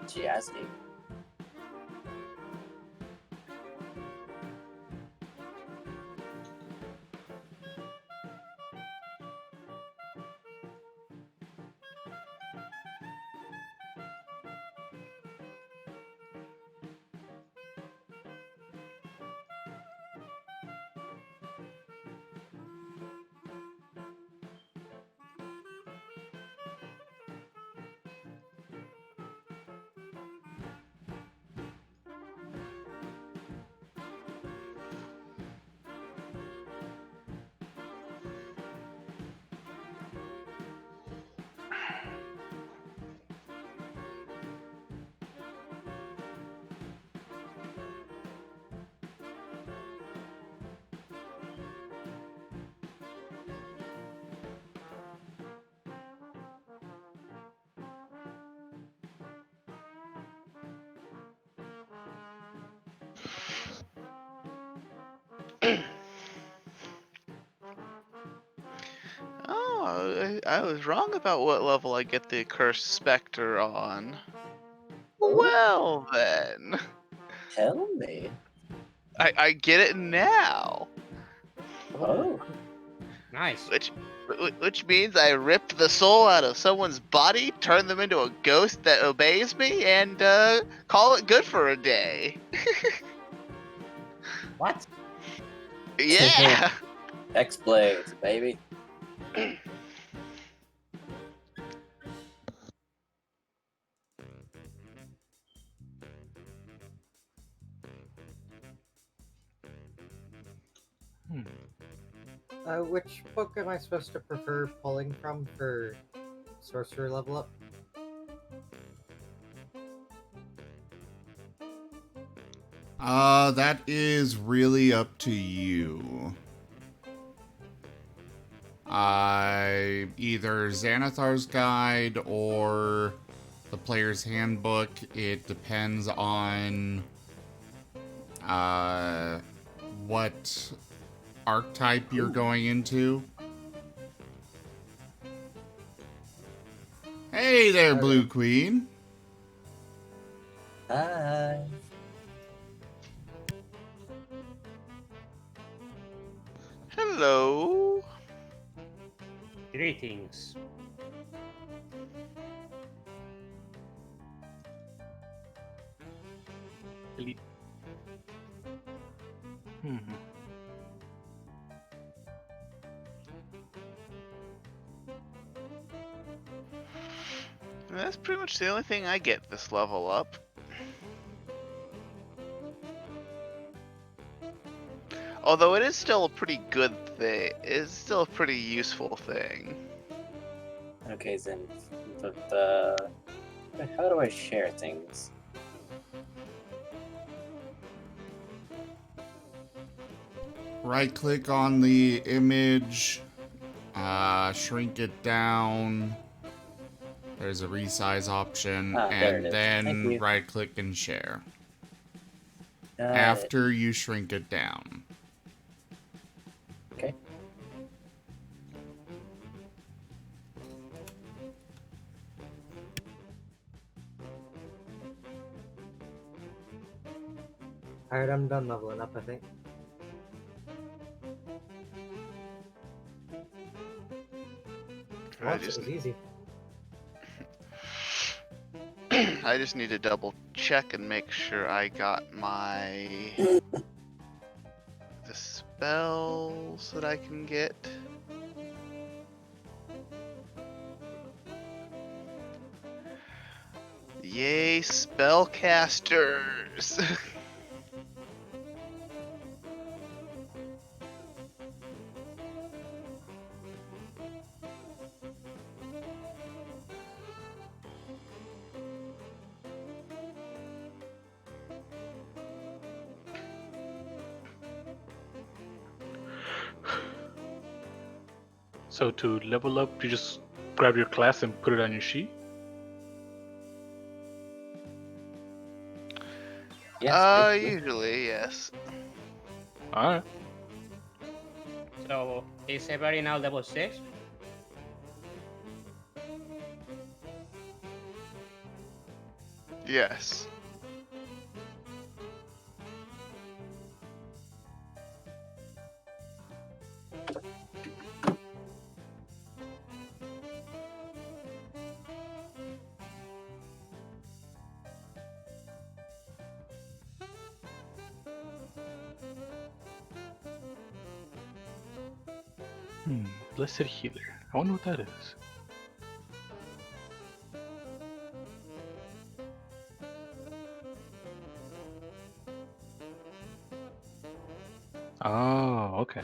Jazzy. Oh, I was wrong about what level I get the Accursed Spectre on. Ooh. Well then, Tell me. I get it now, Oh. Nice. which means I rip the soul out of someone's body, turn them into a ghost that obeys me, and call it good for a day. What? Yeah. X-Blades, baby. Which book am I supposed to prefer pulling from for sorcerer level up? That is really up to you. Either Xanathar's Guide or the Player's Handbook. It depends on what archetype you're going into. Hey there, Blue Queen. Hi. Hello. Greetings. That's pretty much the only thing I get this level up. Although it is still a pretty good thing. It's still a pretty useful thing. Okay, then. How do I share things? Right click on the image, shrink it down. There's a resize option, There it and is. then Thank you. right click and share. Got After you shrink it down. Okay. Alright, I'm done leveling up, I think. I Once it was easy. I just need to double check and make sure I got my the spells that I can get. Yay, spellcasters! So to level up, you just grab your class and put it on your sheet? Yes, Usually, yes. Alright. So is everybody now level 6? Yes. Blessed Healer. I wonder what that is. Oh, okay.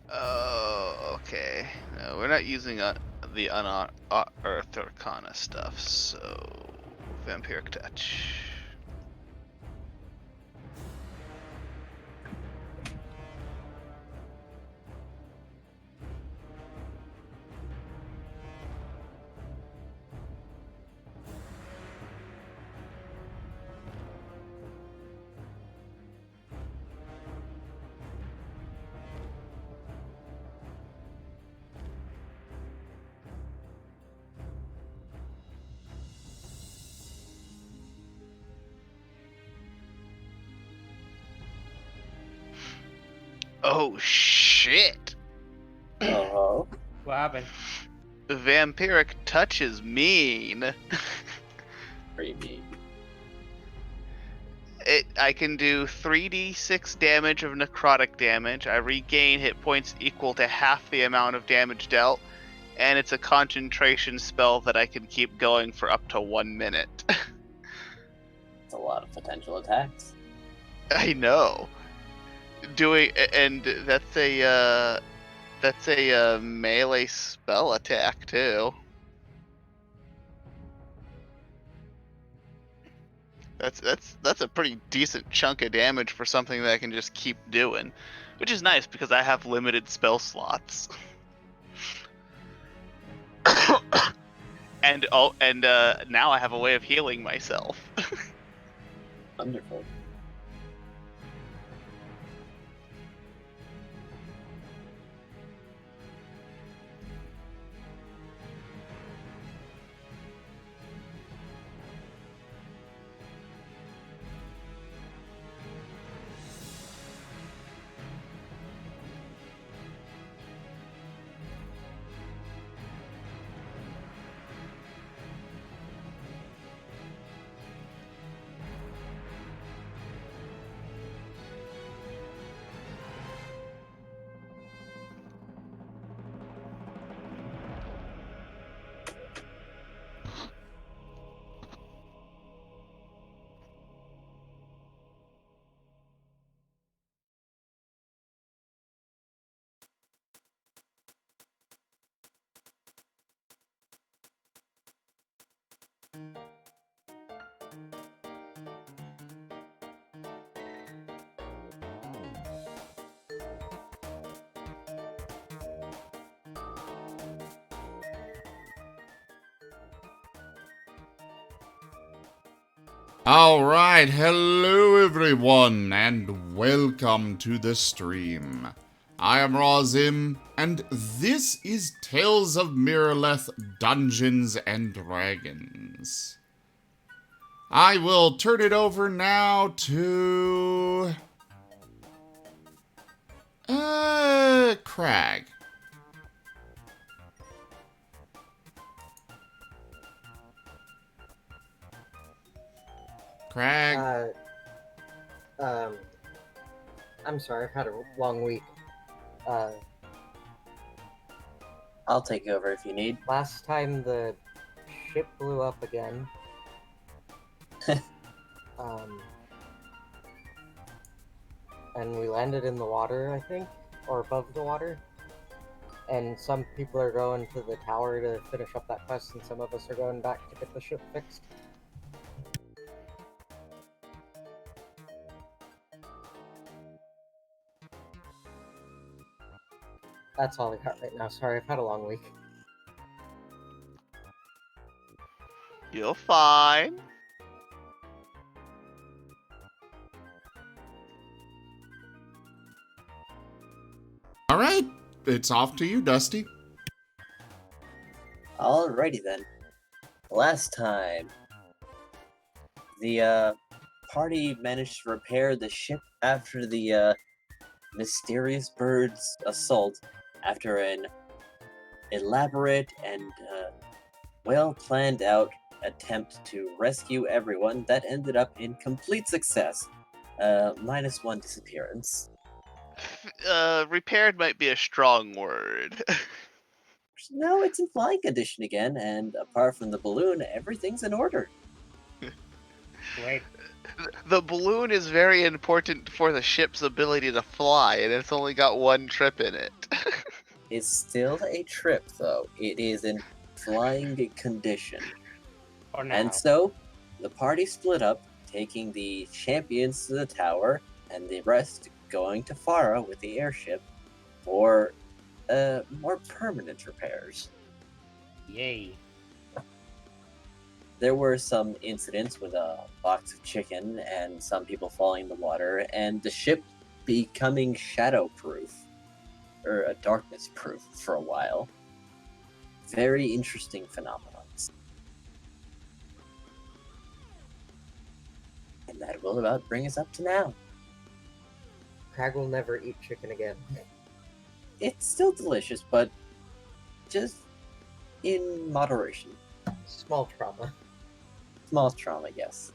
Oh, okay. No, we're not using the unearthed arcana stuff, so vampiric touch. Oh shit! Oh, What happened? Vampiric touch is mean. pretty mean. I can do 3d6 damage of necrotic damage. I regain hit points equal to half the amount of damage dealt, and it's a concentration spell that I can keep going for up to 1 minute. It's a lot of potential attacks. I know. And that's a melee spell attack too. That's a pretty decent chunk of damage for something that I can just keep doing, which is nice because I have limited spell slots. and now I have a way of healing myself. Wonderful. Alright, hello everyone, and welcome to the stream. I am Razim, and this is Tales of Miraleth Dungeons and Dragons. I will turn it over now to... Crag. Crag. I'm sorry, I've had a long week. I'll take over if you need. Last time the ship blew up again. And we landed in the water, I think, or above the water. And some people are going to the tower to finish up that quest, and some of us are going back to get the ship fixed. That's all I got right now. Sorry, I've had a long week. You're fine. Alright, it's off to you, Dusty. Alrighty then. Last time, the party managed to repair the ship after the mysterious bird's assault after an elaborate and well planned out attempt to rescue everyone that ended up in complete success. -1 disappearance. Repaired might be a strong word. No, it's in flying condition again, and apart from the balloon, everything's in order. Wait, The balloon is very important for the ship's ability to fly, and it's only got one trip in it. It's still a trip, though. It is in flying condition. for now. And so, the party split up, taking the champions to the tower, and the rest going to Farah with the airship for more permanent repairs. Yay. There were some incidents with a box of chicken and some people falling in the water, and the ship becoming shadow-proof, or darkness-proof for a while. Very interesting phenomenon. And that will about bring us up to now. Crag will never eat chicken again. It's still delicious, but just in moderation. Small trauma. Small trauma, yes.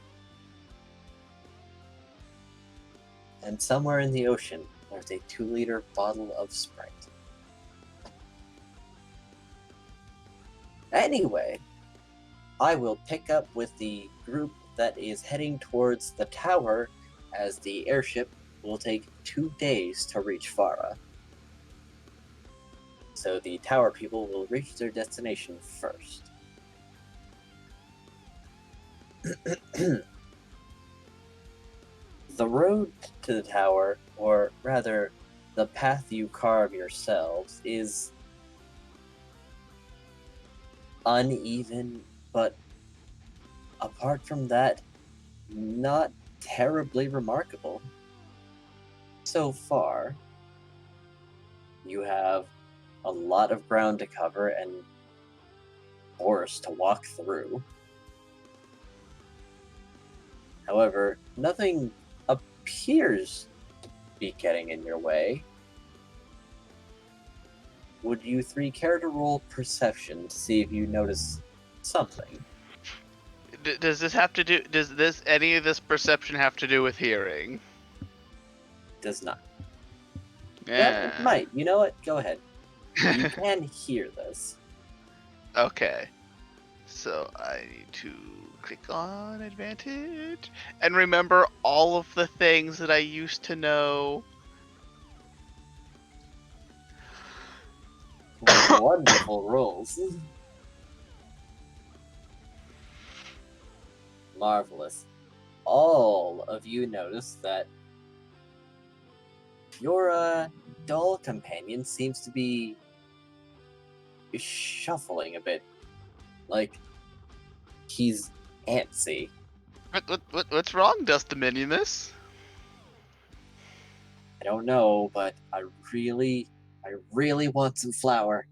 And somewhere in the ocean, there's a 2-liter bottle of Sprite. Anyway, I will pick up with the group that is heading towards the tower, as the airship will take 2 days to reach Farah. So the tower people will reach their destination first. The road to the tower, or rather, the path you carve yourselves, is uneven, but apart from that, not terribly remarkable. So far, you have a lot of ground to cover and forest to walk through. However, nothing appears to be getting in your way. Would you three care to roll perception to see if you notice something? Does this have to do? Does any of this perception have to do with hearing? Does not. Yeah. Well, it might. You know what? Go ahead. You can hear this. Okay. So I need to click on advantage and remember all of the things that I used to know. Wonderful rolls. Marvelous. All of you notice that your doll companion seems to be shuffling a bit. Like he's antsy. What's wrong, Dustaminimus? I don't know, but I really want some flour.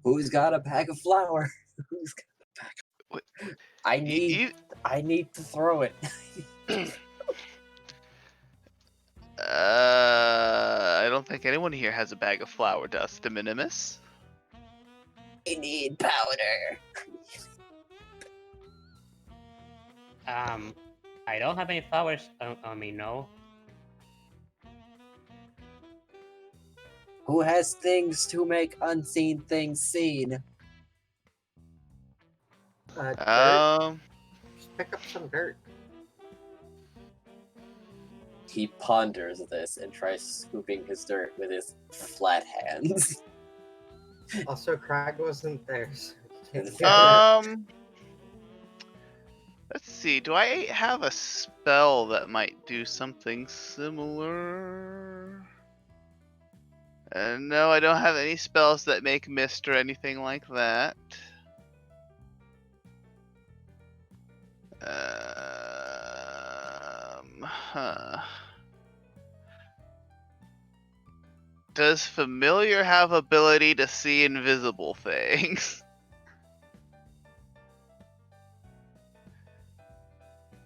Who's got a bag of flour? Who's got a bag? What- I need to throw it. I don't think anyone here has a bag of flour, Dustaminimus. I need powder. I don't have any flowers on me, no. Who has things to make unseen things seen? Dirt. Just pick up some dirt. He ponders this and tries scooping his dirt with his flat hands. Also, Crag wasn't there, so he can't do that. Let's see. Do I have a spell that might do something similar? No, I don't have any spells that make mist or anything like that. Huh. Does familiar have ability to see invisible things?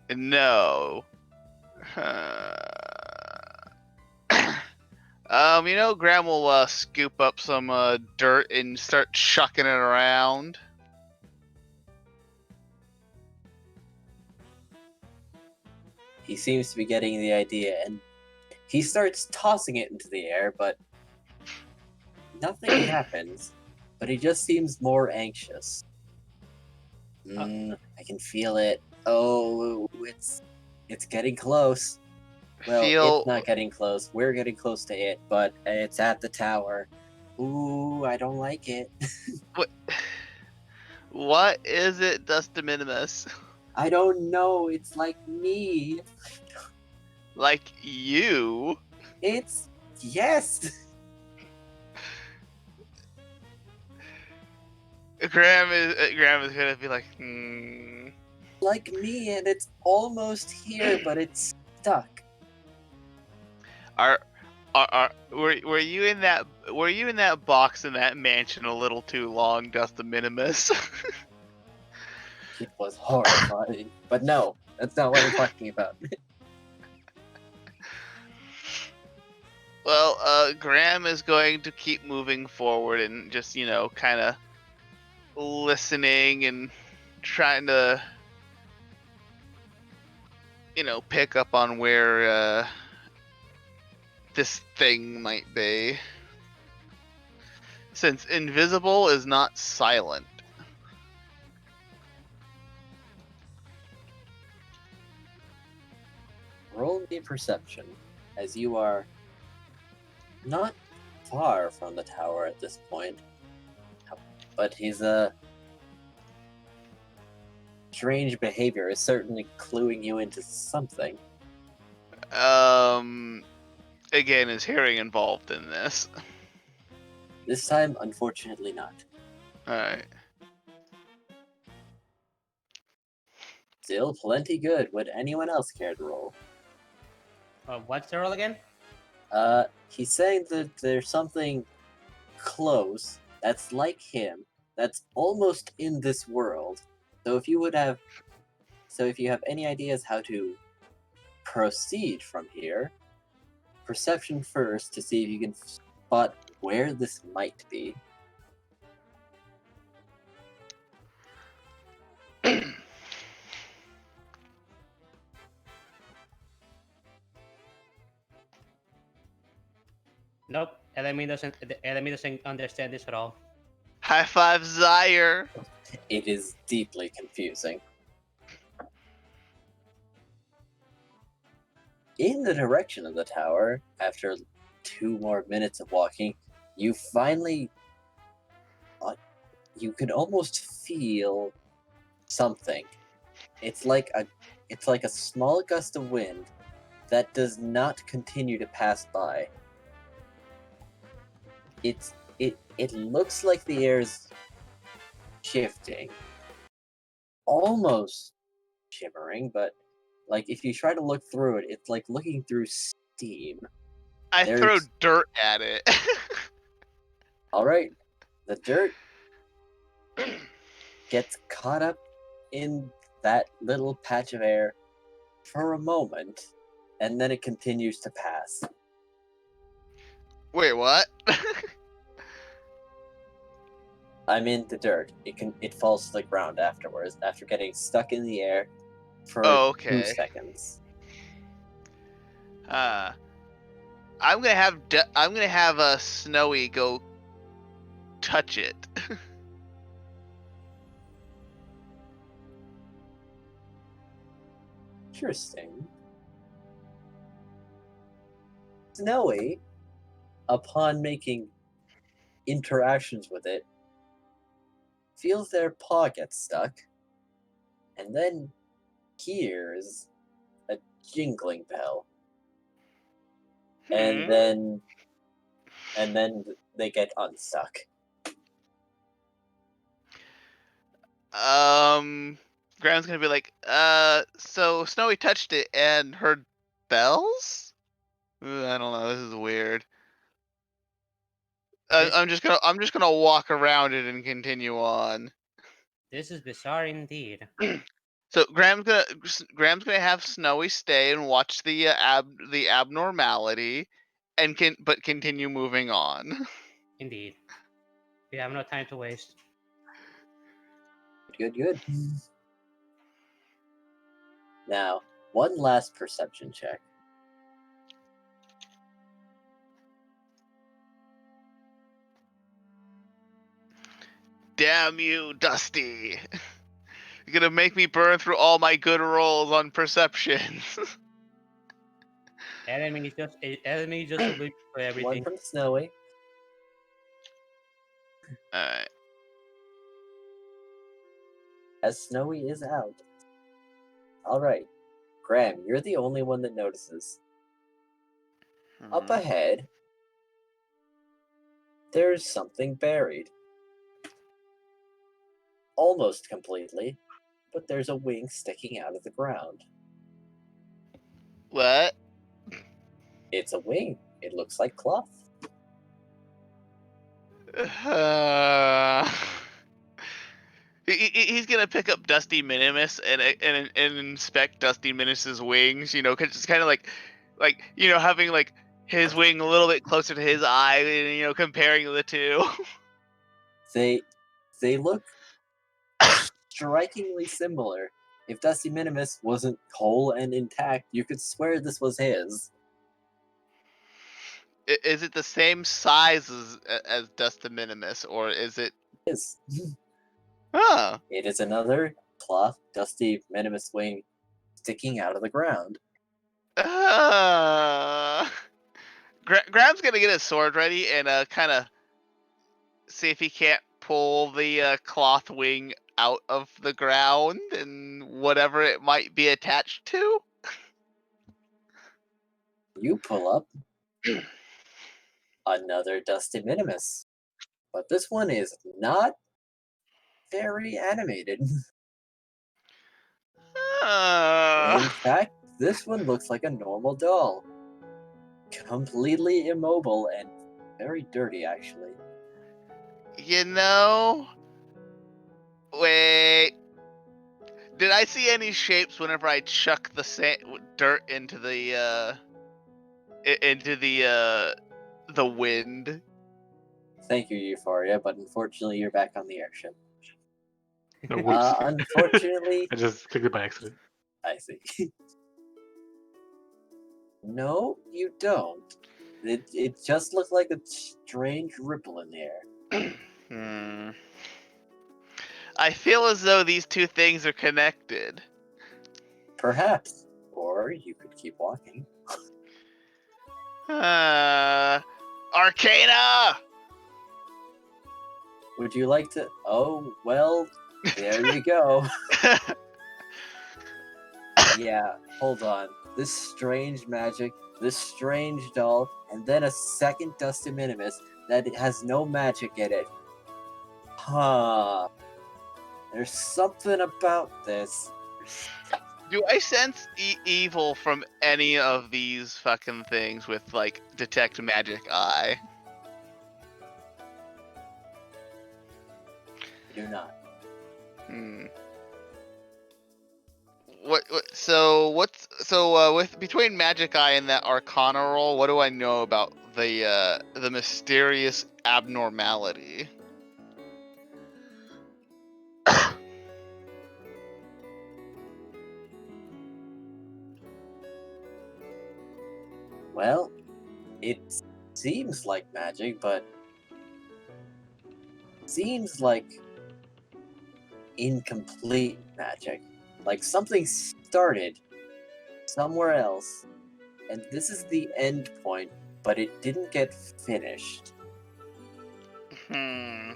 No. Graham will scoop up some dirt and start chucking it around. He seems to be getting the idea, and he starts tossing it into the air, but nothing happens. But he just seems more anxious. I can feel it. Oh, it's getting close. Well, Feel it's not getting close. We're getting close to it, but it's at the tower. Ooh, I don't like it. what is it, Dustaminimus? I don't know. It's like me. Like you? It's yes. Graham is gonna be like, Like me, and it's almost here, but it's stuck. Were you in that box in that mansion a little too long, Dustaminimus? It was horrifying. But no, that's not what we're talking about. Well, Graham is going to keep moving forward and just, kind of listening and trying to, pick up on where this thing might be. Since invisible is not silent. Roll me perception, as you are not far from the tower at this point. But his strange behavior is certainly cluing you into something. Again, is hearing involved in this? This time, unfortunately not. Alright. Still plenty good. Would anyone else care to roll? What's the roll again? He's saying that there's something close that's like him, that's almost in this world. So if you have any ideas how to proceed from here, perception first to see if you can spot where this might be. Nope. Enemy doesn't understand this at all. High five, Zaire! It is deeply confusing. In the direction of the tower, after 2 more minutes of walking, you finally... you can almost feel something. It's like a small gust of wind that does not continue to pass by. It looks like the air's shifting, almost shimmering, but Like, if you try to look through it, it's like looking through steam. I throw There's- dirt at it. Alright, the dirt gets caught up in that little patch of air for a moment, and then it continues to pass. Wait, what? I'm in the dirt. It falls to the ground afterwards, after getting stuck in the air for Oh, 2 okay. seconds. I'm gonna have Snowy go touch it. Interesting. Snowy, upon making interactions with it, feels their paw get stuck, and then hears a jingling bell. And Hmm. then they get unstuck. Graham's gonna be like, so Snowy touched it and heard bells? I don't know. This is weird. This- I'm just gonna walk around it and continue on. This is bizarre indeed. So Graham's gonna have Snowy stay and watch the abnormality, and continue moving on. Indeed. We have no time to waste. Good. Now, one last perception check. Damn you, Dusty! You're gonna make me burn through all my good rolls on perceptions. Enemy just oblivious to One everything. from Snowy. Alright. As Snowy is out. Alright. Graham, you're the only one that notices. Up ahead, there's something buried. Almost completely, but there's a wing sticking out of the ground. What? It's a wing. It looks like cloth. He's gonna pick up Dusty Minimus and inspect Dusty Minimus's wings. You know, cause it's kind of like having like his wing a little bit closer to his eye, and comparing the two. They look strikingly similar. If Dusty Minimus wasn't whole and intact, you could swear this was his. Is it the same size as Dusty Minimus, or is it? His. Huh. It is another cloth Dusty Minimus wing sticking out of the ground. Graham's gonna get his sword ready and kind of see if he can't pull the cloth wing out of the ground and whatever it might be attached to. You pull up another Dusty Minimus. But this one is not very animated. In fact, this one looks like a normal doll. Completely immobile and very dirty, actually. Wait. Did I see any shapes whenever I chuck the dirt into the wind? Thank you, Euphoria, but unfortunately you're back on the airship. No, whoops. Unfortunately, I just clicked it by accident. I see. No, you don't. It just looked like a strange ripple in the air. I feel as though these two things are connected. Perhaps. Or you could keep walking. Arcana! Would you like to? Oh, well, there you go. Yeah, hold on. This strange magic, this strange doll, and then a second Dusty Minimus that has no magic in it. Huh. There's something about this. Do I sense evil from any of these fucking things with like detect magic eye? You do not. Hmm. With between magic eye and that arcana roll, what do I know about the mysterious abnormality? Well, it seems like magic, but seems like incomplete magic. Like something started somewhere else, and this is the end point, but it didn't get finished. Hmm.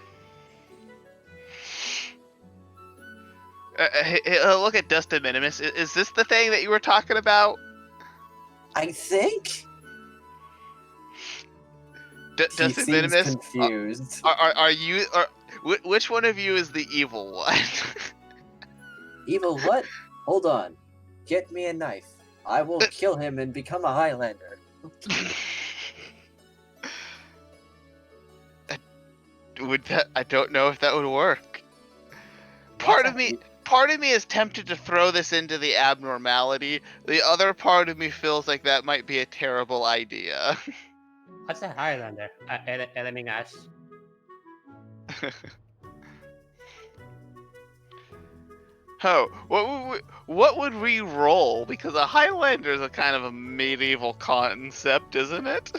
Look at Dust of Minimus. Is this the thing that you were talking about? I think he Dust of seems Minimus. confused. Are you? Which one of you is the evil one? Evil what? Hold on. Get me a knife. I will kill him and become a Highlander. I don't know if that would work. Why Part of not? me is tempted to throw this into the abnormality. The other part of me feels like that might be a terrible idea. What's a Highlander? Elaming asks. Oh, what would we roll? Because a Highlander is a kind of a medieval concept, isn't it?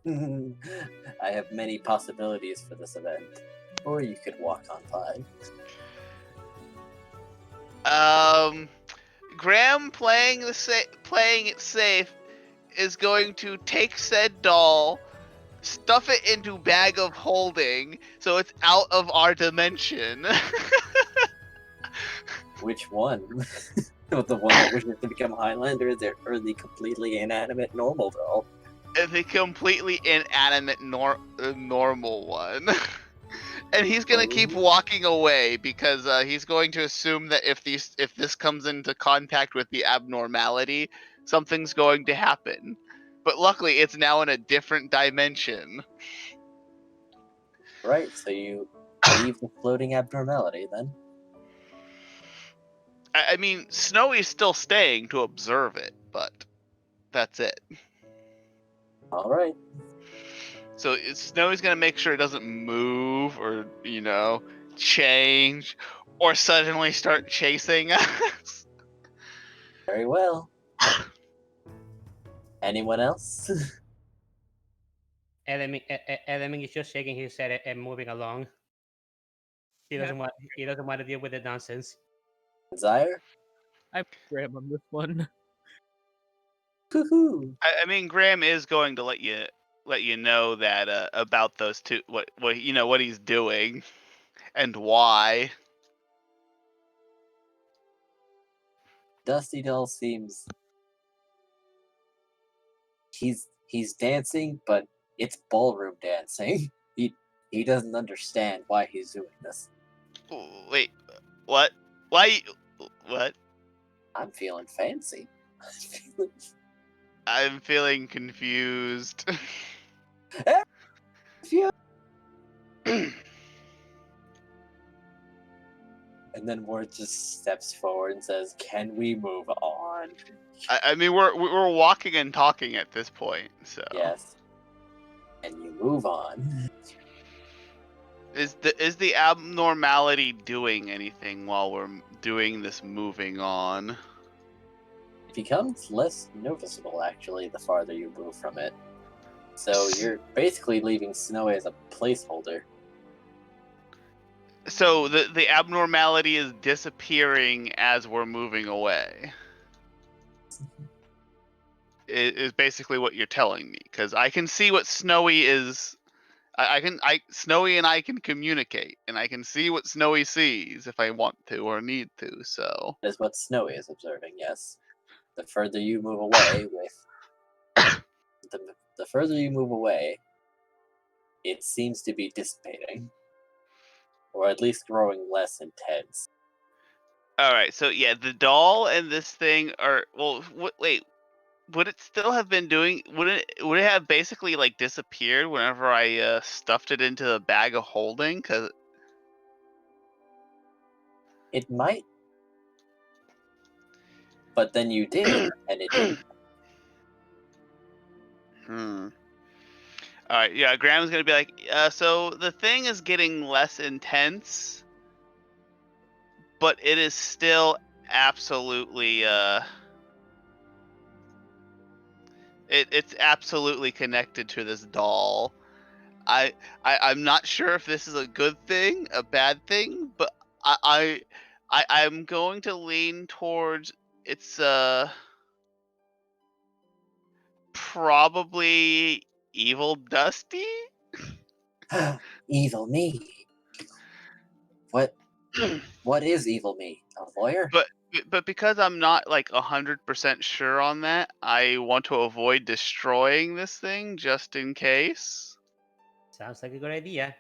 I have many possibilities for this event. Or you could walk on by. Graham playing it safe is going to take said doll, stuff it into bag of holding, so it's out of our dimension. Which one? The one that wishes to become a Highlander or the completely inanimate normal doll? The completely inanimate normal one. And he's gonna keep walking away because he's going to assume that if this comes into contact with the abnormality, something's going to happen. But luckily, it's now in a different dimension. Right, so you leave the floating abnormality then? I mean, Snowy's still staying to observe it, but that's it. Alright. So Snowy's gonna make sure it doesn't move or change or suddenly start chasing us. Very well. Anyone else? Elaming is just shaking his head and moving along. He doesn't want to deal with the nonsense. Desire? I Graham on this one. Woohoo! I mean, Graham is going to let you know that about those two, what he's doing and why. Dusty Doll seems he's dancing, but it's ballroom dancing. He doesn't understand why he's doing this. Wait, what? Why? What? I'm feeling fancy. I'm feeling confused. And then Ward just steps forward and says, "Can we move on?" I mean, we're walking and talking at this point, so Yes. And you move on. is the abnormality doing anything while we're doing this moving on? It becomes less noticeable, actually, the farther you move from it. So you're basically leaving Snowy as a placeholder. So the abnormality is disappearing as we're moving away. Is basically what you're telling me, because I can see what Snowy is. Snowy and I can communicate, and I can see what Snowy sees if I want to or need to. So That is what Snowy is observing, yes. The further you move away the further you move away, it seems to be dissipating. Or at least growing less intense. All right, so yeah, the doll and this thing are wait, would it still have been doing? Would it have basically like disappeared whenever I stuffed it into the bag of holding? Cause It might, but then you did, and it didn't. All right, yeah, Graham's gonna be like, so the thing is getting less intense, but it is still absolutely it's absolutely connected to this doll. I'm not sure if this is a good thing, a bad thing, but I'm going to lean towards it's probably evil Dusty. Evil me. What is evil me? A lawyer? But because I'm not like 100% sure on that, I want to avoid destroying this thing just in case. Sounds like a good idea.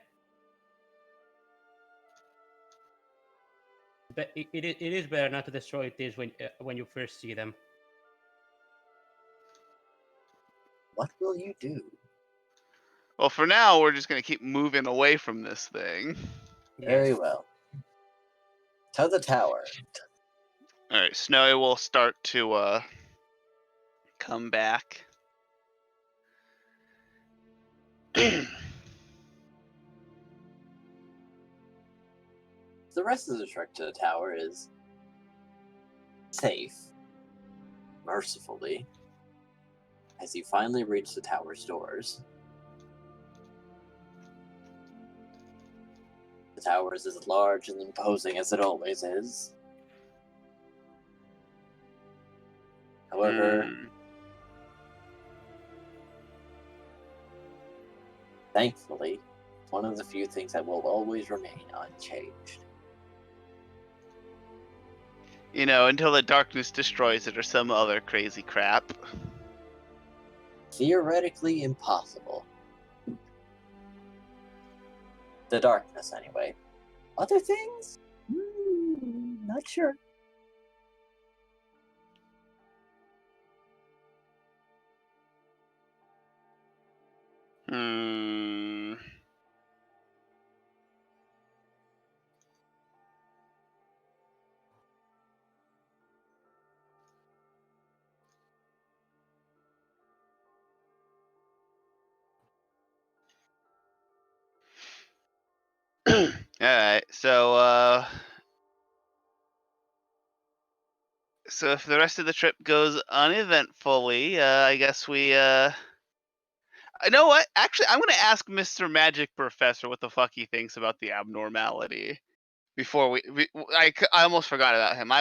But it is better not to destroy things when you first see them. What will you do? Well, for now, we're just gonna keep moving away from this thing. Very Yes. well. To the tower. All right, Snowy will start to come back. The rest of the trek to the tower is safe, mercifully, as you finally reach the tower's doors. The tower is as large and imposing as it always is. However, thankfully, it's one of the few things that will always remain unchanged. You know, until the darkness destroys it or some other crazy crap. Theoretically impossible. The darkness, anyway. Other things? Not sure. Hmm. All right, so if the rest of the trip goes uneventfully, I guess we I know what? Actually, I'm gonna ask Mr. Magic Professor what the fuck he thinks about the abnormality. Before I almost forgot about him.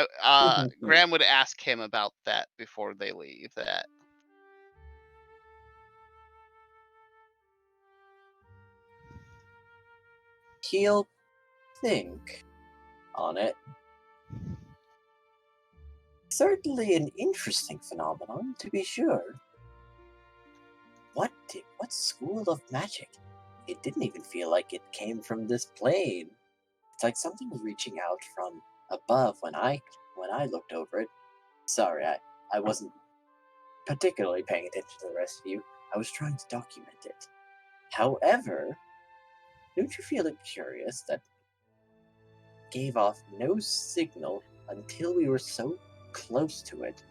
Graham would ask him about that before they leave. That He'll think on it. Certainly an interesting phenomenon, to be sure. What school of magic? It didn't even feel like it came from this plane. It's like something was reaching out from above when I looked over it. Sorry, I wasn't particularly paying attention to the rest of you. I was trying to document it. However, don't you feel it curious that gave off no signal until we were so close to it?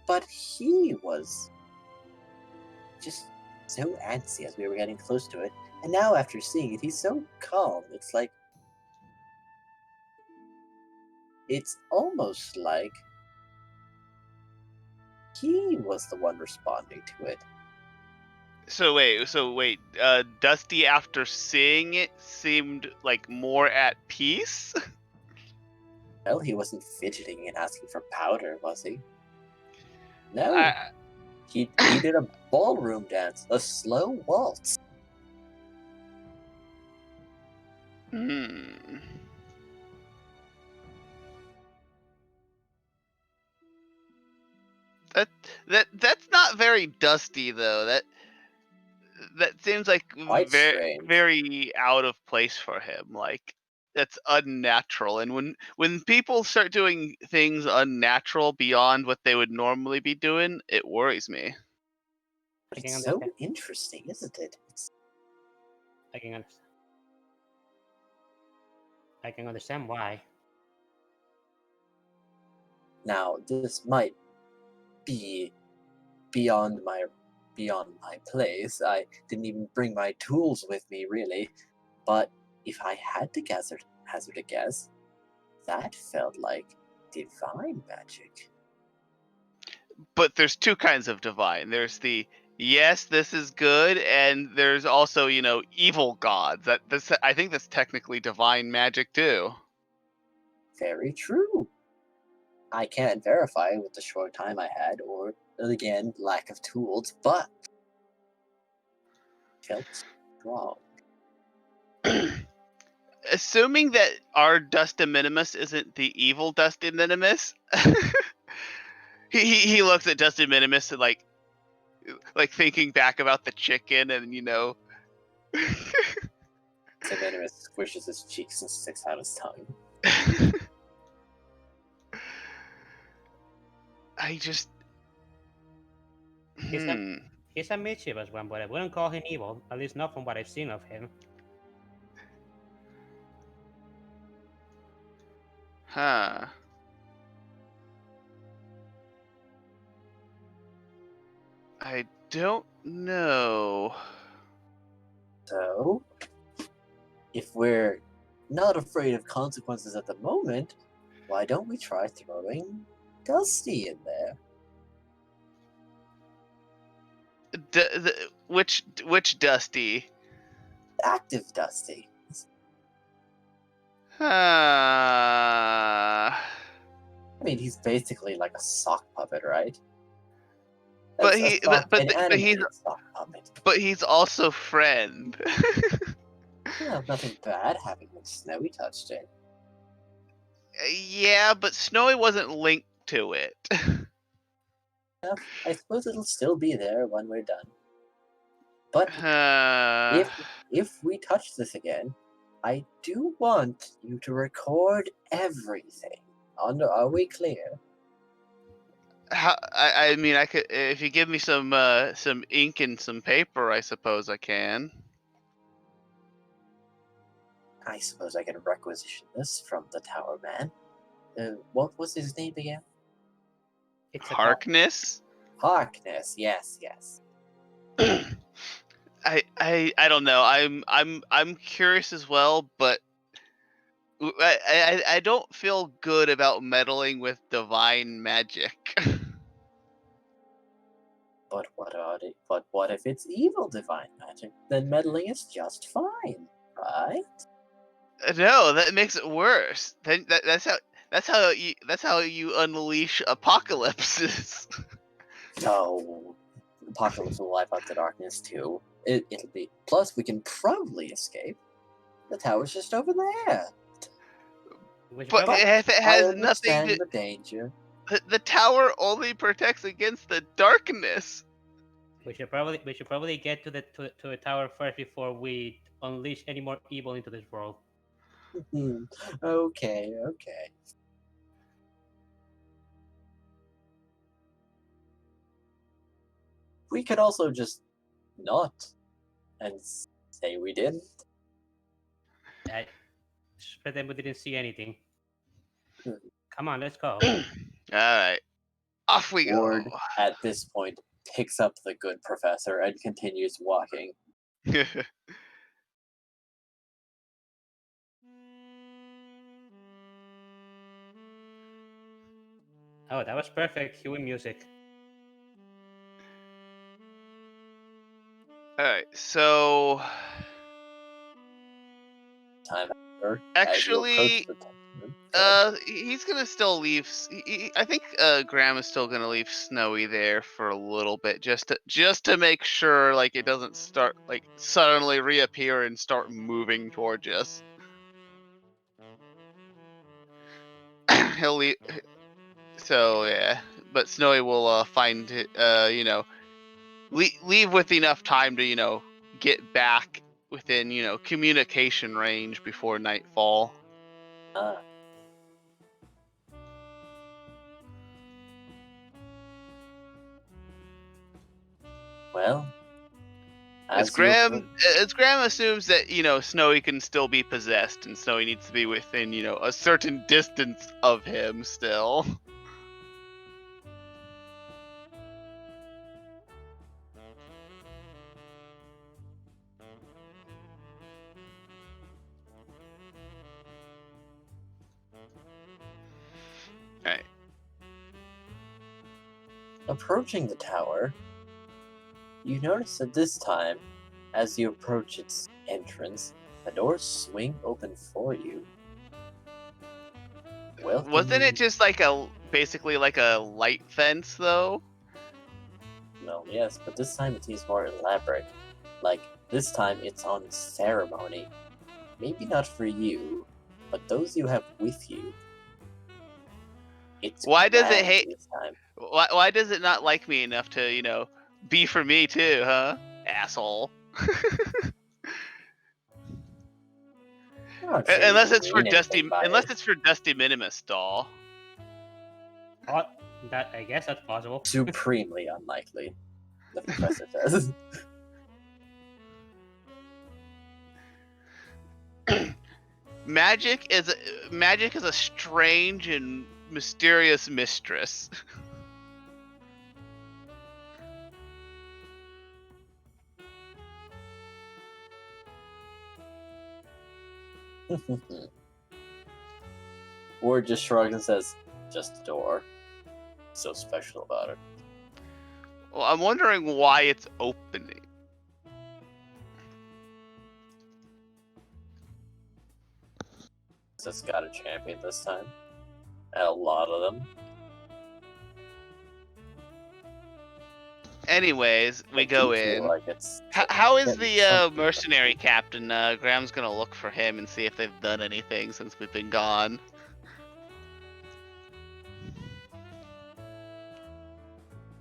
But he was just so antsy as we were getting close to it, and now after seeing it, he's so calm. It's almost like he was the one responding to it. so wait. Dusty, after seeing it, seemed like more at peace. Well, he wasn't fidgeting and asking for powder, was he? No. He did a ballroom dance, a slow waltz. That's not very Dusty though. That seems like Quite strange. very out of place for him. Like that's unnatural. And when people start doing things unnatural beyond what they would normally be doing, it worries me. I can It's so understand. interesting, isn't it? I can understand. I can understand why. Now, this might be beyond my place. I didn't even bring my tools with me, really. But if I had to hazard a guess, that felt like divine magic. But there's two kinds of divine. There's the yes, this is good, and there's also, evil gods. I think that's technically divine magic too. Very true. I can't verify with the short time I had, or again, lack of tools, but felt strong. Assuming that our Dust de Minimus isn't the evil Dust de Minimus, he looks at Dust de Minimus and like thinking back about the chicken, and The Minimus squishes his cheeks and sticks out his tongue. I just. He's a mischievous one, but I wouldn't call him evil. At least not from what I've seen of him. Huh. I don't know. So, if we're not afraid of consequences at the moment, why don't we try throwing Dusty in there? Which Dusty? Active Dusty. Uh, I mean, he's basically like a sock puppet, right? But That's a he, sock- but an he's animated sock puppet. but he's also friend. Yeah, nothing bad happened when Snowy touched it. Yeah, but Snowy wasn't linked to it. Yeah, I suppose it'll still be there when we're done. But Uh, if we touch this again, I do want you to record everything. Are we clear? I mean, I could, if you give me some ink and some paper, I suppose I can. I suppose I can requisition this from the Tower Man. What was his name again? It's Harkness. Harkness. Yes. I don't know. I'm curious as well, but I don't feel good about meddling with divine magic. But what if it's evil divine magic? Then meddling is just fine, right? No, that makes it worse. Then that's how you unleash apocalypses. No, Apocalypse will wipe out the darkness too. It'll be. Plus, we can probably escape. The tower's just over there. But if it I has nothing understand to, the danger. the tower only protects against the darkness. We should probably get to the tower first before we unleash any more evil into this world. Okay. We could also just not and say we didn't. Just pretend we didn't see anything. Hmm. Come on, let's go. All right, off we Ward, go. at this point, picks up the good professor and continues walking. Oh, that was perfect. Huey music. All right, so Time after, actually, the he's gonna still leave. I think Graham is still gonna leave Snowy there for a little bit, just to make sure like it doesn't start like suddenly reappear and start moving towards us. He'll leave. So yeah, but Snowy will find leave with enough time to get back within communication range before nightfall. Ah. Well, As as you Graham assumes that, Snowy can still be possessed, and Snowy needs to be within, a certain distance of him still. Alright. approaching the tower, you notice that this time, as you approach its entrance, the doors swing open for you. Wasn't it just basically like a light fence, though? Well, yes, but this time it seems more elaborate. Like, this time it's on ceremony. Maybe not for you, but those you have with you. It's Why does it grand hate? this time. Why does it not like me enough to, be for me too, huh? Asshole. I'm not sure you Unless can it's for mean anything by it. Dusty Minimus doll. Oh, I guess that's possible. Supremely unlikely, the professor says. Magic is a strange and mysterious mistress. Ward just shrugs and says, "Just a door. So special about it." Well, I'm wondering why it's opening. It's got a champion this time. And a lot of them. Anyways, we I go do feel in. like it's How is getting the something mercenary captain? Graham's gonna look for him and see if they've done anything since we've been gone.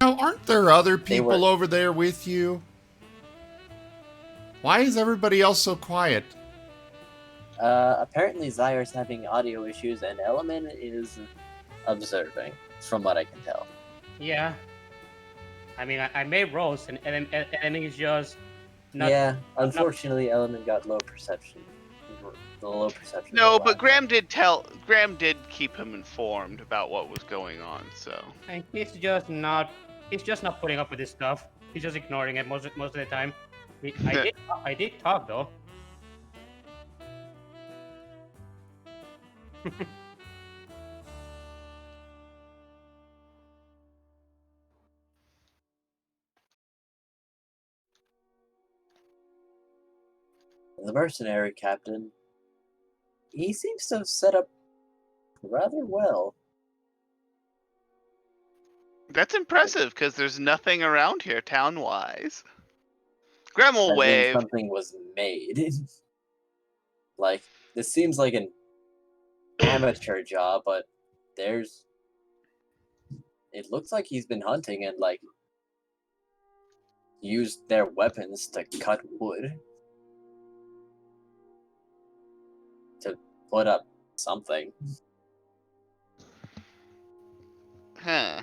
Now, aren't there other They people were- over there with you? Why is everybody else so quiet? Apparently Zyre's having audio issues and Element is observing, from what I can tell. Yeah. I mean, I made rolls, and enemy is just not. Yeah, unfortunately Element got low perception. The low perception. No, for but Wi-Fi. Graham did keep him informed about what was going on. So And he's just not. He's just not putting up with this stuff. He's just ignoring it most of the time. I did talk though. The mercenary captain, he seems to have set up rather well. that's impressive because there's nothing around here town-wise. Graham will As in wave. something was made. Like, this seems like an amateur job, but there's... It looks like he's been hunting and, like, used their weapons to cut wood. To put up something. Huh.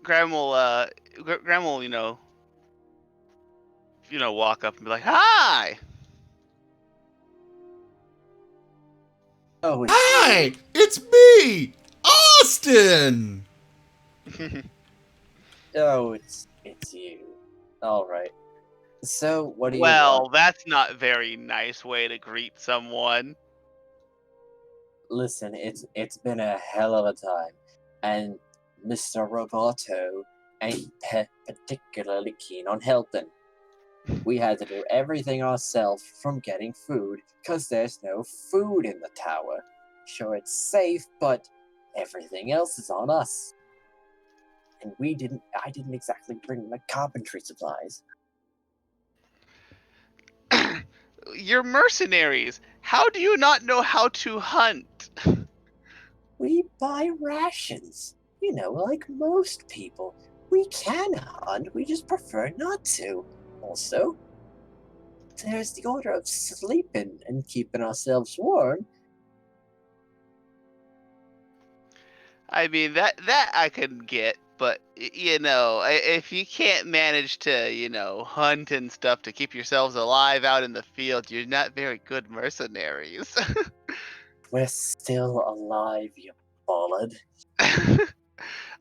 Graham will, walk up and be like, "Hi!" Oh, it's Hi! It's me! Austin! Oh, it's you. Alright. So, what do you Well, want? that's not a very nice way to greet someone. Listen, it's been a hell of a time, and Mr. Roboto ain't particularly keen on helping. We had to do everything ourselves from getting food, because there's no food in the tower. Sure, it's safe, but everything else is on us. And I didn't exactly bring my carpentry supplies. You're mercenaries. How do you not know how to hunt? We buy rations. You know, like most people. We can hunt, we just prefer not to. Also, there's the order of sleeping and keeping ourselves warm, I mean, that I can get, but you know, if you can't manage to, you know, hunt and stuff to keep yourselves alive out in the field, you're not very good mercenaries. We're still alive, you bollard.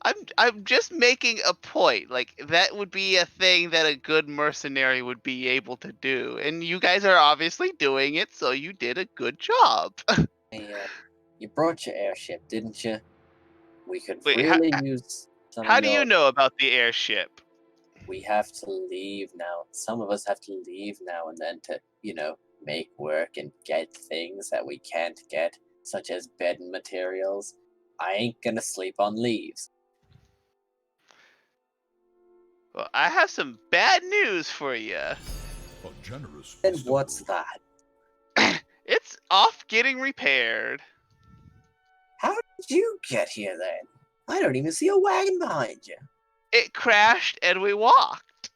I'm just making a point. Like that would be a thing that a good mercenary would be able to do, and you guys are obviously doing it, so you did a good job. Hey, you brought your airship, didn't you? We could Wait, really use some of how do you your. know about the airship? We have to leave now. Some of us have to leave now and then to, make work and get things that we can't get, such as bed and materials. I ain't gonna sleep on leaves. Well, I have some bad news for you. A generous Then festival. what's that? It's off getting repaired. How did you get here then? I don't even see a wagon behind you. It crashed and we walked.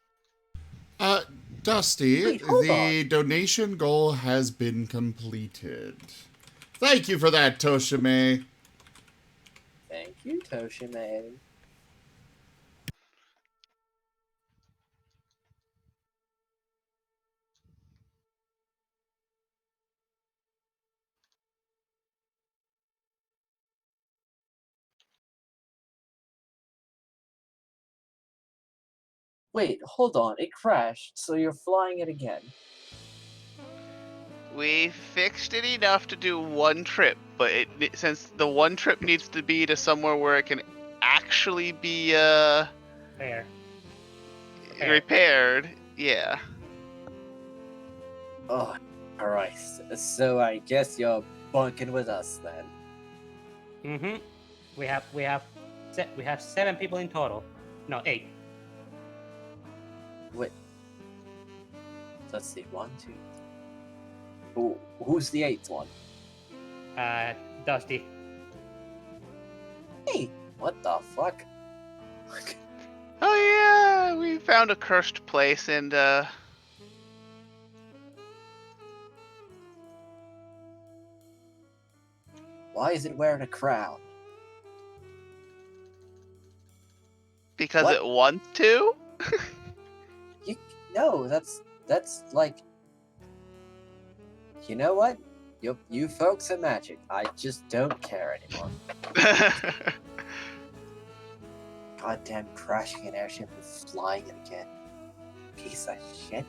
Dusty, Wait, hold the donation goal has been completed. Thank you for that, Toshime. Thank you, Toshime. Wait, hold on. It crashed, so you're flying it again. We fixed it enough to do one trip, but since the one trip needs to be to somewhere where it can actually be Fair. repaired, yeah. Oh, alright. So I guess you're bunking with us then. Mm-hmm. We have 7 people in total. No, 8. Wait. Let's see. 1, 2. Who's the 8th one? Dusty. Hey, what the fuck? Oh yeah, we found a cursed place and Why is it wearing a crown? because What? it wants to. No, that's like. You know what? You folks are magic. I just don't care anymore. Goddamn crashing an airship and flying it again. Piece of shit.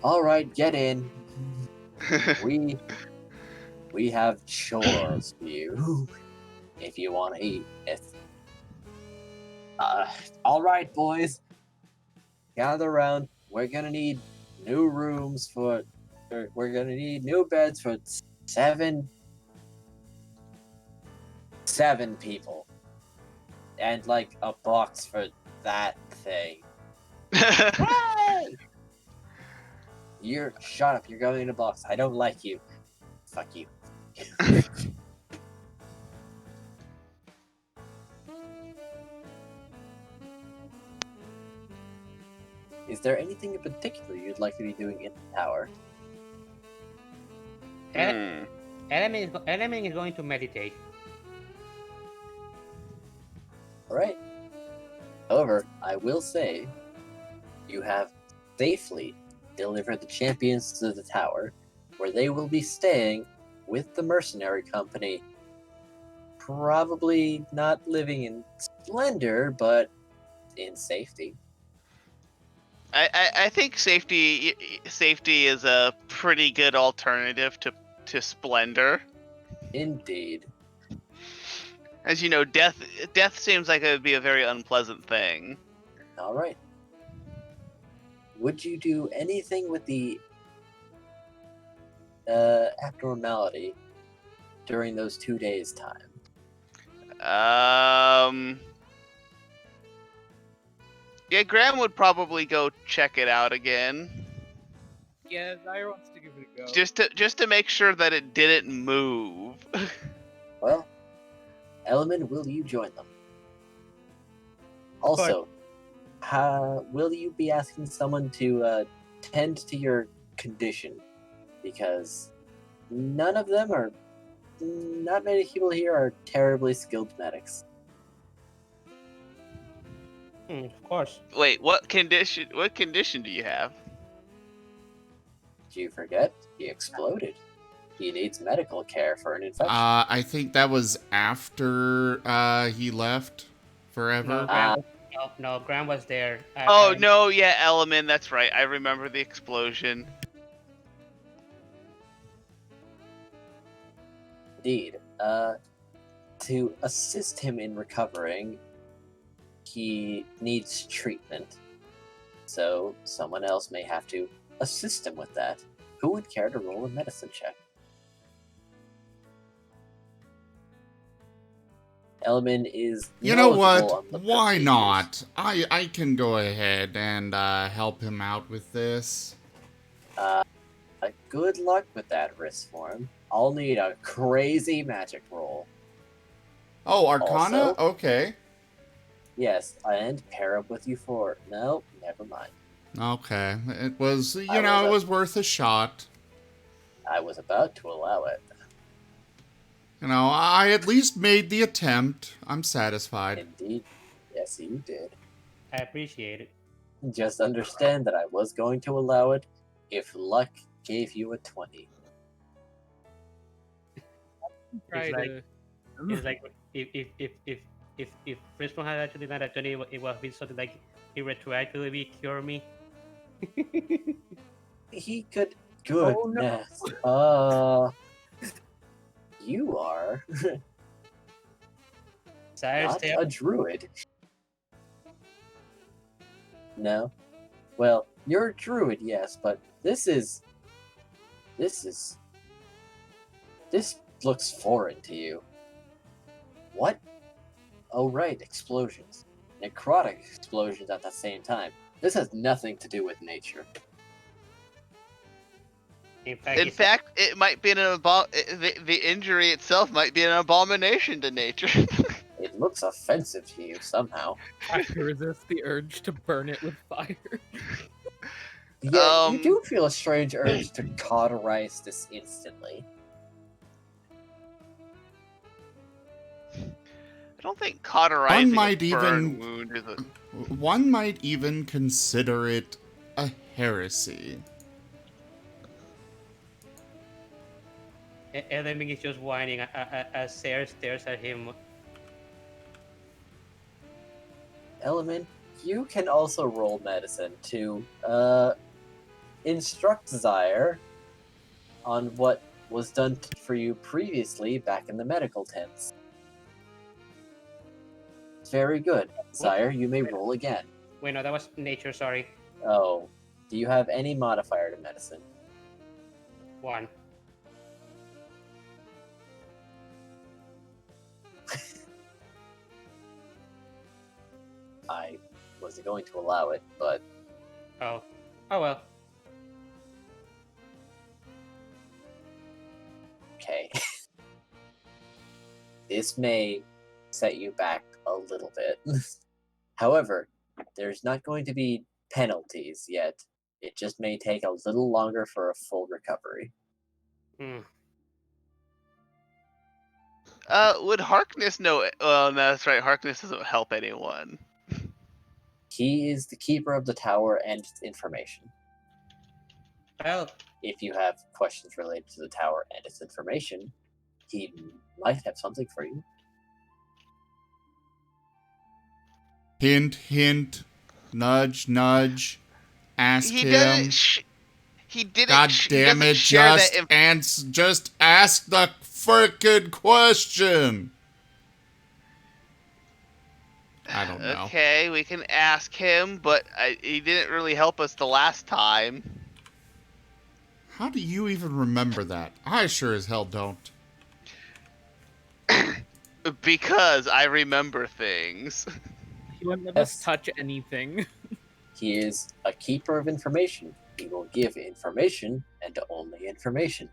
Alright, get in. We have chores for you. If you want to eat. Alright, boys. Gather around. We're gonna need new rooms we're gonna need new beds for 7 people. And like a box for that thing. Hey! Shut up, you're going in a box. I don't like you. Fuck you. Is there anything in particular you'd like to be doing in the tower? Element is going to meditate. Alright. However, I will say, you have safely delivered the champions to the tower, where they will be staying with the mercenary company. Probably not living in splendor, but in safety. I think safety is a pretty good alternative to splendor. Indeed. As you know, death seems like it would be a very unpleasant thing. Alright. Would you do anything with the abnormality during those 2 days' time? Yeah, Graham would probably go check it out again. Yeah, Zaire wants to give it a go. Just to make sure that it didn't move. Well, Element, will you join them? Also, will you be asking someone to tend to your condition? Because none of them are not many people here are terribly skilled medics. Of course. Wait, what condition? What condition do you have? Did you forget? He exploded. He needs medical care for an infection. I think that was after he left forever. No, Graham was there. Oh no, yeah, Element. That's right. I remember the explosion. Indeed. To assist him in recovering, he needs treatment. So someone else may have to assist him with that. Who would care to roll a medicine check? Element is. You know knowledgeable what? on the Why procedures. not? I can go ahead and help him out with this. Good luck with that, Risforn. I'll need a crazy magic roll. Oh, Arcana? Also- Okay. Yes, and pair up with you for. No, never mind. Okay. It was, I it was was worth a shot. I was about to allow it. I at least made the attempt. I'm satisfied. Indeed. Yes, you did. I appreciate it. Just understand that I was going to allow it if luck gave you a 20. Try It's like- to. It's like if Risforn had actually done that 20, it would have been something like he retroactively cure me. He could. Oh, no. Goodness. You are Sire's not Tale. a druid. No. Well, you're a druid, yes, but this looks foreign to you. What? Oh right, explosions. Necrotic explosions at the same time. This has nothing to do with nature. In fact, In fact, it might be the injury itself might be an abomination to nature. It looks offensive to you somehow. I resist the urge to burn it with fire. Yeah, you do feel a strange urge to cauterize this instantly. I don't think cauterizing might a burn even- wound is a... One might even consider it a heresy. Element is just whining as Sarah stares at him. Element, you can also roll medicine to instruct Zyre on what was done for you previously back in the medical tents. Very good. Zyre, you may roll again. Wait, no, that was nature. Sorry, Oh, do you have any modifier to medicine? 1. I wasn't going to allow it, but Oh well. okay. This may set you back a little bit. However, there's not going to be penalties yet. It just may take a little longer for a full recovery. Would Harkness know? Well, no, that's right. Harkness doesn't help anyone. He is the keeper of the tower and its information. Well, If you have questions related to the tower and its information, he might have something for you. Hint, hint. Nudge, nudge. Ask He him. doesn't. He didn't. God he damn doesn't it! share Just that just ask the frickin' question. I don't know. Okay, we can ask him, but he didn't really help us the last time. How do you even remember that? I sure as hell don't. Because I remember things. He wouldn't let Yes. us touch anything. He is a keeper of information. He will give information and only information.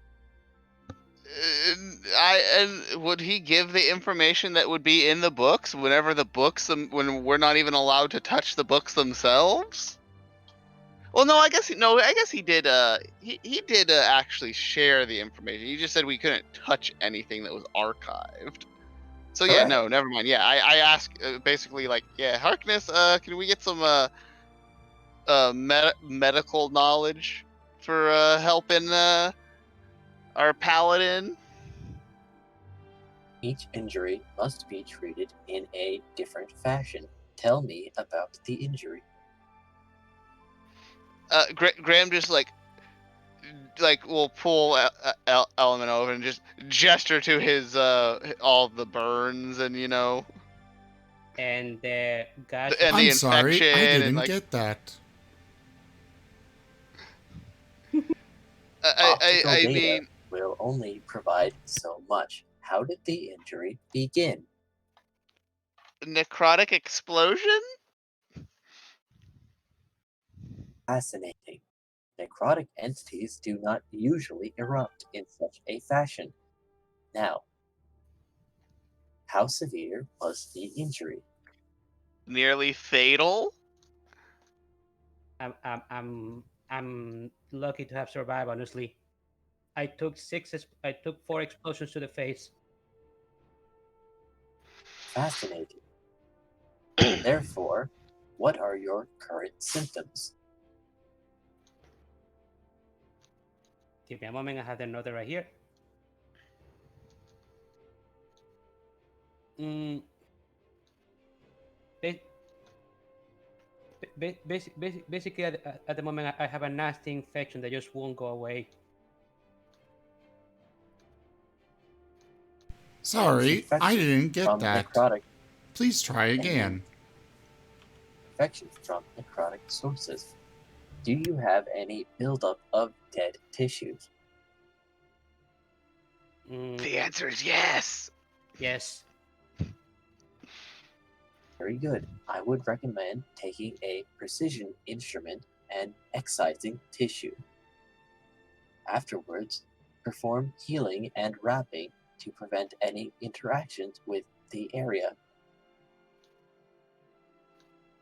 And would he give the information that would be in the books whenever the books when we're not even allowed to touch the books themselves? Well, no, I guess he did. He did actually share the information. He just said we couldn't touch anything that was archived. So yeah, Correct. no, never mind. Yeah, I asked basically like, yeah, Harkness, can we get some medical knowledge for helping our paladin? Each injury must be treated in a different fashion. Tell me about the injury. Graham just like will pull Element over and just gesture to his all the burns and And the gas. and the I'm sorry, I infection and didn't like get that. Optical I data mean will only provide so much. How did the injury begin? necrotic explosion. Fascinating. Necrotic entities do not usually erupt in such a fashion. Now, how severe was the injury? Nearly fatal. I'm lucky to have survived. Honestly, I took 4 explosions to the face. Fascinating. Therefore, what are your current symptoms? Give me a moment. I have the note right here. Mm, ba- basically, at the moment, I have a nasty infection that just won't go away. Sorry, I Infection didn't get from that. necrotic Please try again. infections from necrotic sources. Do you have any buildup of dead tissues? Mm, The answer is yes. yes. Very good. I would recommend taking a precision instrument and excising tissue. Afterwards, perform healing and wrapping to prevent any interactions with the area.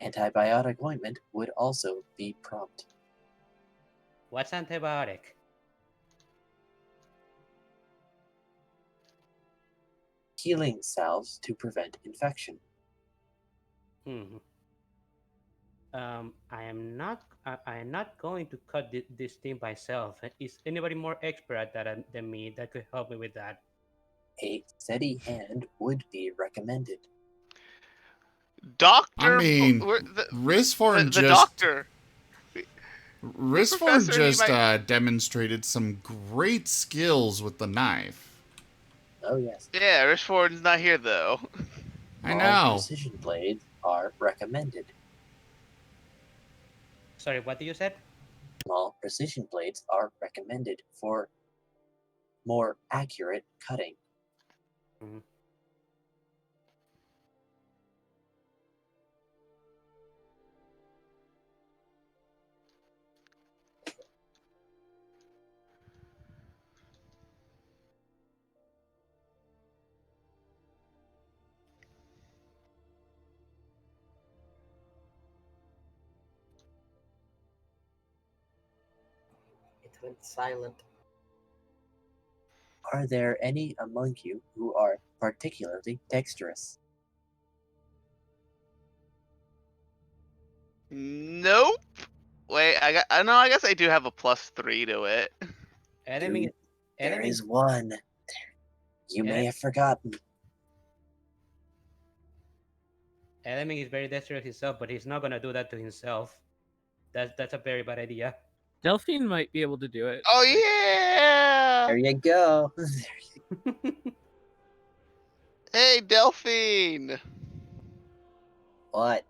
Antibiotic ointment would also be prompt. What's antibiotic? Healing salves to prevent infection. Hmm. I am not going to cut this thing myself. Is anybody more expert at that than me that could help me with that? A steady hand would be recommended. I Doctor, mean, the Risforn the just doctor, the Risforn professor. He just might. demonstrated some great skills with the knife. Oh yes, Yeah, Risforn's not here though. I small know. precision blades are recommended. Sorry, what did you said? Small precision blades are recommended for more accurate cutting. Mhm. It went silent. Are there any among you who are particularly dexterous? Nope. Wait, I know. I guess I do have a +3 to it. Enemy, Dude, there enemy, is one. You may have forgotten. enemy is very dexterous himself, but he's not gonna do that to himself. That's a very bad idea. Delphine might be able to do it. Oh Like, yeah! There you go. Hey, Delphine. What?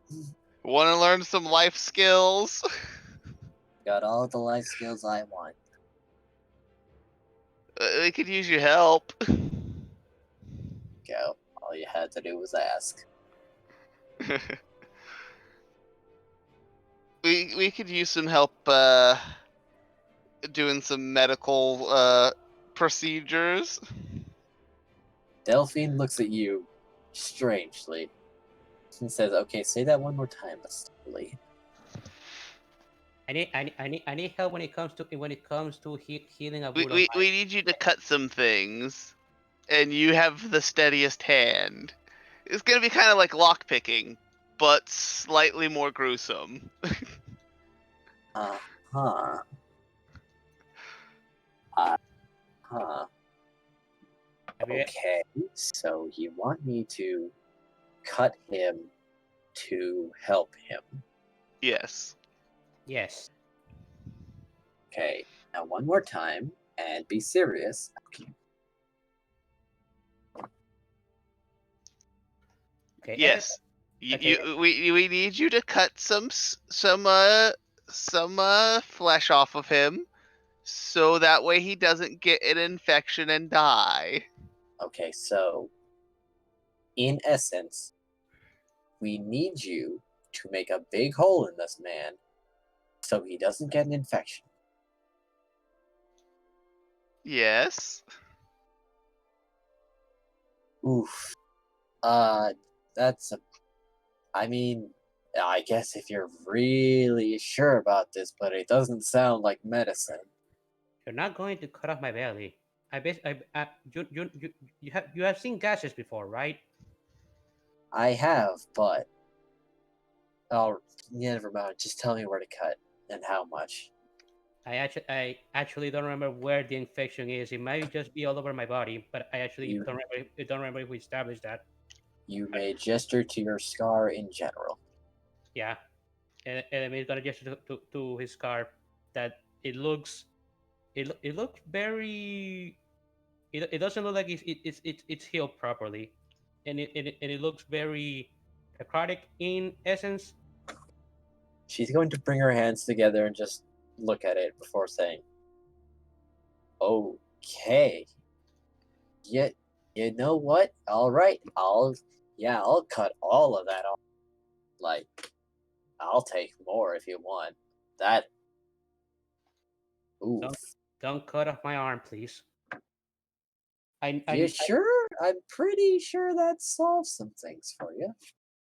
Want to learn some life skills? Got all the life skills I want. We could use your help. Go. All you had to do was ask. we could use some help doing some medical procedures. Delphine looks at you strangely and says, "Okay, say that one more time, but slowly." I need help when it comes to healing a We, wound on we, my. we need you to cut some things, and you have the steadiest hand. It's gonna be kind of like lockpicking, but slightly more gruesome. Uh-huh. Uh-huh. Have you- Okay, so you want me to cut him to help him. Yes. Yes. Okay, now one more time, and be serious. Okay. Yes. Okay. We need you to cut some flesh off of him, so that way he doesn't get an infection and die. Okay, so in essence, we need you to make a big hole in this man so he doesn't get an infection. Yes. Oof. That's a. I mean, I guess if you're really sure about this, but it doesn't sound like medicine. You're not going to cut off my belly. You have seen gases before, right? I have, but oh, never mind. Just tell me where to cut and how much. I actually don't remember where the infection is. It might just be all over my body, but I actually You don't remember if we established that. you may gesture to your scar in general. Yeah, and he's gonna gesture to his scar that it looks very. It doesn't look like it's healed properly, and it looks very necrotic in essence. She's going to bring her hands together and just look at it before saying, "Okay, yeah, you know what? All right, I'll cut all of that off. Like, I'll take more if you want. That, oof. Don't cut off my arm, please. You sure? I'm pretty sure that solves some things for you.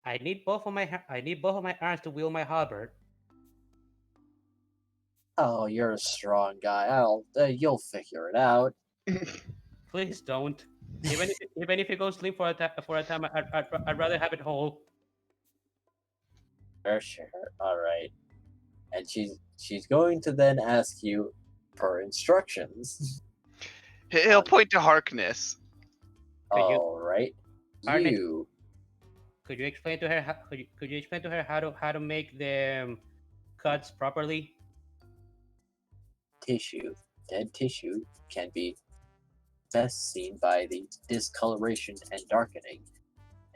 I need I need both of my arms to wield my halberd. Oh, you're a strong guy. You'll figure it out. Please don't. Even if it goes limp for a time, I'd rather have it whole. For sure. All right. And she's going to then ask you for instructions. He'll point to Harkness. Could you, All right. Arne, You could you explain to her could you explain to her how to make the cuts properly? tissue. Dead tissue can be best seen by the discoloration and darkening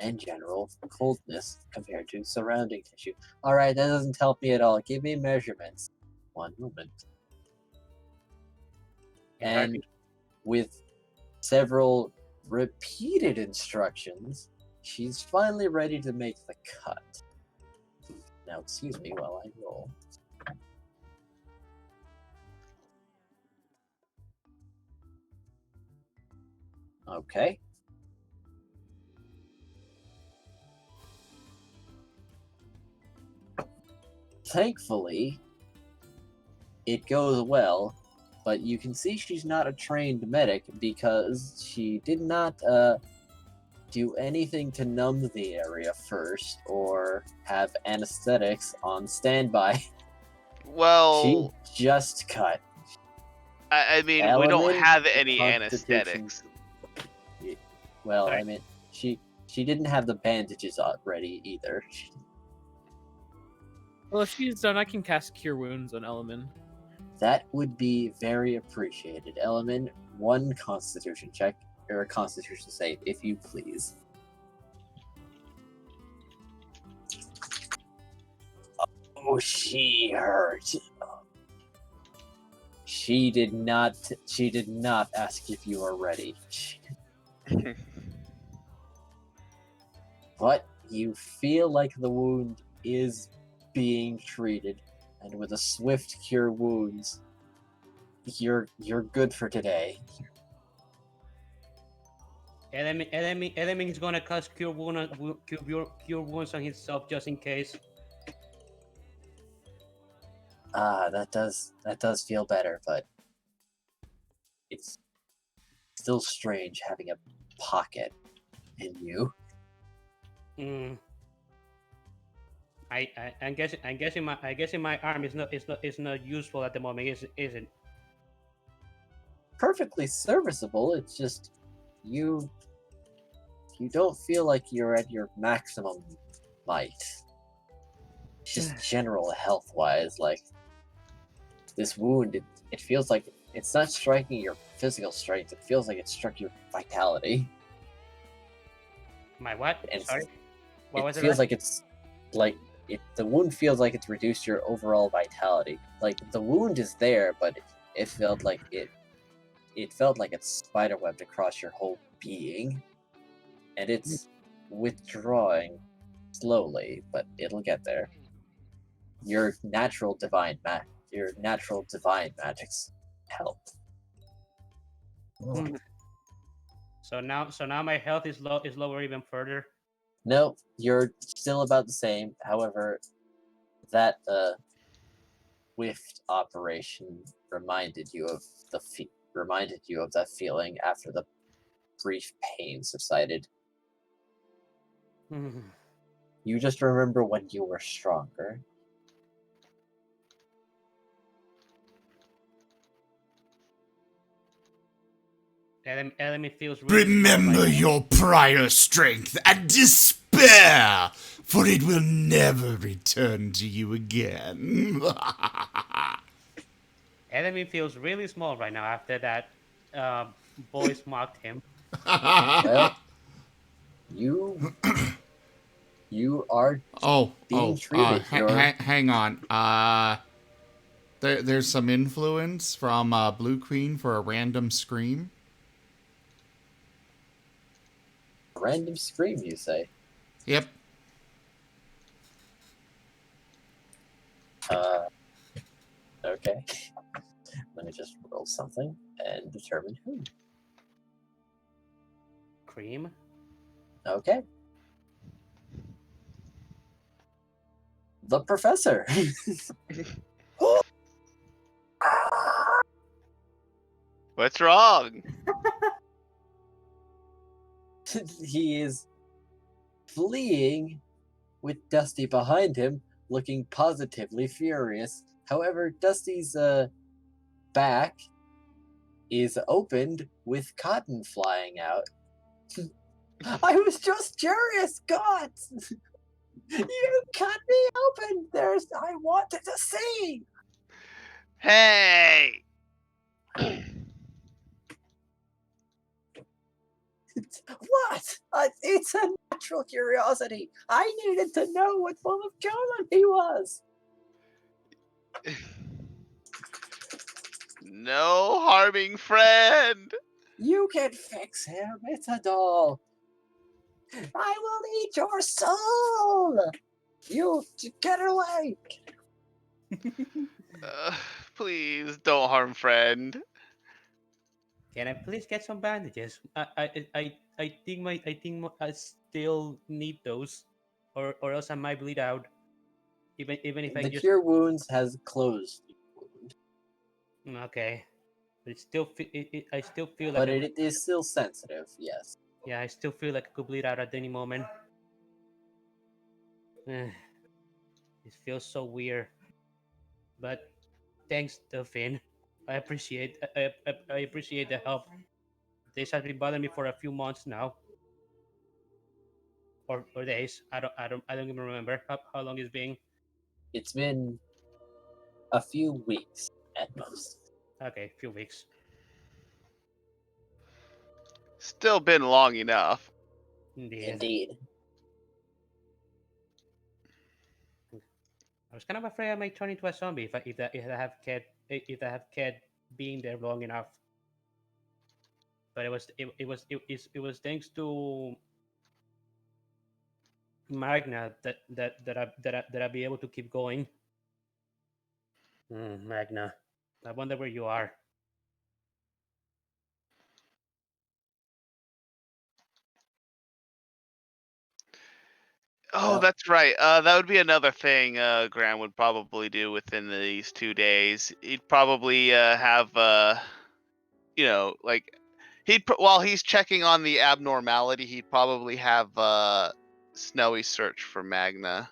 and general coldness compared to surrounding tissue. All right, that doesn't help me at all. Give me measurements. One moment. And with several repeated instructions, she's finally ready to make the cut. Now, excuse me while I roll. Okay. Thankfully, it goes well, but you can see she's not a trained medic because she did not do anything to numb the area first or have anesthetics on standby. Well, She just cut. I mean, we don't Element have any constitution- anesthetics. Well, Sorry. I mean, she didn't have the bandages ready either. Well, if she's done, I can cast Cure Wounds on Element. That would be very appreciated. Element, one Constitution check or a Constitution save, if you please. Oh, she hurt. She did not ask if you are ready. But you feel like the wound is being treated, and with a swift cure wounds, you're good for today. Element is gonna cast cure wounds on himself just in case. That does feel better, but it's still strange having a pocket in you. Mm. I'm guessing my arm is not useful at the moment, isn't? Perfectly serviceable. It's just you don't feel like you're at your maximum might. Just general health wise, like this wound, it feels like it's not striking your physical strength. It feels like it struck your vitality. My what? And Sorry. What it was it? feels like it's like the wound feels like it's reduced your overall vitality. Like the wound is there, but it felt like it felt like it's spiderwebbed across your whole being, and it's withdrawing slowly, but it'll get there. Your natural divine magics help. Hmm. So now my health is lower even further. No, you're still about the same. However, that Swift operation reminded you of that feeling after the brief pain subsided. Hmm. You just remember when you were stronger. Element feels really small Remember right now. your prior strength and despair, for it will never return to you again. Element feels really small right now after that boys mocked him. Well, you you are being treated. You're hang on. There's some influence from Blue Queen for a random scream. random scream, you say. Yep. Okay. Let me just roll something and determine who. Cream. Okay. The professor. What's wrong? He is fleeing with Dusty behind him, looking positively furious. However, Dusty's back is opened with cotton flying out. I was just curious, God! You cut me open! I wanted to see! Hey! What? It's a natural curiosity. I needed to know what form of color he was. No harming friend! You can fix him. It's a doll. I will eat your soul. You get away. Please don't harm friend. Can I please get some bandages? I still need those, or else I might bleed out. Even if I The just cure wounds has closed, okay, but I still feel like but it is still sensitive. Yes. yeah, I still feel like I could bleed out at any moment. It feels so weird, but thanks, Delphine. I appreciate the help. This has been bothering me for a few months now, or days. I don't even remember how long it's been. It's been a few weeks at most. Okay, few weeks. Still been long enough. Indeed. Indeed. I was kind of afraid I might turn into a zombie if I have kept being there long enough. But it was thanks to Magna that I'll be able to keep going. Magna, I wonder where you are. Oh, Well- that's right. That would be another thing Graham would probably do within these 2 days. He'd probably have like while he's checking on the abnormality, he'd probably have Snowy search for Magna.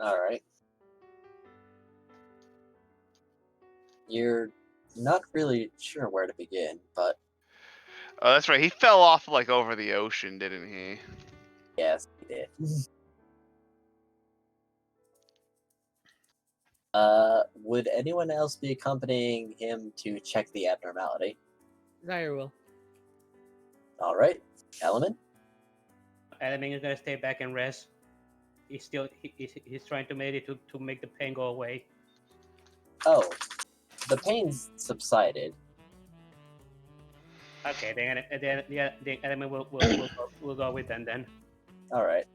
All right. You're not really sure where to begin, but Oh, that's right. He fell off like over the ocean, didn't he? yes, he did. Would anyone else be accompanying him to check the abnormality? Zaire will. All right, Element. Element is gonna stay back and rest. He's trying to make it to make the pain go away. Oh, the pain's subsided. Okay, then the Element will go with them then. All right.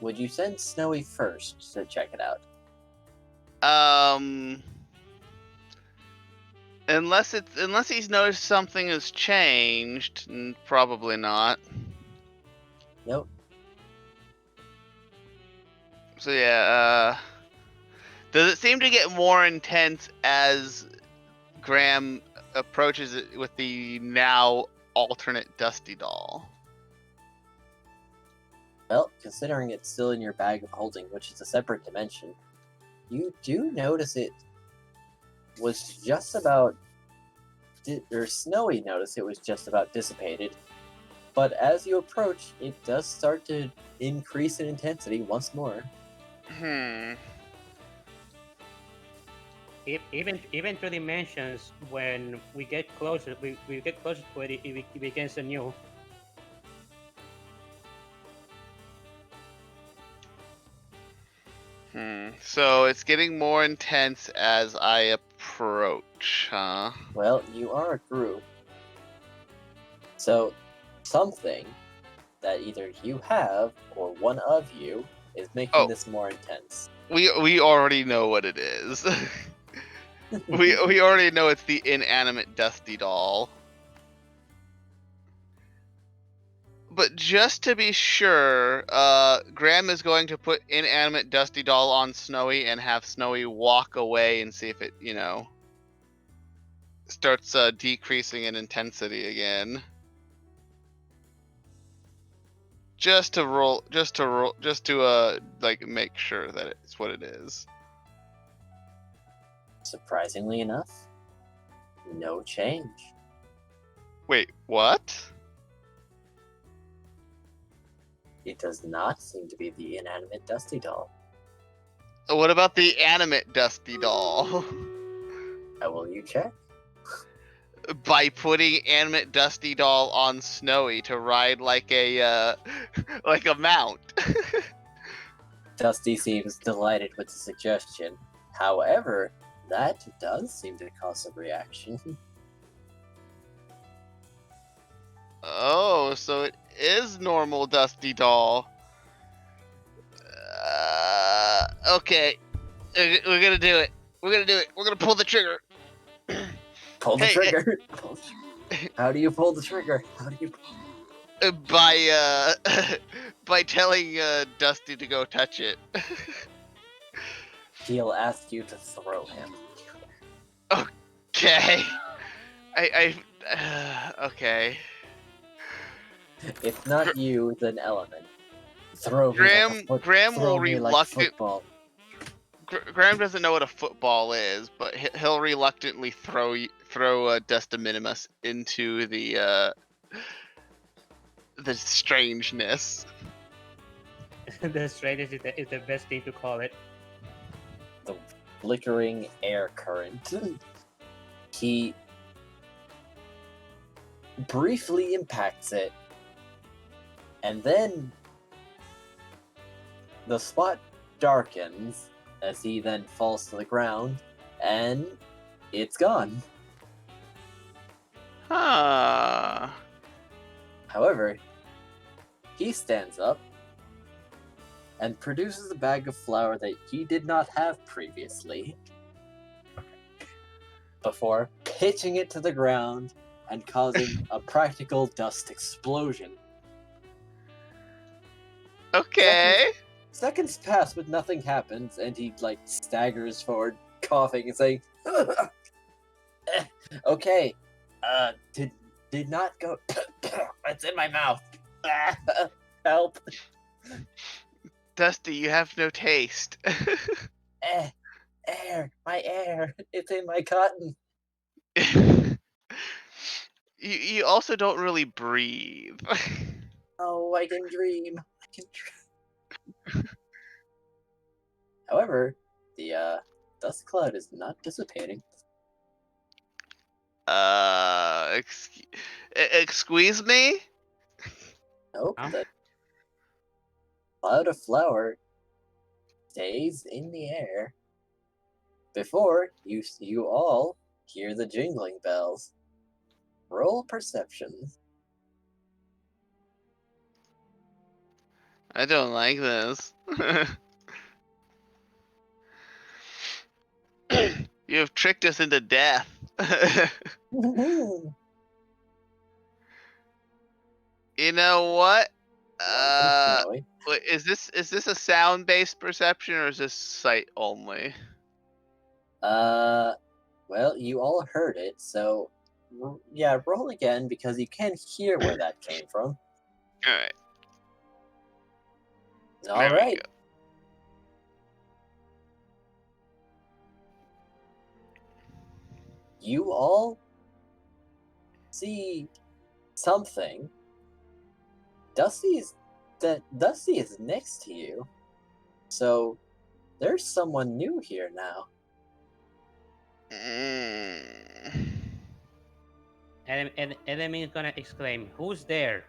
Would you send Snowy first to check it out? Unless he's noticed something has changed, probably not. Nope. So yeah, does it seem to get more intense as Graham approaches it with the now alternate Dusty Doll? Well, considering it's still in your bag of holding, which is a separate dimension, you do notice it was just about, or Snowy noticed it was just about dissipated. But as you approach, it does start to increase in intensity once more. Even through dimensions, when we get closer, we get closer to it, it begins anew. So it's getting more intense as I approach, huh? Well, you are a group. So, something that either you have or one of you is making this more intense. We already know what it is. we already know it's the inanimate Dusty Doll. But just to be sure, Graham is going to put inanimate Dusty Doll on Snowy and have Snowy walk away and see if it, starts decreasing in intensity again. Just to make sure that it's what it is. Surprisingly enough, no change. Wait, what? It does not seem to be the inanimate Dusty Doll. What about the animate Dusty Doll? How will you check? By putting animate Dusty Doll on Snowy to ride like a mount. Dusty seems delighted with the suggestion. However, that does seem to cause a reaction. Oh, so it is normal Dusty Doll. Okay. We're gonna do it. We're gonna pull the trigger. Pull the Hey, trigger! How do you pull the trigger? How do you... By telling Dusty to go touch it. He'll ask you to throw him. Okay. Okay. If not you, then Element. Throw me Graham will like football. Graham doesn't know what a football is, but he'll reluctantly throw Dust Minimus into the strangeness. The strangeness is the best thing to call it. The flickering air current. He briefly impacts it, and then the spot darkens as he then falls to the ground, and it's gone. Huh. However, he stands up and produces a bag of flour that he did not have previously, before pitching it to the ground and causing a practical dust explosion. Okay. Seconds pass, but nothing happens, and he like staggers forward, coughing and saying, "Okay, did not go. It's in my mouth. Help! Dusty, you have no taste. Air, my air. It's in my cotton. You also don't really breathe. Oh, I can dream. I can dream." However, the dust cloud is not dissipating. Excuse me? Nope, Huh? the cloud of flour stays in the air before you all hear the jingling bells. Roll perceptions. I don't like this. You have tricked us into death. You know what? Snowy. Wait, is this a sound-based perception or is this sight only? Well, you all heard it, so yeah, roll again because you can hear where that came from. Alright, All there we right. go. You all see something. Dusty is next to you, so there's someone new here now. Enemy is gonna exclaim, "Who's there?"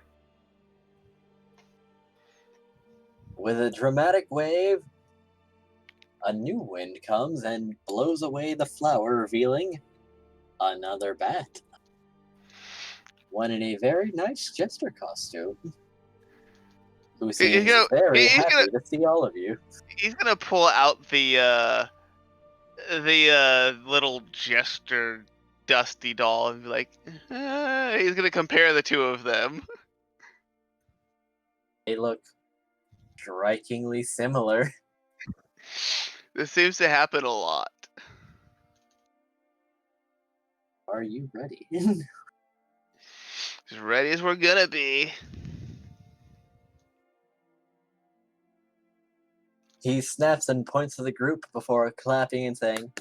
With a dramatic wave, a new wind comes and blows away the flower, revealing another bat. One in a very nice jester costume, who He's seems gonna, very he's happy gonna, to see all of you. he's gonna pull out the little jester Dusty doll and be like, he's gonna compare the two of them. They look strikingly similar. This seems to happen a lot. Are you ready? As ready as we're gonna be. He snaps and points to the group before clapping and saying,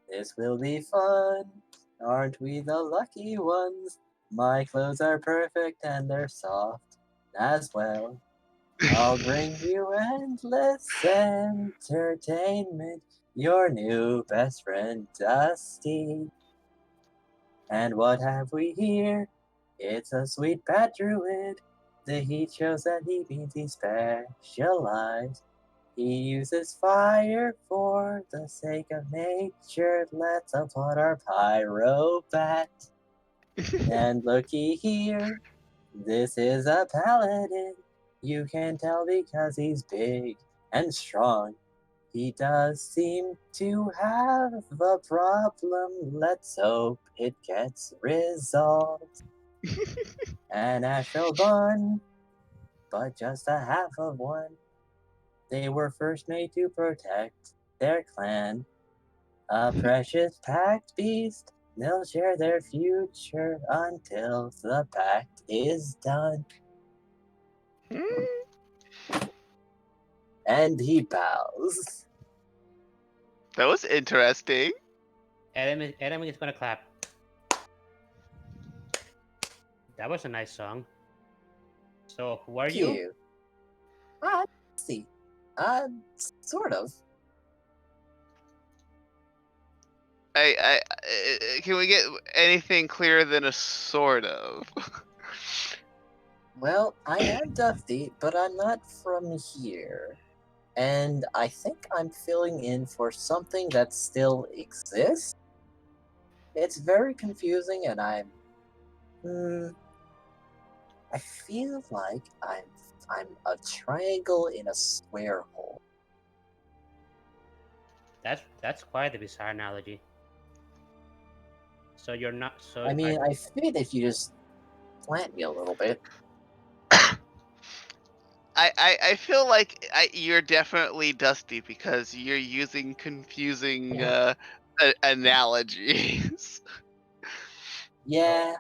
"This will be fun. Aren't we the lucky ones? My clothes are perfect and they're soft as well. I'll bring you endless entertainment. Your new best friend, Dusty. And what have we here? It's a sweet bat druid. The heat shows that he means he's specialized. He uses fire for the sake of nature. Let's applaud our pyro bat. And looky here, this is a paladin. You can tell because he's big and strong. He does seem to have a problem. Let's hope it gets resolved. An astral bun, but just a half of one. They were first made to protect their clan. A precious pact beast. They'll share their future until the pact is done." And he bows. That was interesting. Enemy is gonna clap. That was a nice song. So who are you? Cute. See. Sort of. Can we get anything clearer than a sort of? Well, I am Dusty, but I'm not from here. And I think I'm filling in for something that still exists. It's very confusing, and I feel like I'm a triangle in a square hole. That's quite a bizarre analogy. So you're not. So I mean, I figured if you just plant me a little bit. I feel like you're definitely Dusty because you're using confusing analogies. Yeah.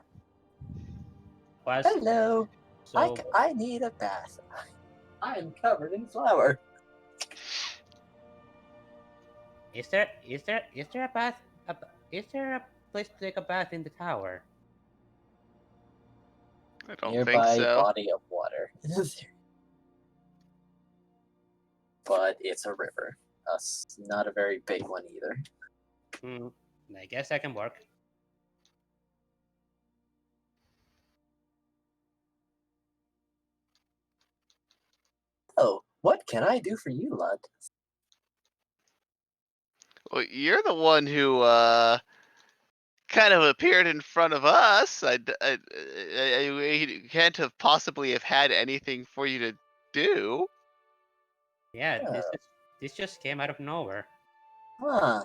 was Hello. so. I need a bath. I am covered in flour. Is there a bath? Is there a place to take a bath in the tower? I don't think Nearby so. body of water. But it's a river. Not a very big one either. I guess that can work. Oh, what can I do for you, lad? Well, you're the one who kind of appeared in front of us. You can't have possibly have had anything for you to do. Yeah, Oh, this just came out of nowhere. huh.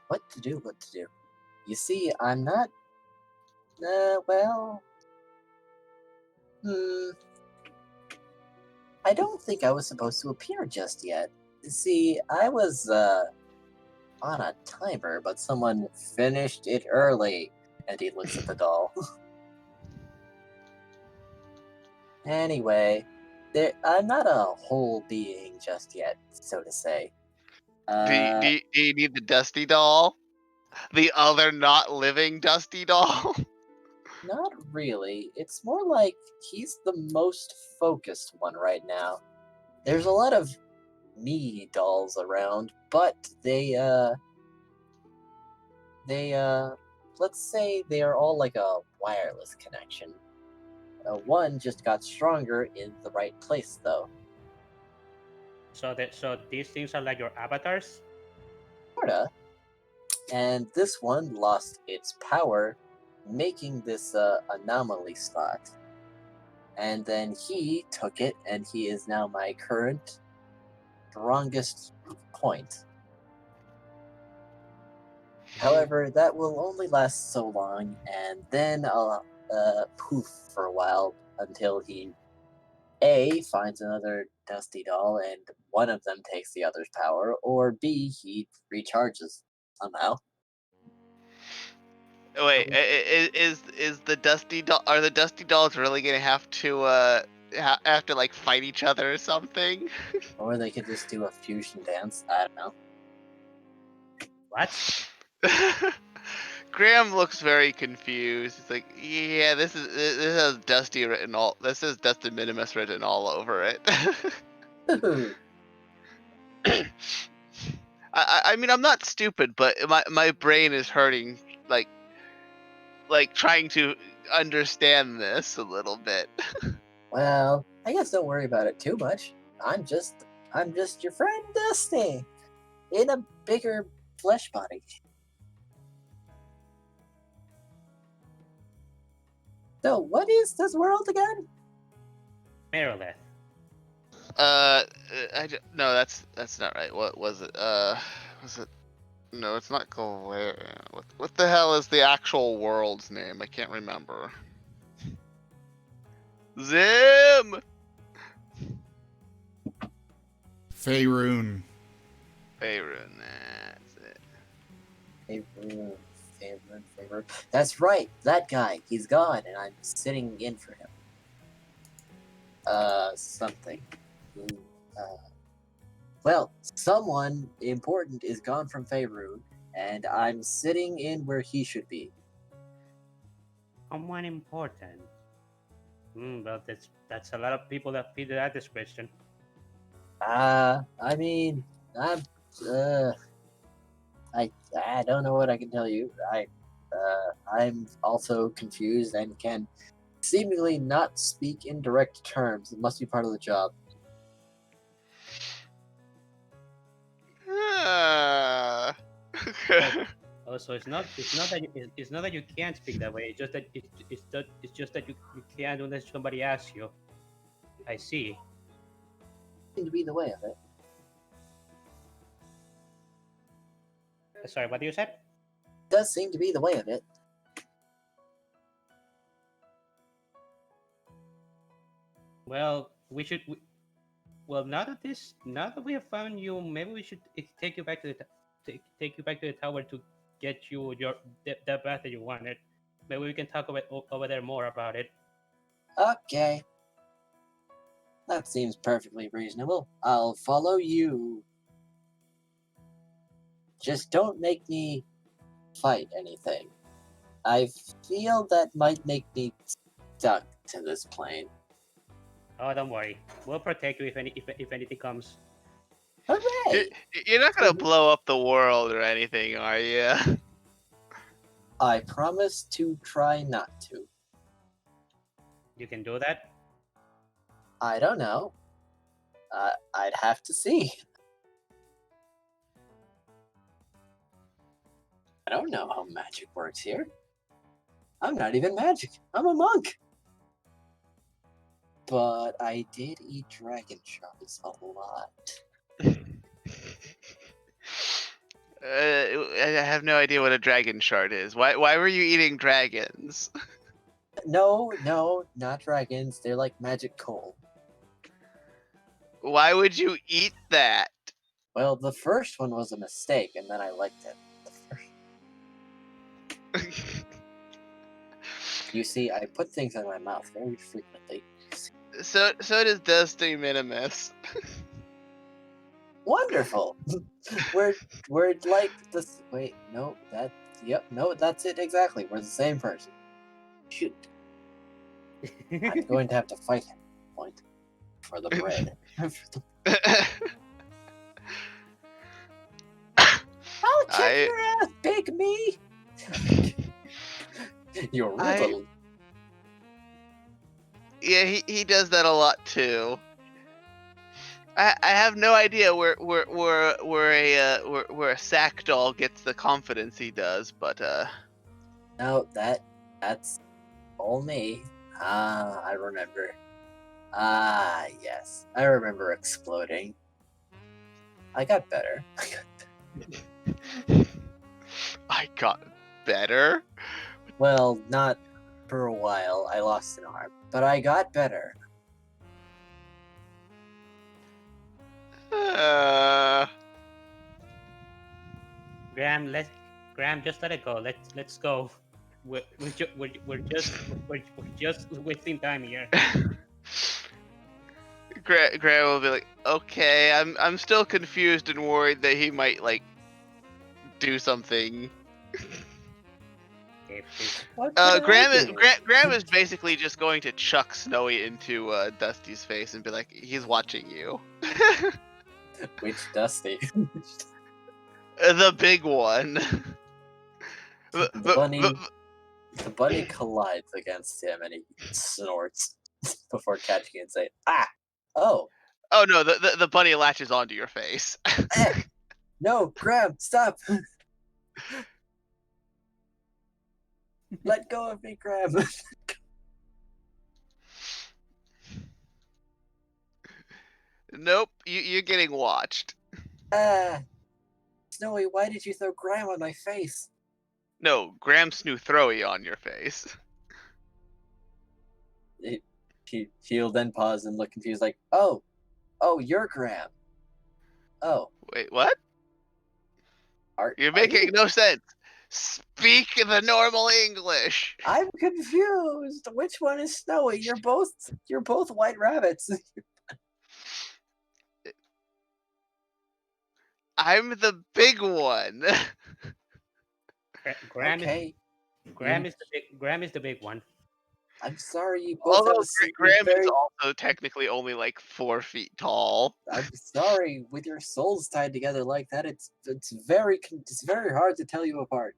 What to do, what to do. You see, I'm not... well... I don't think I was supposed to appear just yet. See, I was, on a timer, but someone finished it early. And he looks at the doll. Anyway, I'm not a whole being just yet, so to say. Do you need the Dusty doll? The other not living Dusty doll? Not really. It's more like he's the most focused one right now. There's a lot of me dolls around, but let's say they are all like a wireless connection. One just got stronger in the right place, though. So these things are like your avatars. Sorta. And this one lost its power, making this anomaly spot. And then he took it, and he is now my current strongest point. However, that will only last so long, and then I'll poof for a while until he A finds another Dusty doll and one of them takes the other's power, or B he recharges somehow. Wait, is the Dusty doll? Are the Dusty dolls really gonna have to have to like fight each other or something? Or they could just do a fusion dance. I don't know. What? Graham looks very confused. He's like, "Yeah, this has Dusty written all. This is Dusty Minimus written all over it." I mean, I'm not stupid, but my brain is hurting, like trying to understand this a little bit. Well, I guess don't worry about it too much. I'm just your friend Dusty in a bigger flesh body. So, what is this world again? Miraleth. No, that's not right. What was it? Was it? No, it's not Galarian. What the hell is the actual world's name? I can't remember. Zim! Faerun. Faerun, that's it. Favorite. That's right, that guy. He's gone, and I'm sitting in for him. Something. Well, someone important is gone from Faerun, and I'm sitting in where he should be. Someone important. Well, that's a lot of people that fit that description. I mean, I'm, I don't know what I can tell you. I'm also confused and can seemingly not speak in direct terms. It must be part of the job. Ah. Oh, so it's not that you can't speak that way. It's just that it's just that you can't unless somebody asks you. I see. Seem to be the way of it. Sorry, what you said? Does seem to be the way of it. Well, we should. Well, now that we have found you, maybe we should take you back to take you back to the tower to get you that bath that you wanted. Maybe we can talk over there more about it. Okay. That seems perfectly reasonable. I'll follow you. Just don't make me fight anything. I feel that might make me stuck to this plane. Oh, don't worry. We'll protect you if anything comes. Hooray! You're not gonna blow up the world or anything, are you? I promise to try not to. You can do that. I don't know. I'd have to see. I don't know how magic works here. I'm not even magic. I'm a monk. But I did eat dragon shards a lot. I have no idea what a dragon shard is. Why were you eating dragons? No, not dragons. They're like magic coal. Why would you eat that? Well, the first one was a mistake, and then I liked it. You see, I put things in my mouth very frequently. So does Dusty Minimus. Wonderful. we're like this. Wait, no, that's it exactly. We're the same person. Shoot, I'm going to have to fight him. Point for the bread. I'll kick your ass, big me. You're little. Yeah, he does that a lot too. I have no idea where a sack doll gets the confidence he does, but No, that's all me. I remember. Yes, I remember exploding. I got better. I got better. Well, not for a while. I lost an arm, but I got better. Graham, just let it go. Let's go. We're just wasting time here. Graham will be like, okay, I'm still confused and worried that he might like do something. Graham is basically just going to chuck Snowy into Dusty's face and be like, he's watching you. Which Dusty? The big one. The bunny collides against him and he snorts before catching it and saying, "Ah! Oh! Oh no, the bunny latches onto your face. No, Graham, stop! Let go of me, Graham!" Nope, you're getting watched. Snowy, why did you throw Graham on my face? No, Graham Snoo Throwy on your face. He'll then pause and look confused, like, oh, you're Graham. Oh. Wait, what? You're Are making you? no sense. Speak the normal English. I'm confused. Which one is Snowy? You're both white rabbits. I'm the big one. Graham Okay. is the big one. I'm sorry, you both Although have a Graham very... is also technically only like 4 feet tall. I'm sorry, with your souls tied together like that, it's very hard to tell you apart.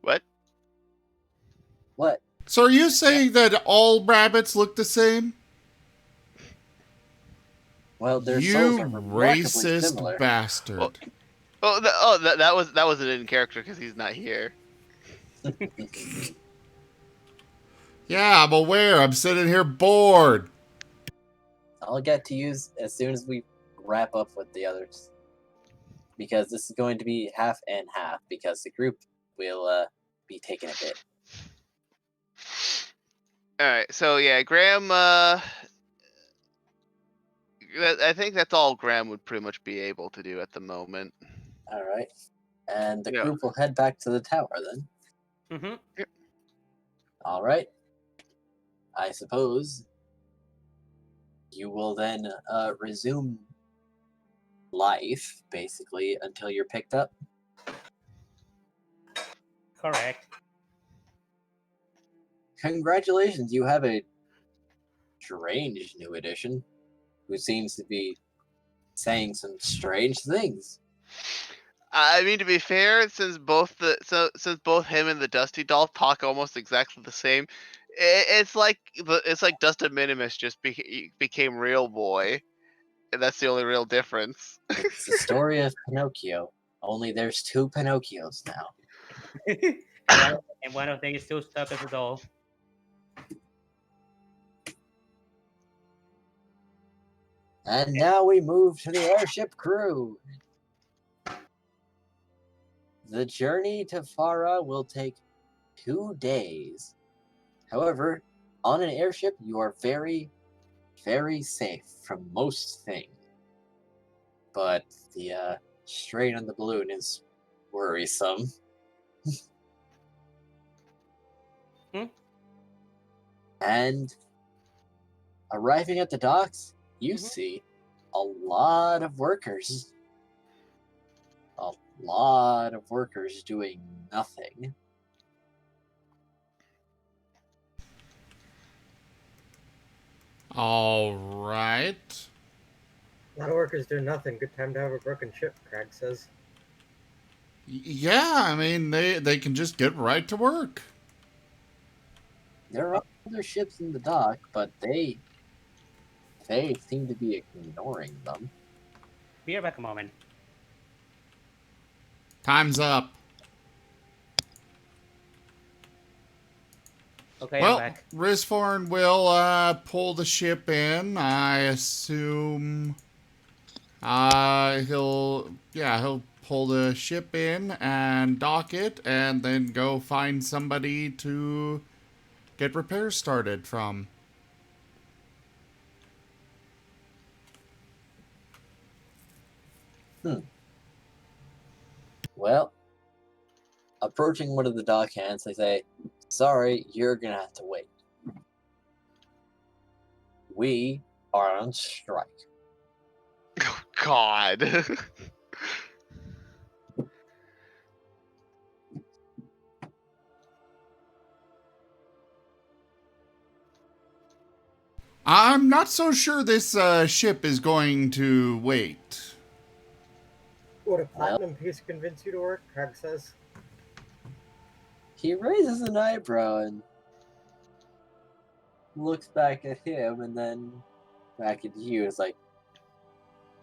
What? What? So are you saying that all rabbits look the same? Well, their You souls are remarkably racist similar. bastard. That wasn't in character because he's not here. Yeah, I'm aware. I'm sitting here bored. I'll get to use as soon as we wrap up with the others. because this is going to be half and half, because the group will be taking a bit. All right, so yeah, Graham. I think that's all Graham would pretty much be able to do at the moment. All right, and the Yeah. group will head back to the tower then. Mm-hmm. All right. I suppose you will then resume life, basically, until you're picked up. Correct. Congratulations, you have a strange new addition who seems to be saying some strange things. I mean, to be fair, since both him and the Dusty Doll talk almost exactly the same, it's like Dustin Minimus just became Real Boy, and that's the only real difference. It's the story of Pinocchio, only there's two Pinocchios now. And one of them is still stuck as a doll. And now we move to the airship crew. The journey to Farah will take 2 days. However, on an airship, you are very, very safe from most things. But the strain on the balloon is worrisome. And arriving at the docks, you see a lot of workers. A lot of workers doing nothing. All right. A lot of workers doing nothing. Good time to have a broken ship, Crag says. Yeah, I mean, they can just get right to work. There are other ships in the dock, but they seem to be ignoring them. Be back a moment. Time's up. Okay, Well, I'm back. Risforn will pull the ship in. I assume he'll pull the ship in and dock it, and then go find somebody to get repairs started from. Well, approaching one of the dock hands, they say, "Sorry, you're gonna have to wait. We are on strike." Oh, God. I'm not so sure this ship is going to wait. Would a platinum piece convince you to work? Crag says. He raises an eyebrow and looks back at him and then back at you. It's like,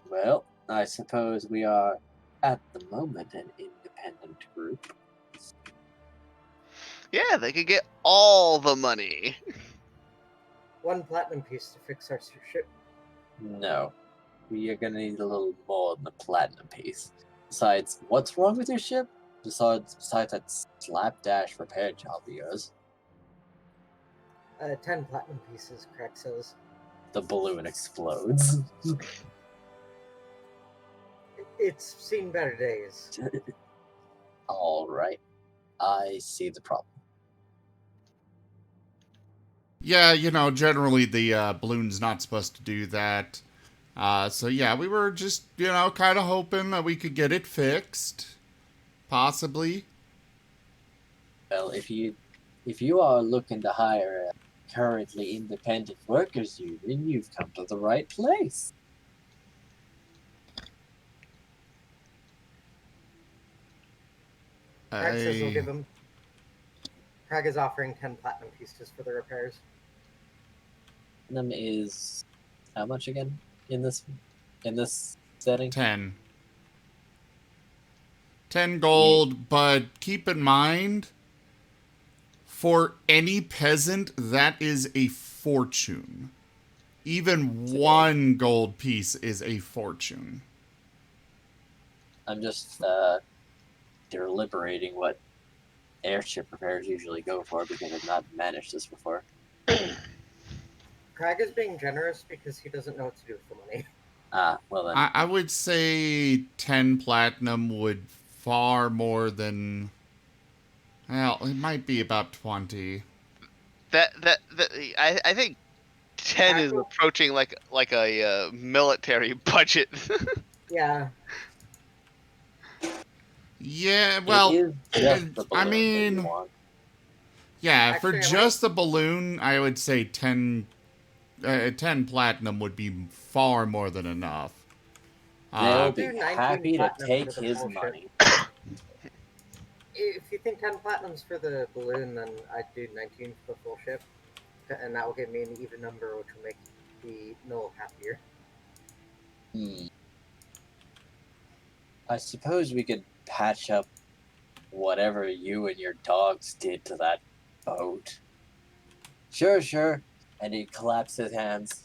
well, I suppose we are at the moment an independent group. Yeah, they could get all the money. 1 platinum piece to fix our ship. No, we are gonna need a little more than a platinum piece. Besides, what's wrong with your ship? Besides that slapdash repair job of yours. 10 platinum pieces, Crag says. The balloon explodes. It's seen better days. All right, I see the problem. Yeah, generally the balloon's not supposed to do that. So yeah, we were just, kind of hoping that we could get it fixed. Possibly. Well, if you are looking to hire a currently independent workers union, you've come to the right place. Crag says he'll give him. Crag is offering 10 platinum pieces for the repairs. Platinum is how much again in this setting? 10 gold, but keep in mind, for any peasant, that is a fortune. Even 1 gold piece is a fortune. I'm just deliberating what airship repairs usually go for because I've not managed this before. Crag is being generous because he doesn't know what to do with the money. Ah, well then. I would say 10 platinum would far more than... Well, it might be about 20. I think 10 is approaching like a military budget. Yeah. Yeah, well, it is just the I balloon that you mean, want. yeah, for Actually, just the balloon, I would say 10 platinum would be far more than enough. They'll do be 19 happy to platinum take for the his full ship. money. If you think 10 platinums for the balloon, then I'd do 19 for the full ship. And that will give me an even number, which will make the Null happier. I suppose we could patch up whatever you and your dogs did to that boat. Sure, sure. And he claps his hands.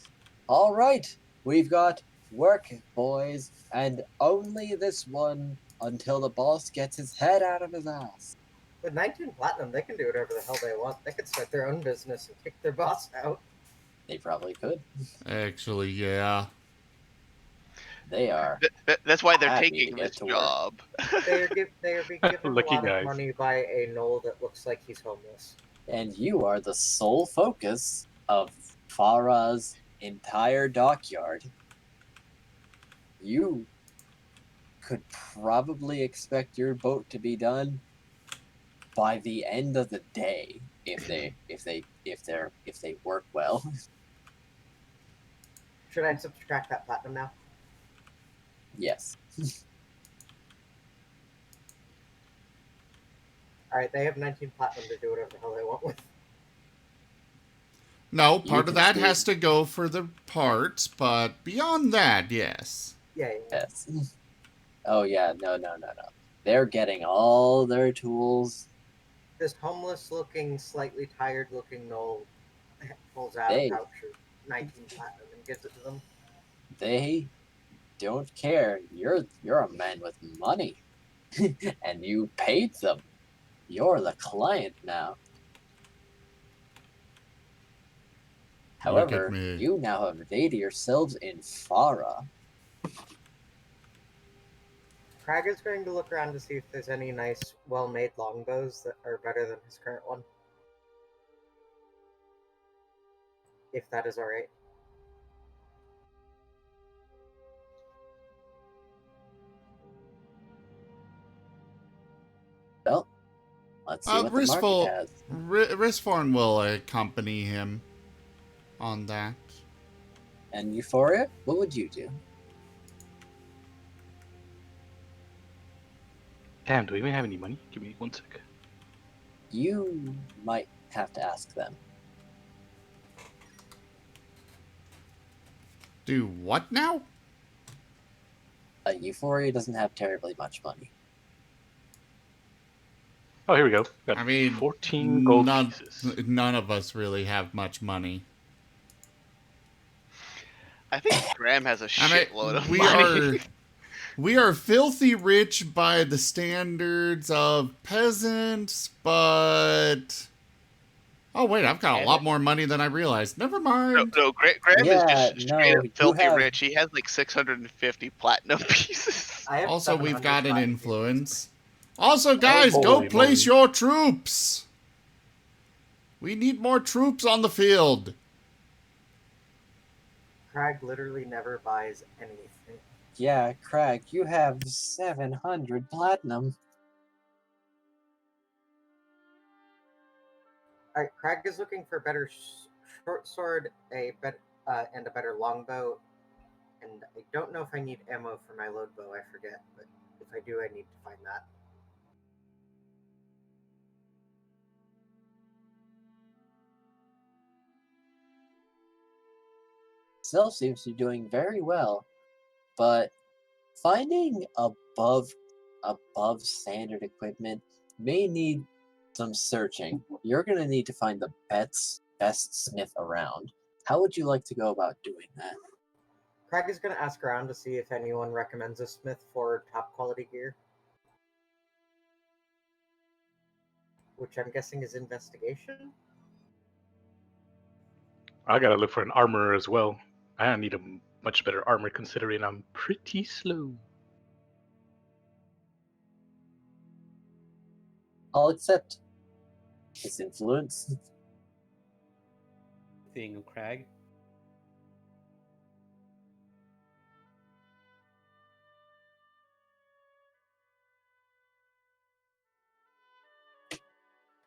All right, we've got work, boys, and only this one until the boss gets his head out of his ass. With 19 platinum, they can do whatever the hell they want. They could start their own business and kick their boss out. They probably could. Actually, yeah. They are. That's why they're Happy to taking get this to work. job. They are being given a Lucky lot guys. of money by a Null that looks like he's homeless. And you are the sole focus of Farah's entire dockyard. You could probably expect your boat to be done by the end of the day if they work well. Should I subtract that platinum now? Yes. Alright, they have 19 platinum to do whatever the hell they want with. No, You part of can that see- has to go for the parts, but beyond that, yes. Yeah. Yes. Oh yeah, no. They're getting all their tools. This homeless looking, slightly tired looking Null pulls out They- a pouch of 19 platinum and gives it to them. They don't care. You're a man with money. And you paid them. You're the client now. Look at However, me. you now have made yourselves in Farah. Crag is going to look around to see if there's any nice, well-made longbows that are better than his current one. If that is alright. Well, let's see what the market has. Risforn will accompany him on that. And Euphoria, what would you do? Damn, do we even have any money? Give me 1 sec. You might have to ask them. Do what now? Euphoria doesn't have terribly much money. Oh, here we go. Got I mean, 14 gold none, pieces. none of us really have much money. I think Graham has a I mean, shitload of money. we are filthy rich by the standards of peasants, but... Oh, wait, I've got a lot more money than I realized. Never mind. No, Graham Yeah, is just straight no, up you filthy have- rich. He has like 650 platinum pieces. I have Also, we've got an 705 influence. Also, guys, go Holy place moly. your troops! We need more troops on the field. Crag literally never buys anything. Yeah, Craig, you have 700 platinum. Alright, Crag is looking for a better short sword, and a better longbow. And I don't know if I need ammo for my load bow, I forget. But if I do, I need to find that. Self seems to be doing very well, but finding above standard equipment may need some searching. You're gonna need to find the best smith around. How would you like to go about doing that? Craig is going to ask around to see if anyone recommends a smith for top quality gear. Which I'm guessing is investigation? I gotta look for an armorer as well. I need a much better armor considering I'm pretty slow. I'll accept his influence. Thing of Crag.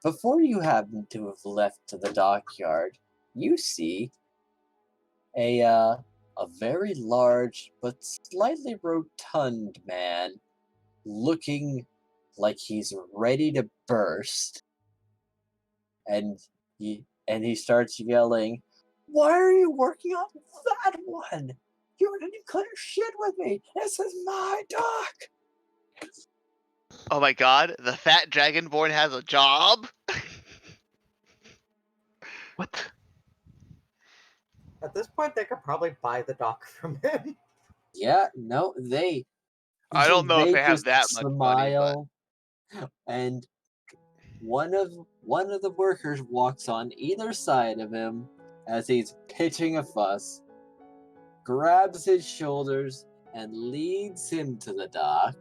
Before you happen to have left to the dockyard, you see a very large but slightly rotund man looking like he's ready to burst. And he starts yelling, "Why are you working on that one? You're gonna clear shit with me. This is my dock." Oh my god, the fat dragonborn has a job? What? At this point, they could probably buy the dock from him. Yeah, no, they I don't know if they they have just that much money, but smile, and one of the workers walks on either side of him as he's pitching a fuss, grabs his shoulders, and leads him to the dock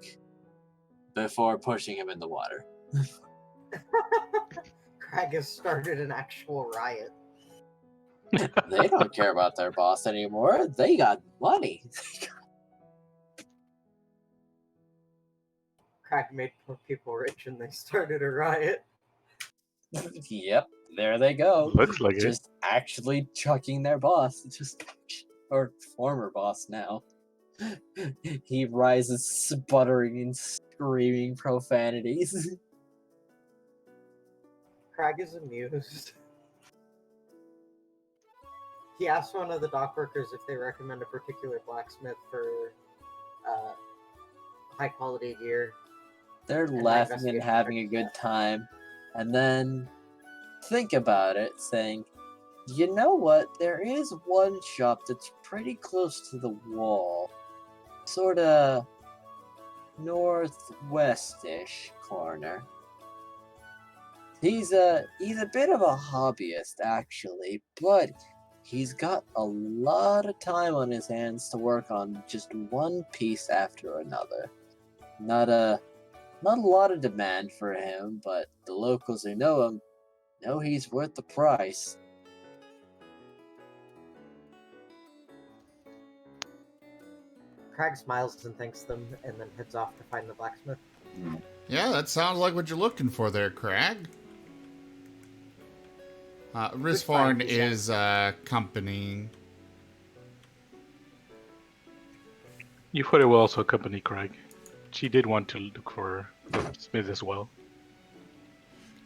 before pushing him in the water. Craig has started an actual riot. They don't care about their boss anymore. They got money. Craig made poor people rich and they started a riot. Yep, there they go. Looks like it. Just actually chucking their boss. Or former boss now. He rises sputtering and screaming profanities. Craig is amused. He asked one of the dock workers if they recommend a particular blacksmith for high quality gear. They're And laughing investigation and having a check, good yeah. time. And then think about it, saying, you know what? There is one shop that's pretty close to the wall. Sorta northwest-ish corner. He's a bit of a hobbyist, actually, but he's got a lot of time on his hands to work on just one piece after another. Not a lot of demand for him, but the locals who know him know he's worth the price. Craig smiles and thanks them and then heads off to find the blacksmith. Yeah, that sounds like what you're looking for there, Crag. Risforn is accompanying. Euphoria will also accompany Craig. She did want to look for the smith as well.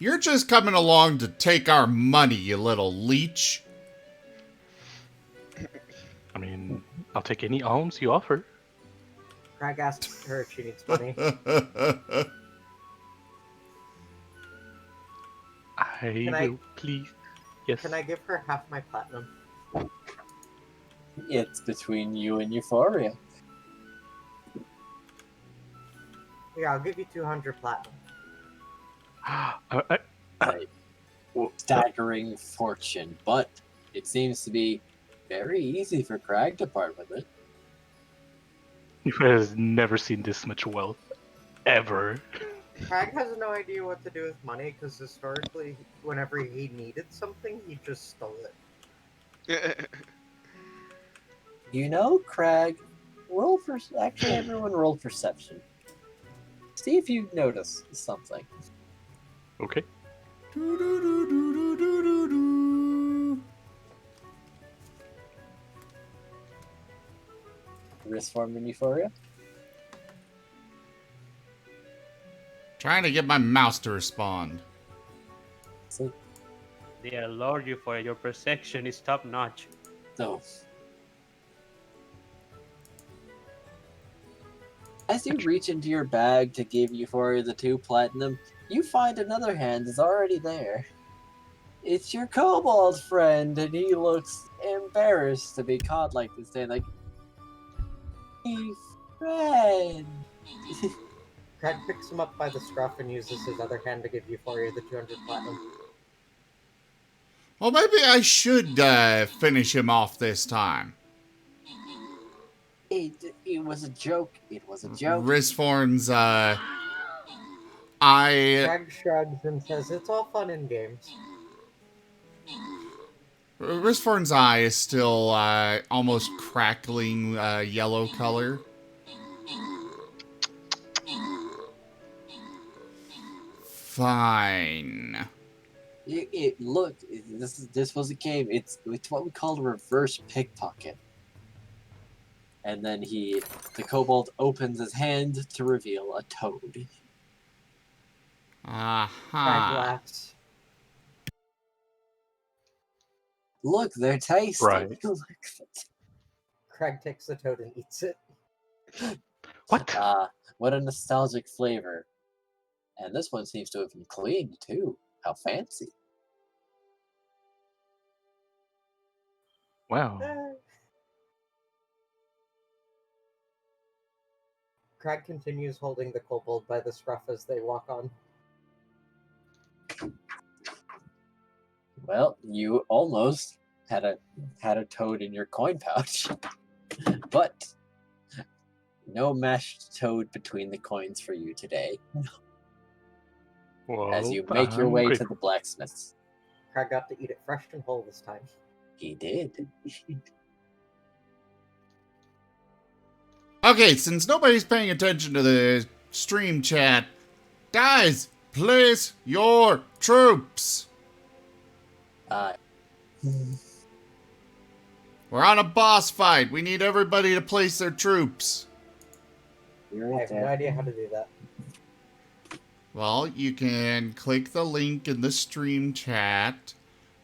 You're just coming along to take our money, you little leech. I mean, I'll take any alms you offer. Craig asks her if she needs money. I I- will, please. Yes. Can I give her half my platinum? It's between you and Euphoria. Yeah, I'll give you 200 platinum. A staggering fortune, but it seems to be very easy for Crag to part with it. Euphoria has never seen this much wealth. Ever. Craig has no idea what to do with money because historically, whenever he needed something, he just stole it. You know, Crag, actually everyone roll perception. See if you notice something. Okay. Risform and Euphoria. Trying to get my mouse to respond. So, Dear Lord Euphoria, your perception is top notch. so. As you reach into your bag to give Euphoria the 2 platinum, you find another hand is already there. It's your kobold friend, and he looks embarrassed to be caught like this, saying like, Hey, friend. Craig picks him up by the scruff and uses his other hand to give Euphoria the 200 platinum. Well, maybe I should finish him off this time. It was a joke. It was a joke. Risforn's eye. Craig shrugs and says, "It's all fun in games." Risforn's eye is still almost crackling yellow color. Fine. Look, this was a game. It's what we call a reverse pickpocket. And then the kobold opens his hand to reveal a toad. Craig laughs. Look, they're tasty. Right. Craig takes the toad and eats it. What? What a nostalgic flavor. And this one seems to have been cleaned too. How fancy. Wow. Craig continues holding the kobold by the scruff as they walk on. Well, you almost had a toad in your coin pouch. But no mashed toad between the coins for you today. Well, As you make your I'm way to grateful. the blacksmith's. Craig got to eat it fresh and whole this time. He did. Okay, since nobody's paying attention to the stream chat, guys, place your troops. We're on a boss fight. We need everybody to place their troops. I have no idea how to do that. Well, you can click the link in the stream chat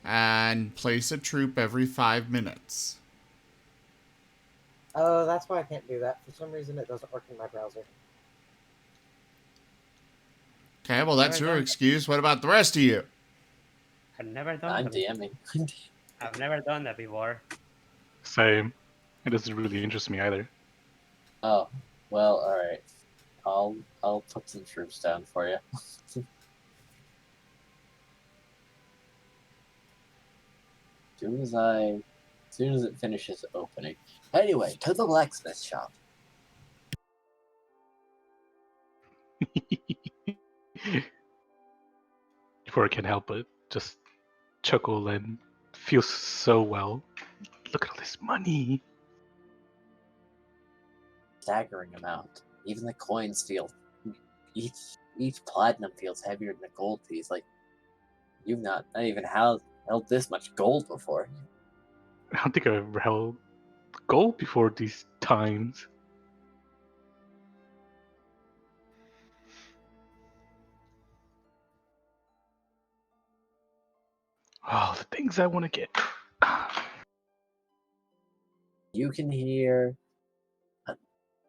and place a troop every 5 minutes. Oh, that's why I can't do that. For some reason, it doesn't work in my browser. Okay, well, that's your excuse. What about the rest of you? I've never done I'm that. DMing. I've never done that before. Same. It doesn't really interest me either. Oh, well, alright. I'll put some troops down for you. As soon as it finishes opening. Anyway, to the blacksmith shop. Before I can help but just chuckle and feel so well. Look at all this money. Staggering amount. Even the coins feel each platinum feels heavier than a gold piece. Like you've not even held this much gold before. I don't think I've ever held gold before these times. Oh, the things I want to get. You can hear a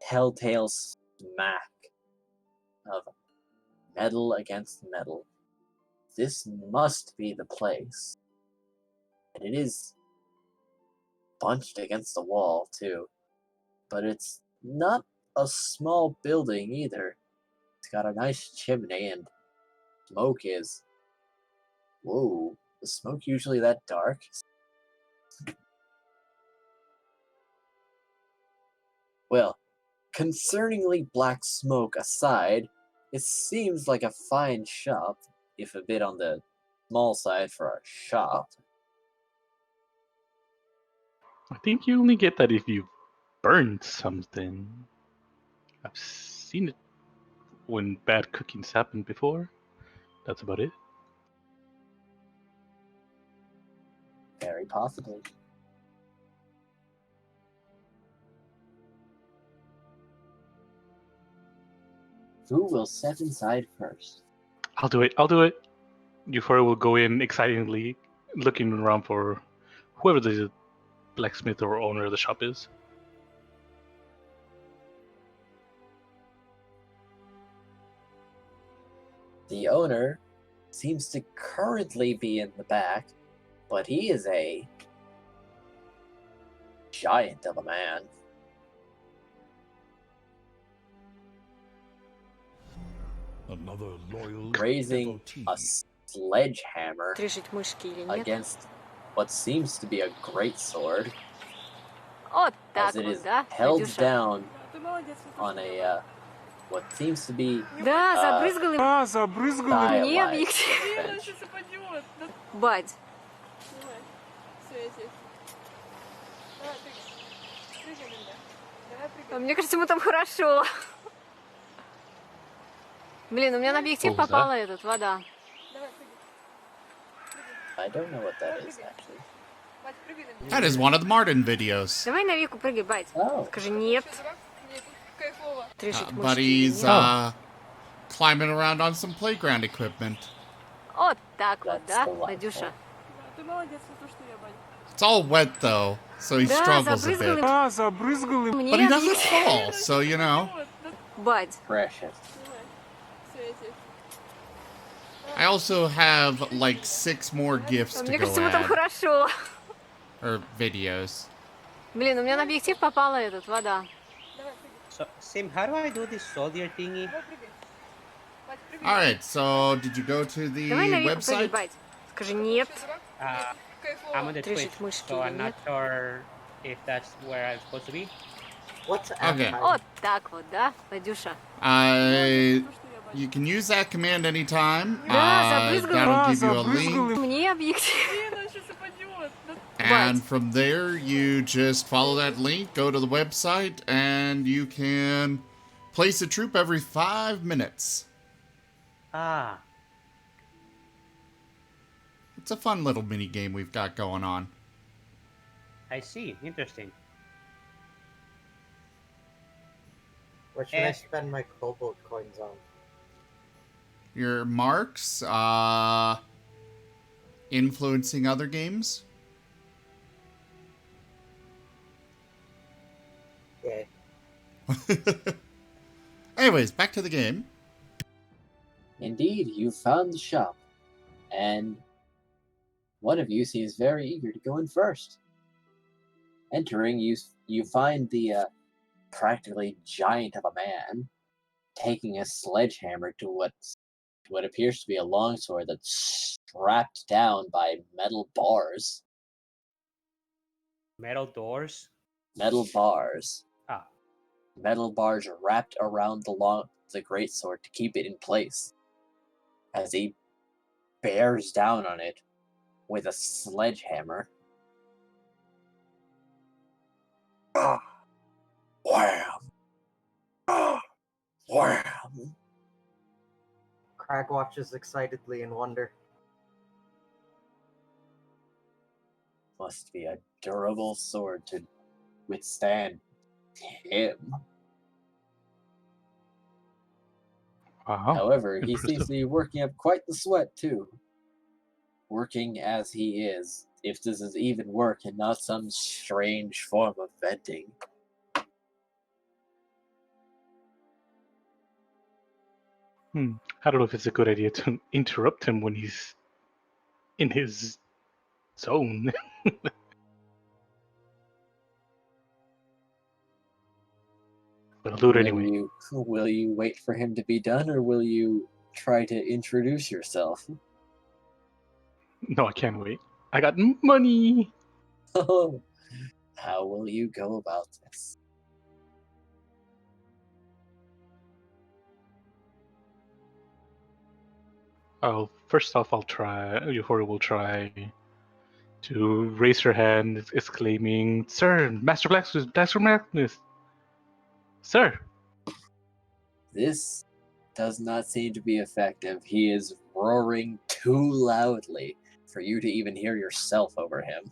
telltale smack of metal against metal. This must be the place. And it is bunched against the wall, too. But it's not a small building either. It's got a nice chimney and smoke is... Whoa, is smoke usually that dark? Well, concerningly black smoke aside, it seems like a fine shop, if a bit on the small side for a shop. I think you only get that if you burned something. I've seen it when bad cookings happened before. That's about it. Very possibly. Who will step inside first? I'll do it. Euphoria will go in excitedly, looking around for whoever the blacksmith or owner of the shop is. The owner seems to currently be in the back, but he is a giant of a man. Another loyal raising devotee. a sledgehammer Решить мышки или нет. against what seems to be a great sword, Вот так as it вот, is да, held Надюша? down on a what seems to be Да, забрызгал им. А, забрызгал. Мне stylized объектив. bench. Бать. Мне кажется, ему там хорошо. Блин, у меня на объектив What was попала этот, вода. I don't know what that is actually. That is one of the Martin videos. Давай на Вику прыгай, бать. Oh, Скажи нет. Решить мышки But или he's нет. climbing around on some playground equipment. Вот так вот, that's да, delightful. Надюша? It's all wet though, so he Да, struggles a забрызгал bit. им. А, забрызгал им. But Мне he doesn't объектив. fall, so you know. Bать. Precious. I also have like 6 more gifts to Мне go кажется, ему там add, хорошо. or videos. Блин, у меня на объектив попала этот, вода. So, Sim, how do I do this soldier thingy? Alright, so did you go to the Давай на Вику прыгай, website? бать. Скажи нет. I'm on the Twitch, Решить мышки so или I'm not нет. sure if that's where I'm supposed to be. What's Okay. F5? Вот так вот, да, Надюша? You can use that command anytime. Да, забрызгал. That'll give you a забрызгал link. им. Мне объектив. And from there, you just follow that link, go to the website, and you can place a troop every 5 minutes. Ah, It's a fun little mini game we've got going on. I see. Interesting. What should I Eh. spend my kobold coins on? Your marks, influencing other games. Yeah. Anyways, back to the game. Indeed, you found the shop, and one of you seems very eager to go in first. Entering, you find the practically giant of a man taking a sledgehammer to what appears to be a longsword that's strapped down by metal bars. Metal doors. Metal bars. Ah. Metal bars are wrapped around the greatsword to keep it in place, as he bears down on it with a sledgehammer. Wham! Wham! Crag watches excitedly in wonder. Must be a durable sword to withstand him. Wow. However, he seems impressive. to be working up quite the sweat too. Working as he is, if this is even work and not some strange form of venting. I don't know if it's a good idea to interrupt him when he's in his zone. But I'll do it anyway. Will you wait for him to be done, or will you try to introduce yourself? No, I can't wait. I got money. How will you go about this? First off, Euphoria will try to raise her hand, exclaiming, "Sir, Master Blacksmith! Sir!" This does not seem to be effective. He is roaring too loudly for you to even hear yourself over him.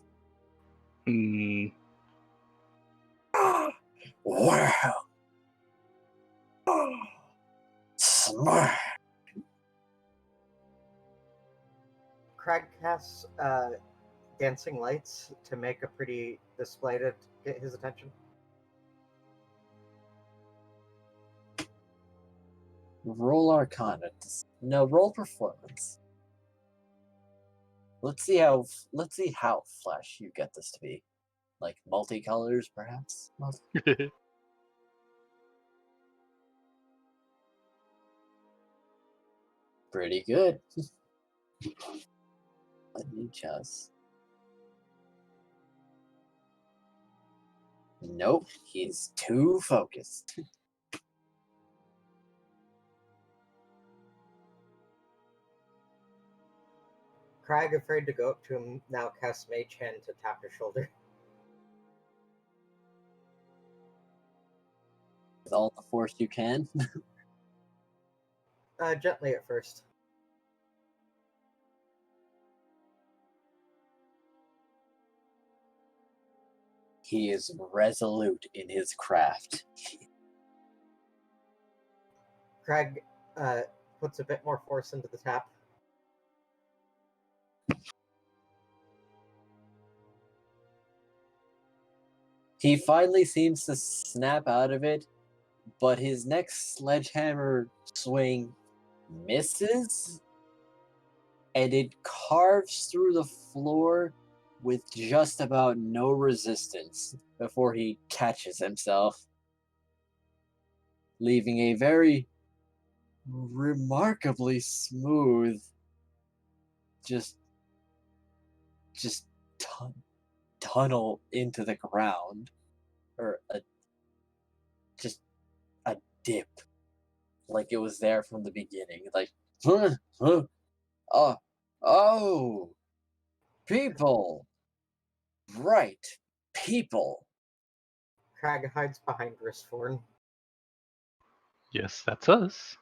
Wow! Smart! Crag casts dancing lights to make a pretty display to get his attention. Roll Arcana. No, roll Performance. Let's see how flash you get this to be. Like multicolors, perhaps. Pretty good. Let me just. Nope, he's too focused. Crag, afraid to go up to him, now casts Mage Hand to tap his shoulder. With all the force you can. Gently at first. He is resolute in his craft. Crag puts a bit more force into the tap. He finally seems to snap out of it, but his next sledgehammer swing misses, and it carves through the floor with just about no resistance before he catches himself, leaving a very remarkably smooth, just tunnel into the ground, or just a dip, like it was there from the beginning. Like, oh, people, right, people. Crag hides behind Risforn. Yes, that's us.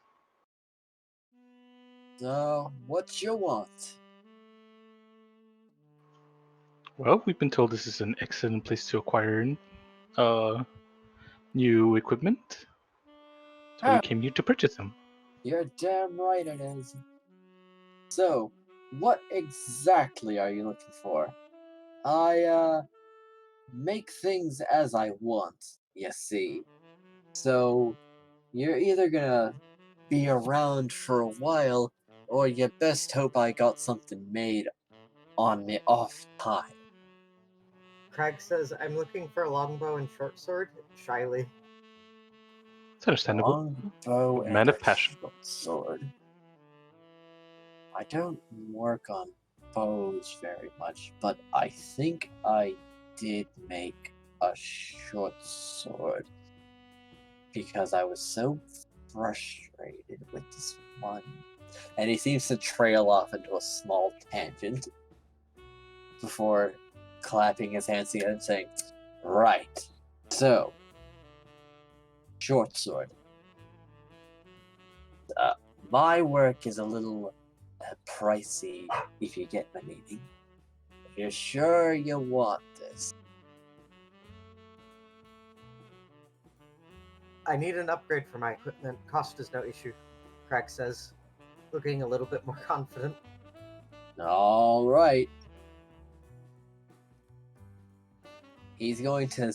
So, what you want? Well, we've been told this is an excellent place to acquire new equipment. So we came here to purchase them. You're damn right it is. So, what exactly are you looking for? I make things as I want, you see. So, you're either gonna be around for a while, or you best hope I got something made on me off time. Crag says, I'm looking for a longbow and short sword, shyly. It's understandable. Longbow and Man a of passion. short sword. I don't work on bows very much, but I think I did make a short sword because I was so frustrated with this one. And he seems to trail off into a small tangent before clapping his hands together and saying, right, so, short sword. My work is a little pricey, if you get my meaning. If you're sure you want this. I need an upgrade for my equipment. Cost is no issue, Crag says, looking a little bit more confident. All right. He's going to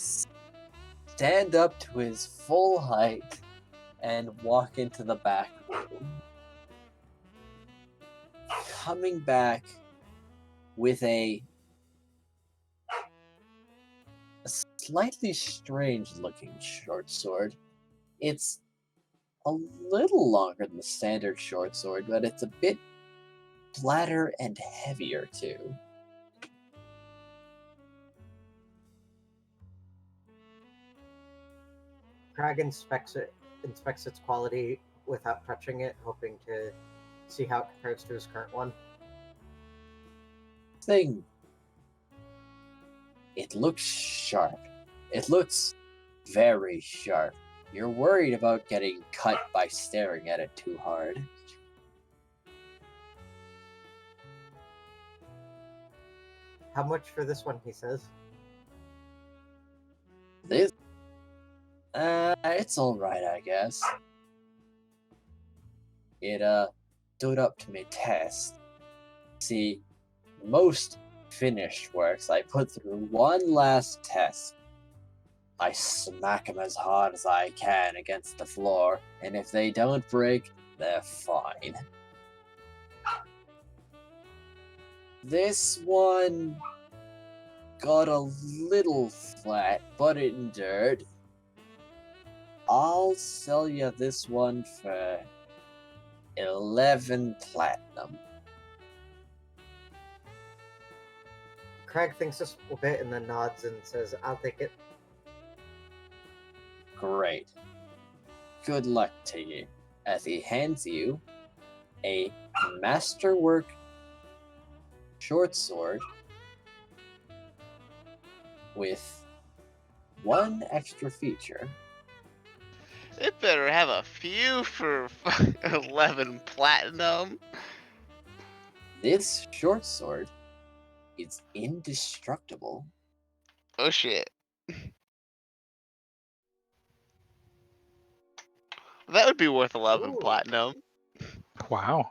stand up to his full height and walk into the back room. Coming back with a slightly strange looking short sword. It's a little longer than the standard short sword, but it's a bit flatter and heavier too. Crag inspects its quality without touching it, hoping to see how it compares to his current one. It looks sharp. It looks very sharp. You're worried about getting cut by staring at it too hard. How much for this one, he says. This? It's alright, I guess. It, stood up to my test. See, most finished works, I put through one last test. I smack them as hard as I can against the floor, and if they don't break, they're fine. This one got a little flat, but it endured. I'll sell you this one for 11 platinum. Craig thinks just a bit and then nods and says, "I'll take it." Great. Good luck to you. As he hands you a masterwork short sword with one extra feature. It better have a few for 11 platinum. This short sword is indestructible. Oh shit. That would be worth 11 Ooh. platinum. Wow.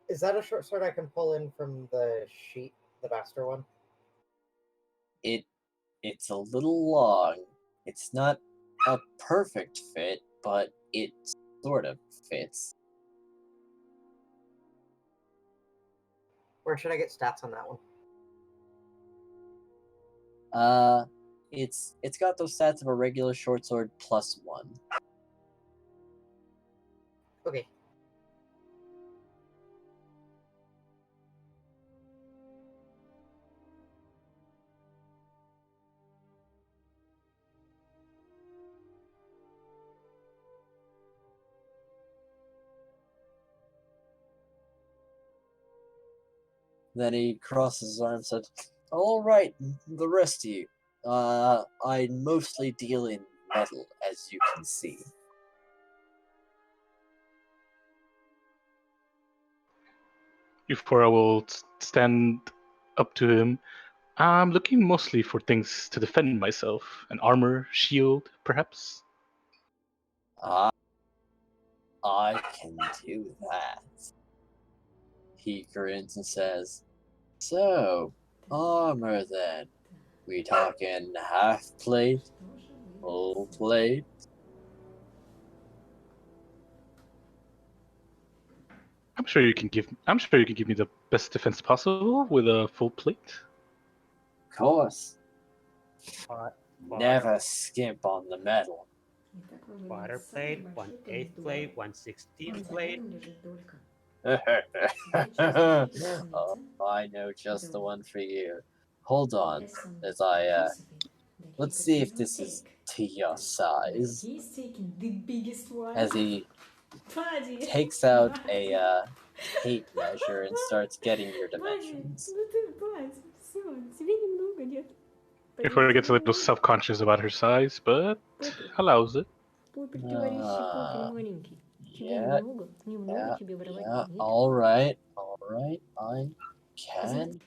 Is that a short sword I can pull in from the sheet, the master one? It's a little long. It's not a perfect fit, but it sort of fits. Where should I get stats on that one? It's got those stats of a regular short sword plus 1. Okay. Then he crosses his arms and said, "All right, the rest of you. I mostly deal in metal, as you can see." Before I will stand up to him, I'm looking mostly for things to defend myself. An armor, shield, perhaps? I can do that. He grins and says, "So, armor then. We talking half plate, full plate?" I'm sure you can give me the best defense possible with a full plate. Of course. Water, Never skimp on the metal. water plate, 1/8 plate, 1/16 plate. Oh, I know just the one for you. Hold on, as I let's see if this is to your size. As he takes out a tape measure and starts getting your dimensions. Before I get a little self-conscious about her size, but allows it. Yeah, all right, I can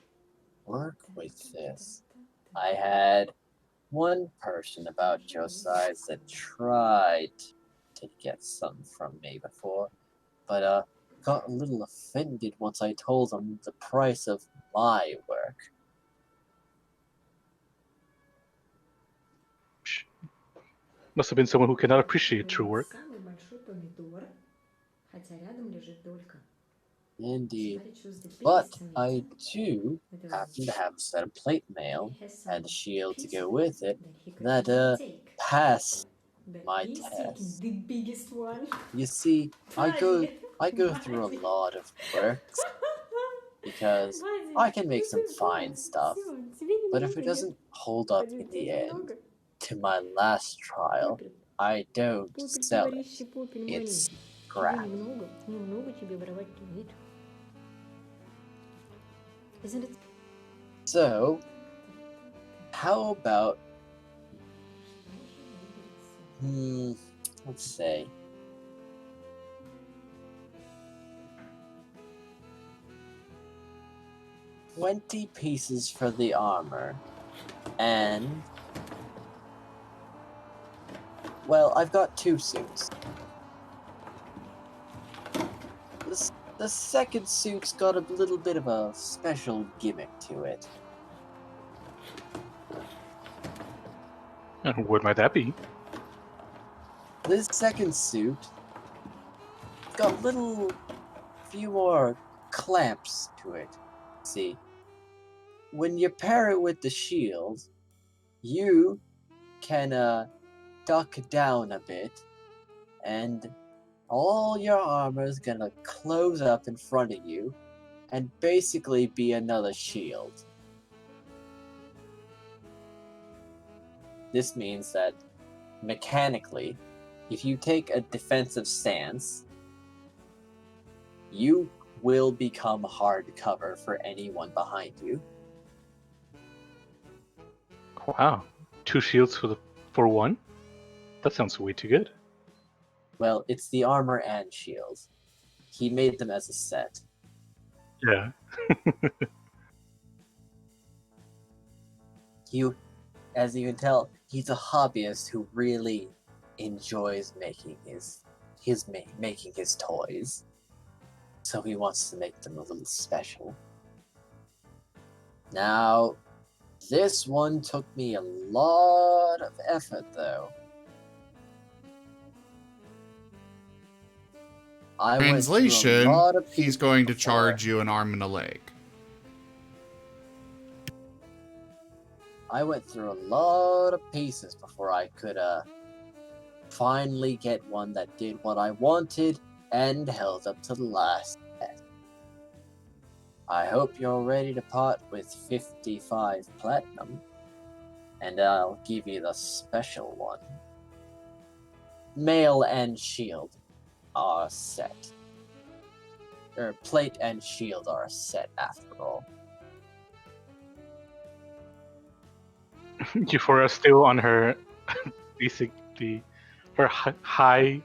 work with this. I had one person about your size that tried to get some from me before, but got a little offended once I told him the price of my work. Must have been someone who cannot appreciate true work. Indeed. But I do happen to have a set of plate mail and a shield to go with it that pass my test. You see, I go through a lot of quirks because I can make some fine stuff, but if it doesn't hold up in the end, to my last trial, I don't sell it. It's scrap. So, how about, let's say, $20 pieces for the armor, and, well, I've got 2 suits. The second suit's got a little bit of a special gimmick to it. And what might that be? This second suit got little few more clamps to it. See, when you pair it with the shield, you can duck down a bit, and all your armor is gonna close up in front of you and basically be another shield. This means that mechanically, if you take a defensive stance, you will become hard cover for anyone behind you. Wow. 2 shields for one? That sounds way too good. Well, it's the armor and shield. He made them as a set. Yeah. As you can tell, he's a hobbyist who really enjoys making making his toys. So he wants to make them a little special. Now, this one took me a lot of effort, though. I went through a Translation, lot of he's pieces going to before- charge you an arm and a leg. I went through a lot of pieces before I could finally get one that did what I wanted and held up to the last test. I hope you're ready to part with 55 platinum, and I'll give you the special one. Mail and shield are set. Plate and shield are a set after all. Euphoria still on her basically her high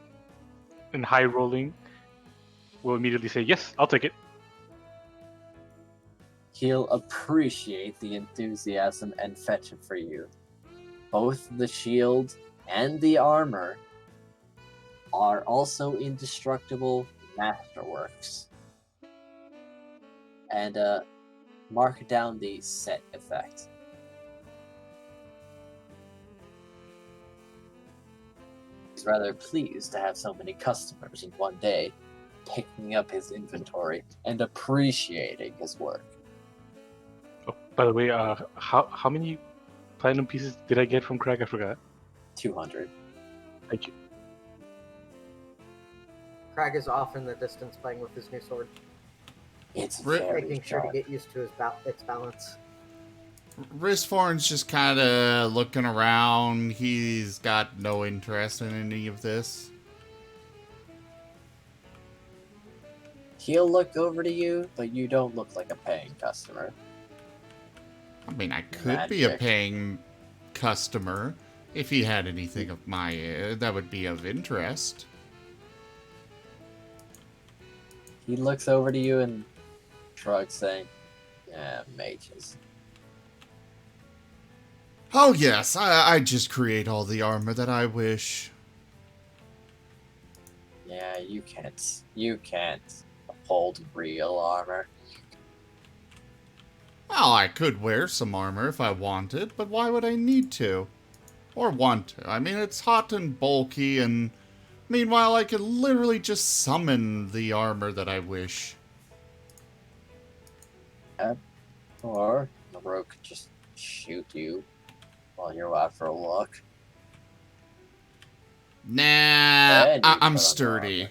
rolling will immediately say, yes, I'll take it. He'll appreciate the enthusiasm and fetch it for you. Both the shield and the armor are also indestructible masterworks. And mark down the set effect. He's rather pleased to have so many customers in one day, picking up his inventory and appreciating his work. Oh, by the way, how many platinum pieces did I get from Craig? I forgot. 200. Thank you. Crag is off in the distance playing with his new sword, It's Rip. very making sure to sharp. get used to its balance. Risforn's just kind of looking around. He's got no interest in any of this. He'll look over to you, but you don't look like a paying customer. I mean, I could be a Magic. paying customer if he had anything of my that would be of interest. He looks over to you and shrugs, saying, mages. Oh yes, I just create all the armor that I wish. Yeah, you can't hold real armor. Well, I could wear some armor if I wanted, but why would I need to? Or want to? I mean, it's hot and bulky, and meanwhile, I could literally just summon the armor that I wish. Or the rogue could just shoot you while you're out for a walk. Nah, And you put on I'm the sturdy.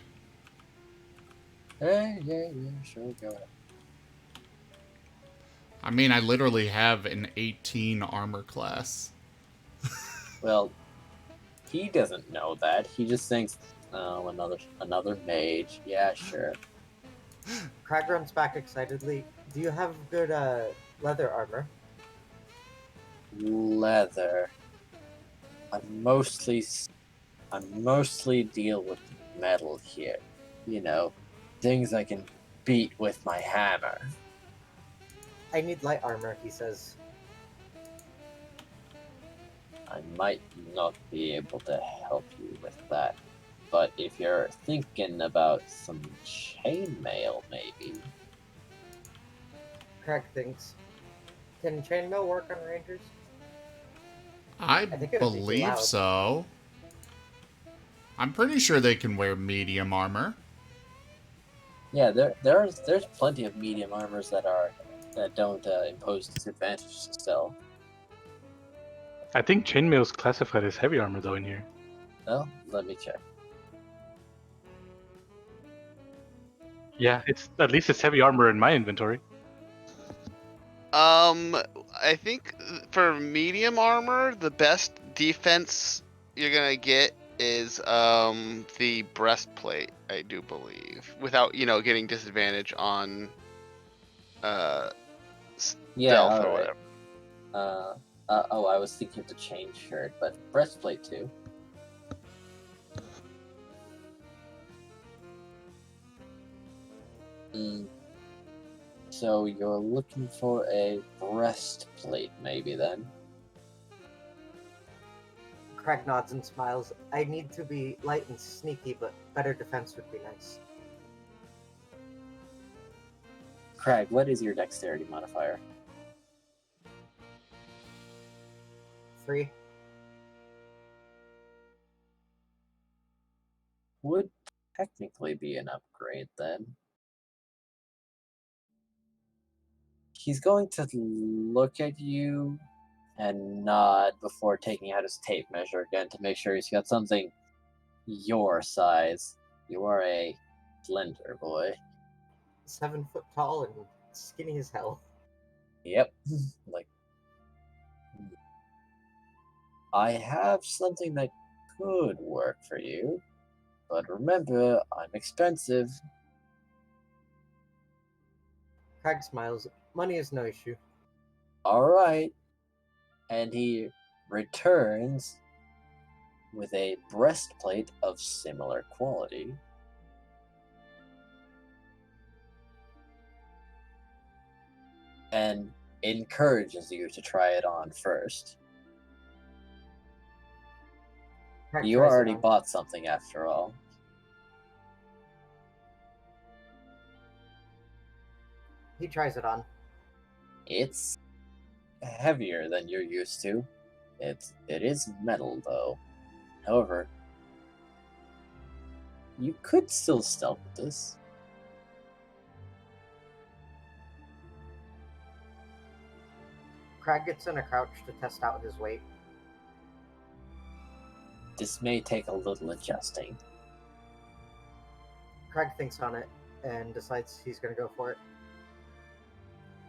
Yeah, sure, go ahead. I mean, I literally have an 18 armor class. Well, he doesn't know that. He just thinks, oh, another mage. Yeah, sure. Crag runs back excitedly. Do you have good leather armor? Leather. I mostly deal with metal here. You know, things I can beat with my hammer. I need light armor, he says. I might not be able to help you with that. But if you're thinking about some chainmail, maybe. Crag thinks. Can chainmail work on rangers? I think it would be too believe loud. so. I'm pretty sure they can wear medium armor. Yeah, there's plenty of medium armors that don't impose disadvantage still. I think chainmail is classified as heavy armor though in here. Well, let me check. Yeah, it's at least it's heavy armor in my inventory. I think for medium armor, the best defense you're gonna get is the breastplate, I do believe, without getting disadvantage on Yeah, stealth or all right. whatever. Oh, I was thinking of the chain shirt, but breastplate too. So you're looking for a breastplate, maybe then? Craig nods and smiles. I need to be light and sneaky, but better defense would be nice. Craig, what is your dexterity modifier? 3. Would technically be an upgrade then. He's going to look at you and nod before taking out his tape measure again to make sure he's got something your size. You are a slender boy. 7 foot tall and skinny as hell. Yep. Like, I have something that could work for you, but remember, I'm expensive. Craig smiles. Money is no issue. All right. And he returns with a breastplate of similar quality. And encourages you to try it on first. Craig You tries it already on. bought something after all. He tries it on. It's heavier than you're used to. It is metal though. However, you could still stealth with this. Craig gets in a crouch to test out his weight. This may take a little adjusting. Craig thinks on it and decides he's going to go for it.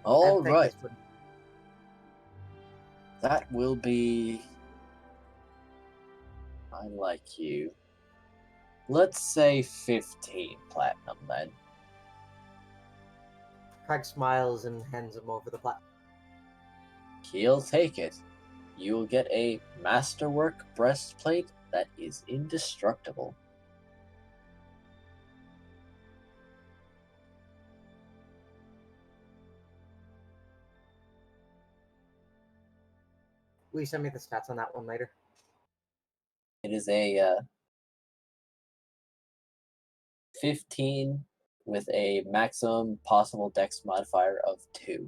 All And thank right, his wood- that will be. I like you. Let's say 15 platinum then. Craig smiles and hands him over the platform. He'll take it. You will get a masterwork breastplate that is indestructible. Will you send me the stats on that one later? It is a 15 with a maximum possible dex modifier of 2.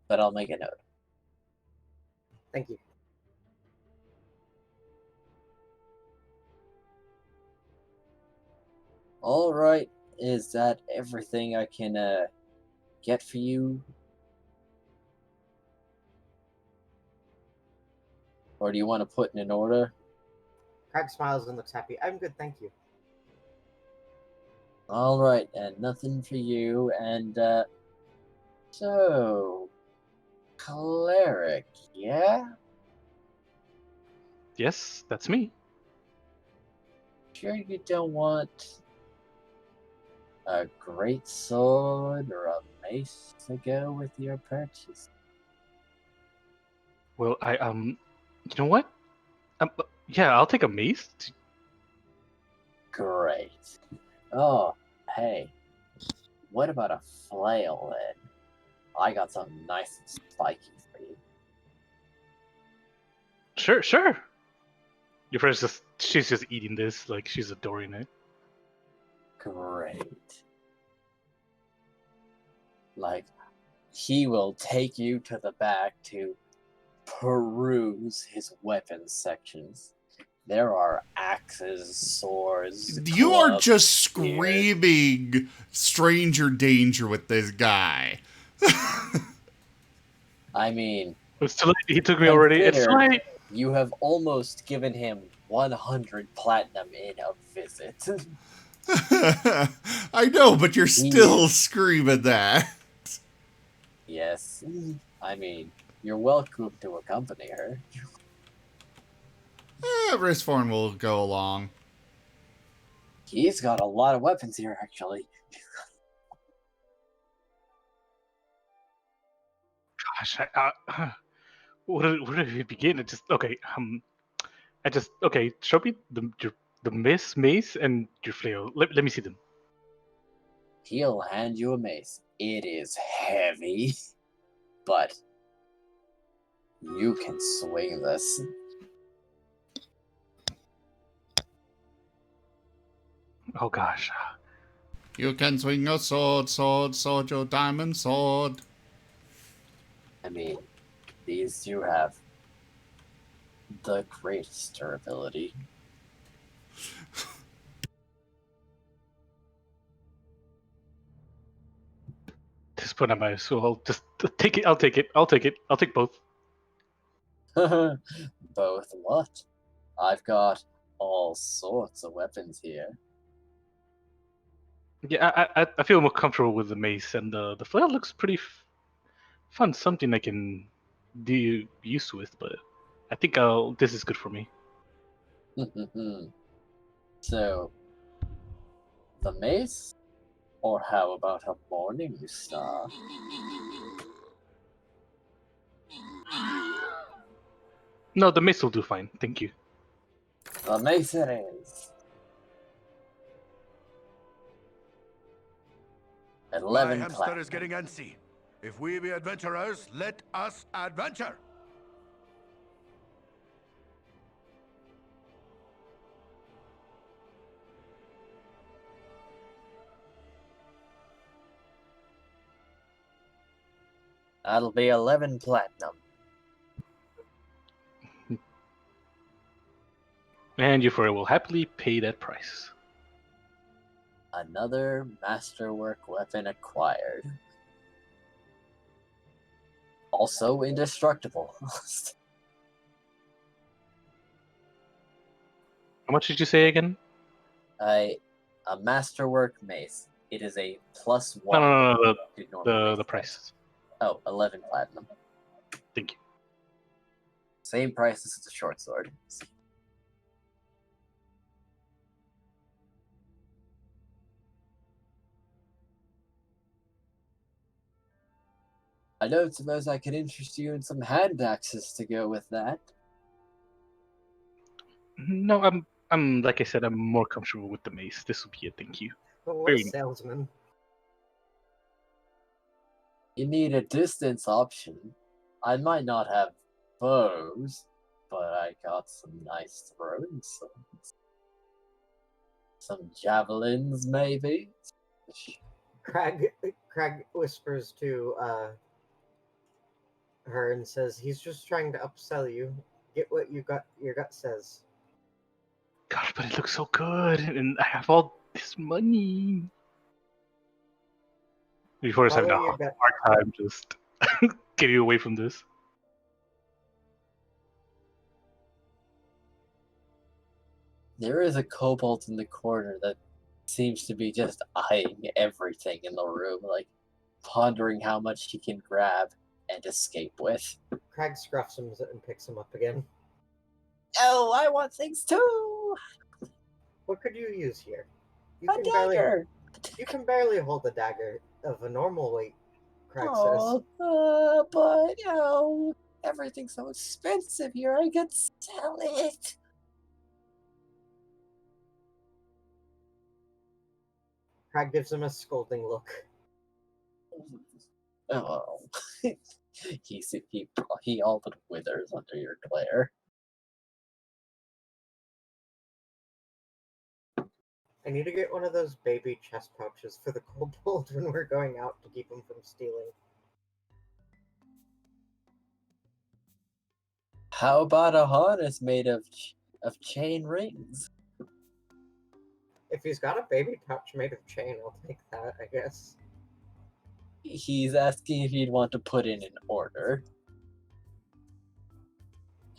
But I'll make a note. Thank you. All right, is that everything I can get for you? Or do you want to put in an order? Craig smiles and looks happy. I'm good, thank you. All right, and nothing for you. And so, cleric, yeah? Yes, that's me. Sure you don't want a great sword or a mace to go with your purchase? Well, you know what? Yeah, I'll take a mace. Great. Oh, hey, what about a flail then? I got something nice and spiky for you. Sure. Your friend's she's just eating this like she's adoring it. Great. Like, he will take you to the back to peruse his weapons sections. There are axes, swords. You are clubs, just spears. screaming stranger danger with this guy. I mean, It's too late. He took me already. It's too consider late. you have almost given him 100 platinum in a visit. I know, but you're still Yes. screaming that. Yes. I mean, you're welcome to accompany her. Risforn will go along. He's got a lot of weapons here, actually. Gosh, where did we begin? Okay. Show me the mace and your flail. Let me see them. He'll hand you a mace. It is heavy, but you can swing this. Oh gosh. You can swing a sword, your diamond sword. I mean, these do have the greatest durability. This point I might as well just take it. I'll take it. I'll take it. I'll take both. Both what? I've got all sorts of weapons here. Yeah, I feel more comfortable with the mace, and the flail looks pretty fun. Something I can do use with, but I think this is good for me. So, the mace? Or how about a morning star? No, the mace will do fine. Thank you. The mace it is. 11 My hamster platinum. is getting antsy. If we be adventurers, let us adventure. That'll be 11 platinum. And your furry will happily pay that price. Another masterwork weapon acquired. Also indestructible. How much did you say again? A masterwork mace. It is a +1. No. to normal The mace price. attacks. Oh, 11 platinum. Thank you. Same price as the short sword. I don't suppose I could interest you in some hand axes to go with that. No, I'm like I said, I'm more comfortable with the mace. This will be a thank you. But what a Very nice. salesman. You need a distance option. I might not have bows, but I got some nice throwing swords. Some javelins, maybe? Crag whispers to her and says, "He's just trying to upsell you. Get what your gut says." God, but it looks so good, and I have all this money. Before it's having a Follow your hard gut. time just getting away from this. There is a kobold in the corner that seems to be just eyeing everything in the room, like pondering how much he can grab and escape with. Crag scruffs him and picks him up again. Oh, I want things too! What could you use here? You A dagger! You can barely hold a dagger of a normal weight, Crag says. But, everything's so expensive here, I could sell it. Crag gives him a scolding look. Oh, he all but withers under your glare. I need to get one of those baby chest pouches for the kobold when we're going out to keep him from stealing. How about a harness made of chain rings? If he's got a baby pouch made of chain, I'll take that, I guess. He's asking if you'd want to put in an order.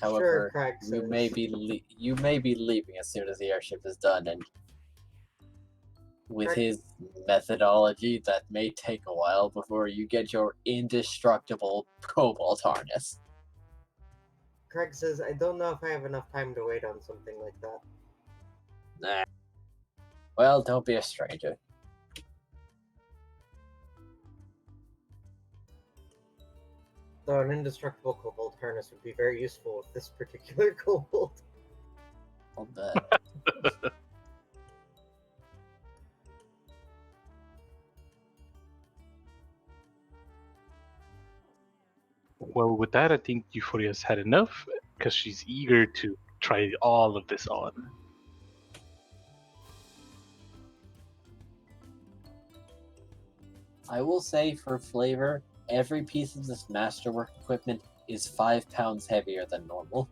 However, Craig you says. may be leaving as soon as the airship is done, and with Craig- his methodology, that may take a while before you get your indestructible cobalt harness. Craig says, I don't know if I have enough time to wait on something like that. Nah. Well, don't be a stranger. Though an indestructible cobalt harness would be very useful with this particular cobalt. I'll bet. Well, with that, I think Euphoria's had enough because she's eager to try all of this on. I will say, for flavor, every piece of this masterwork equipment is 5 pounds heavier than normal.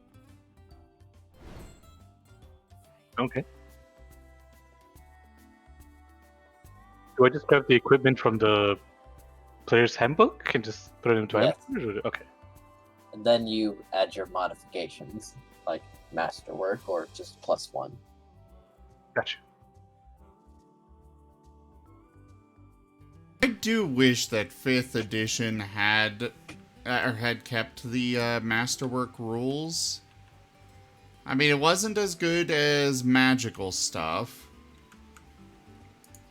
Okay. Do I just grab the equipment from the player's handbook and just put it into Yes. items? Okay. And then you add your modifications, like masterwork or just +1. Gotcha. I do wish that 5th edition had kept the masterwork rules. I mean, it wasn't as good as magical stuff.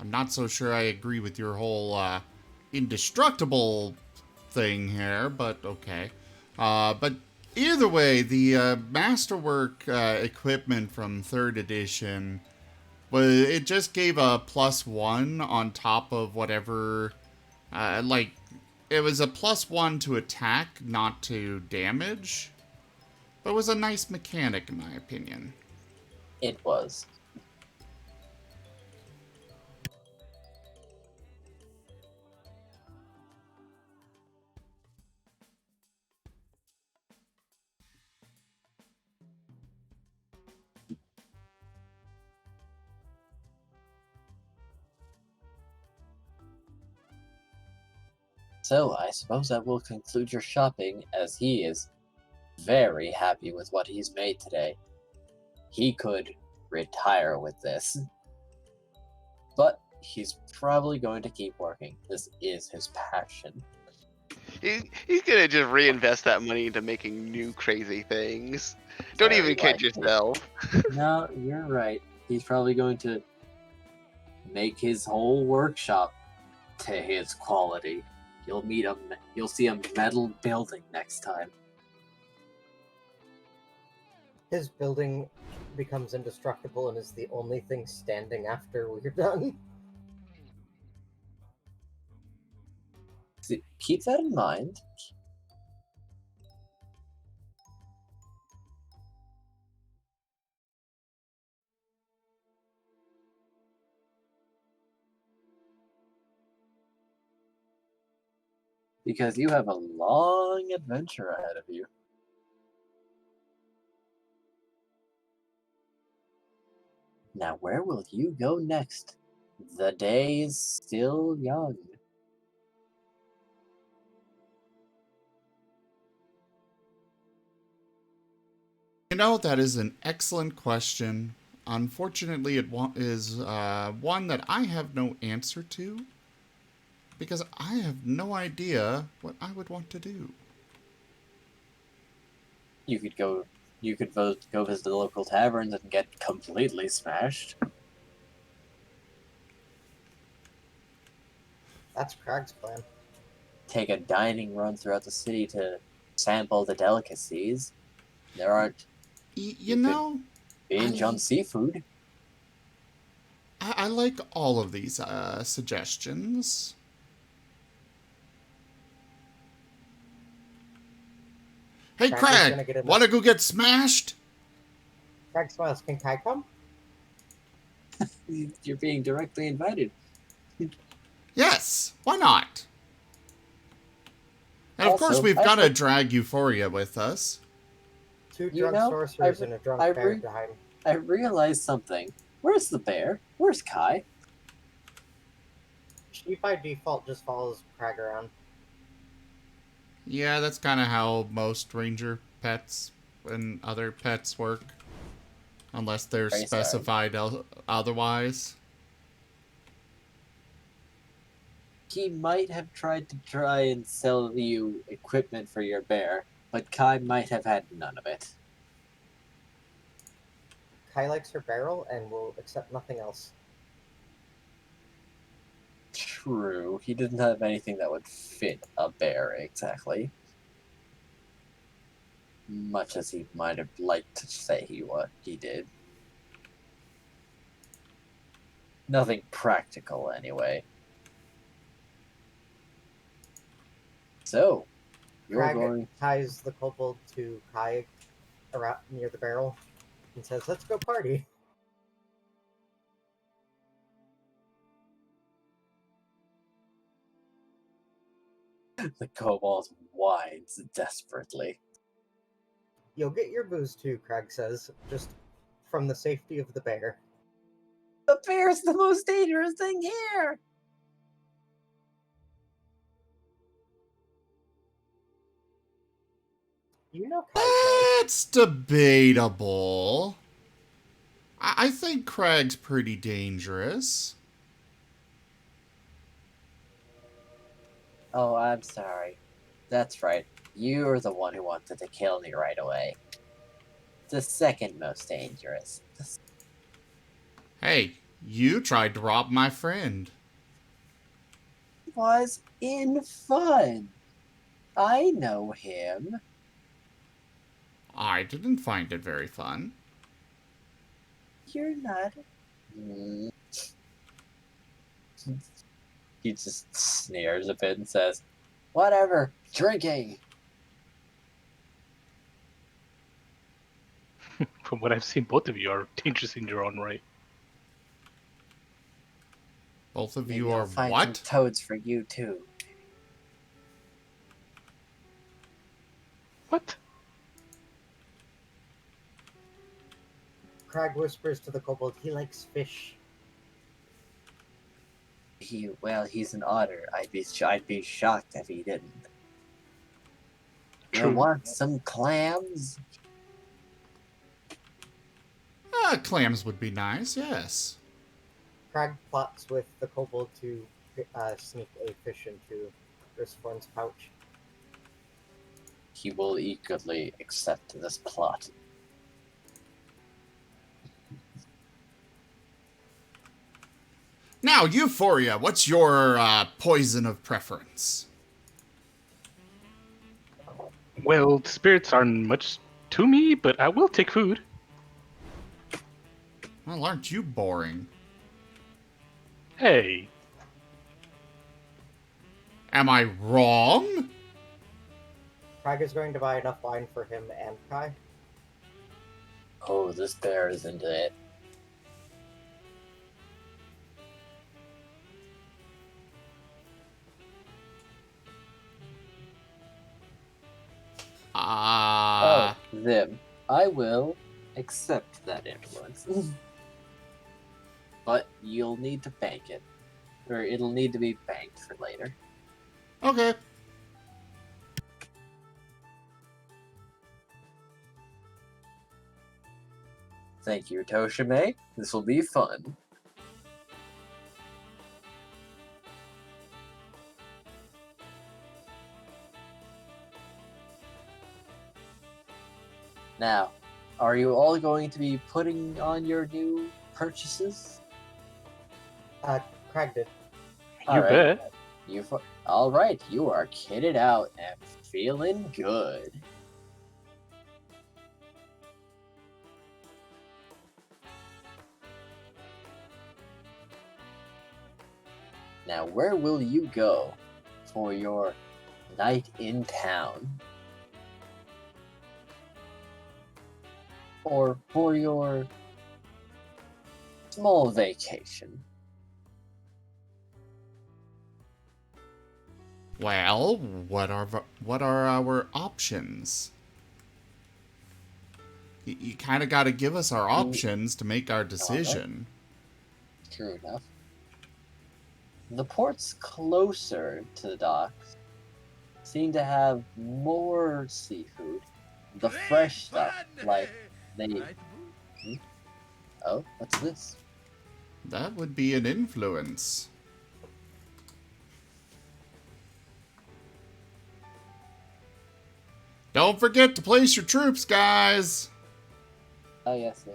I'm not so sure I agree with your whole indestructible thing here, but okay. But either way, the masterwork equipment from 3rd edition, well, it just gave a +1 on top of whatever, like, it was a +1 to attack, not to damage. But it was a nice mechanic, in my opinion. It was. So, I suppose that will conclude your shopping, as he is very happy with what he's made today. He could retire with this. But he's probably going to keep working. This is his passion. He's gonna just reinvest that money into making new crazy things. Don't Very even kid likely. yourself. No, you're right. He's probably going to make his whole workshop to his quality. You'll see a metal building next time. His building becomes indestructible and is the only thing standing after we're done. Keep that in mind. Because you have a long adventure ahead of you. Now, where will you go next? The day is still young. You know, that is an excellent question. Unfortunately, it is one that I have no answer to, because I have no idea what I would want to do. You could go visit the local taverns and get completely smashed. That's Craig's plan. Take a dining run throughout the city to sample the delicacies. There aren't You know, binge on seafood. I like all of these suggestions. Hey, Craig is gonna get Craig, in want to go get smashed? Craig smiles, can Kai come? You're being directly invited. Yes, why not? And of Also, course, we've I got to think- drag Euphoria with us. Two You drunk know, sorcerers and a drunk I bear re- behind. I realized something. Where's the bear? Where's Kai? She by default just follows Crag around. Yeah, that's kind of how most ranger pets and other pets work. Unless they're Very sorry. specified otherwise. He might have tried to and sell you equipment for your bear, but Kai might have had none of it. Kai likes her barrel and will accept nothing else. True, he didn't have anything that would fit a bear exactly. Much as he might have liked to say he did. Nothing practical, anyway. So, you're Crag going. ties the kobold to Kai around near the barrel and says, "Let's go party." The kobold whines desperately. You'll get your booze too, Crag says, just from the safety of the bear. The bear's the most dangerous thing here! You know Kai's nice. That's debatable. I think Crag's pretty dangerous. Oh, I'm sorry. That's right. You're the one who wanted to kill me right away. The second most dangerous. Hey, you tried to rob my friend. Was in fun. I know him. I didn't find it very fun. You're not. Mm. He just sneers a bit and says, "Whatever, drinking." From what I've seen, both of you are dangerous in your own right. Both of Maybe you I'll are find what? some toads for you too. What? Crag whispers to the kobold, he likes fish. He's an otter. I'd be shocked if he didn't. You True. want some clams? Clams would be nice, yes. Crag plots with the kobold to sneak a fish into Risforn's pouch. He will eagerly accept this plot. Now, Euphoria, what's your poison of preference? Well, spirits aren't much to me, but I will take food. Well, aren't you boring? Hey, Am I wrong? Crag is going to buy enough wine for him and Kai. Oh, this bear is into it. Them. I will accept that influence. But you'll need to bank it. Or it'll need to be banked for later. Okay. Thank you, Toshime. This will be fun. Now, are you all going to be putting on your new purchases? Crag did. you bet. All right, you are kitted out and feeling good. Now, where will you go for your night in town? Or for your small vacation? Well, what are our options? You kind of got to give us our options to make our decision. True enough. The ports closer to the docks seem to have more seafood. The fresh stuff, like they... Oh, what's this? That would be an influence. Don't forget to place your troops, guys! Oh, yes, yeah.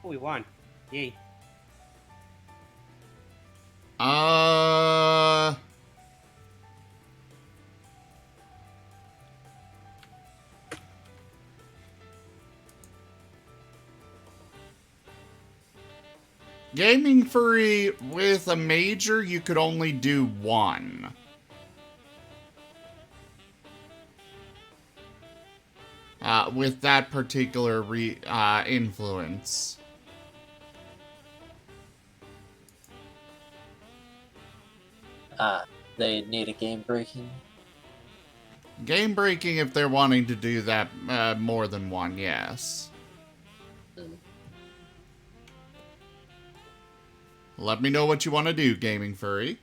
Oh, we won. Yay. Gaming Furry, with a major, you could only do one. With that particular influence. They need a game breaking. Game breaking if they're wanting to do that more than one, yes. Let me know what you want to do, Gaming Furry.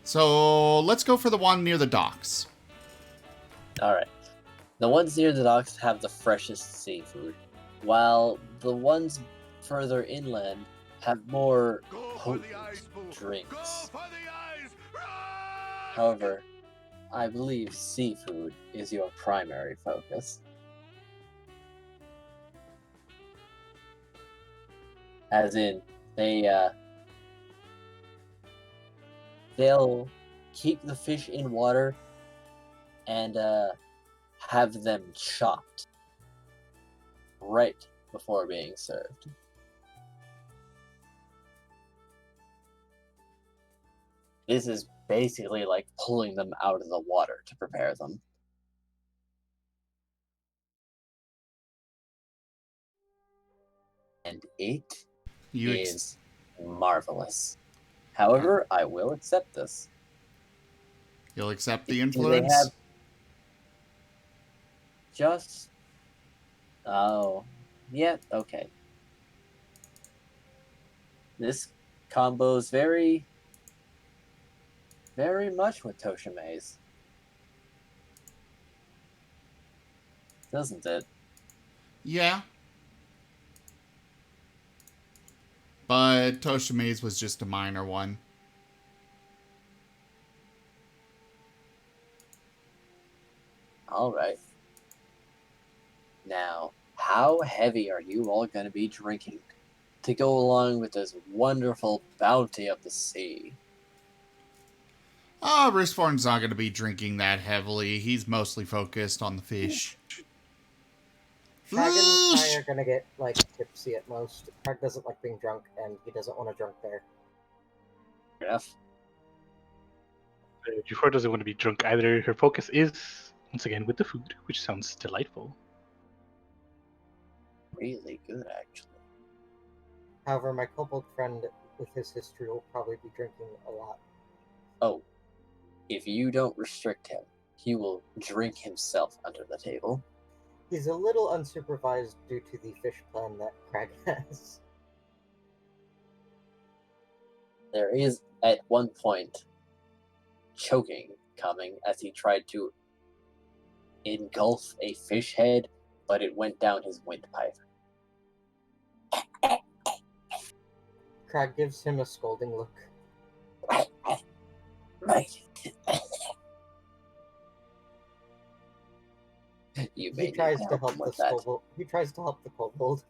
So, let's go for the one near the docks. Alright. The ones near the docks have the freshest seafood, while the ones further inland have more potent drinks. However, I believe seafood is your primary focus. As in, they'll keep the fish in water and have them chopped right before being served. This is basically like pulling them out of the water to prepare them. And it is marvelous. However, I will accept this. You'll accept the Do influence? they have just... Oh. Yeah, okay. This combos very much with Toshime's. Doesn't it? Yeah. But Toshime's was just a minor one. Alright. Now, how heavy are you all going to be drinking to go along with this wonderful bounty of the sea? Risforn's not going to be drinking that heavily. He's mostly focused on the fish. Crag and I are gonna get, like, tipsy at most. Crag doesn't like being drunk, and he doesn't want to drunk there. Fair enough. Jufar doesn't want to be drunk either. Her focus is, once again, with the food, which sounds delightful. Really good, actually. However, my kobold friend, with his history, will probably be drinking a lot. Oh, if you don't restrict him, he will drink himself under the table. He's a little unsupervised due to the fish plan that Crag has. There is, at one point, choking coming as he tried to engulf a fish head, but it went down his windpipe. Crag gives him a scolding look. Right. He tries to help the kobold. He tries to help the kobold.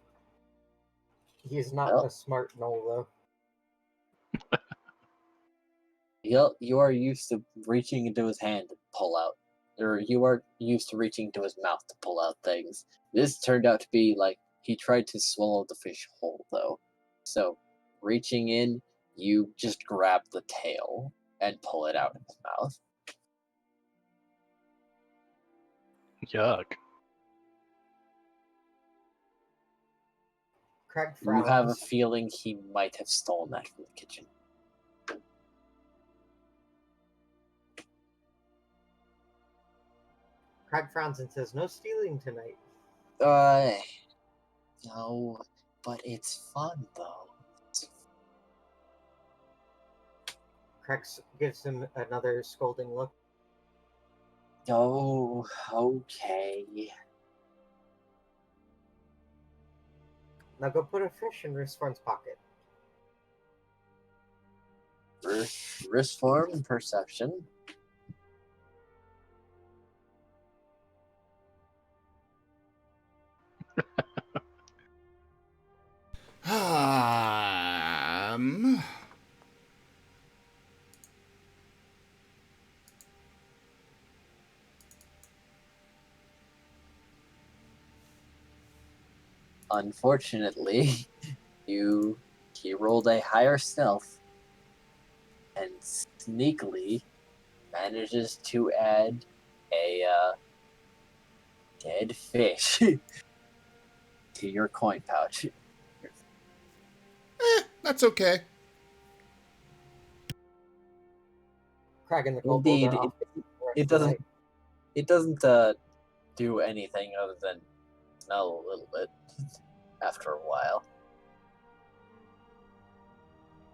He is not a smart gnoll, though. You are used to reaching into his hand to pull out or you are used to reaching to his mouth to pull out things. This turned out to be like he tried to swallow the fish whole, though. So, reaching in, you just grab the tail and pull it out of his mouth. Yuck. Craig You have a frowns. feeling he might have stolen that from the kitchen. Craig frowns and says, "No stealing tonight." No, but it's fun though. Craig gives him another scolding look. Oh, okay. Now go put a fish in Risforn's pocket. Risforn perception. Um, Unfortunately, he rolled a higher stealth and sneakily manages to add a dead fish to your coin pouch. that's okay. Craig and the kobold Indeed, are off for the rest it of the doesn't night. it doesn't do anything other than smell a little bit after a while.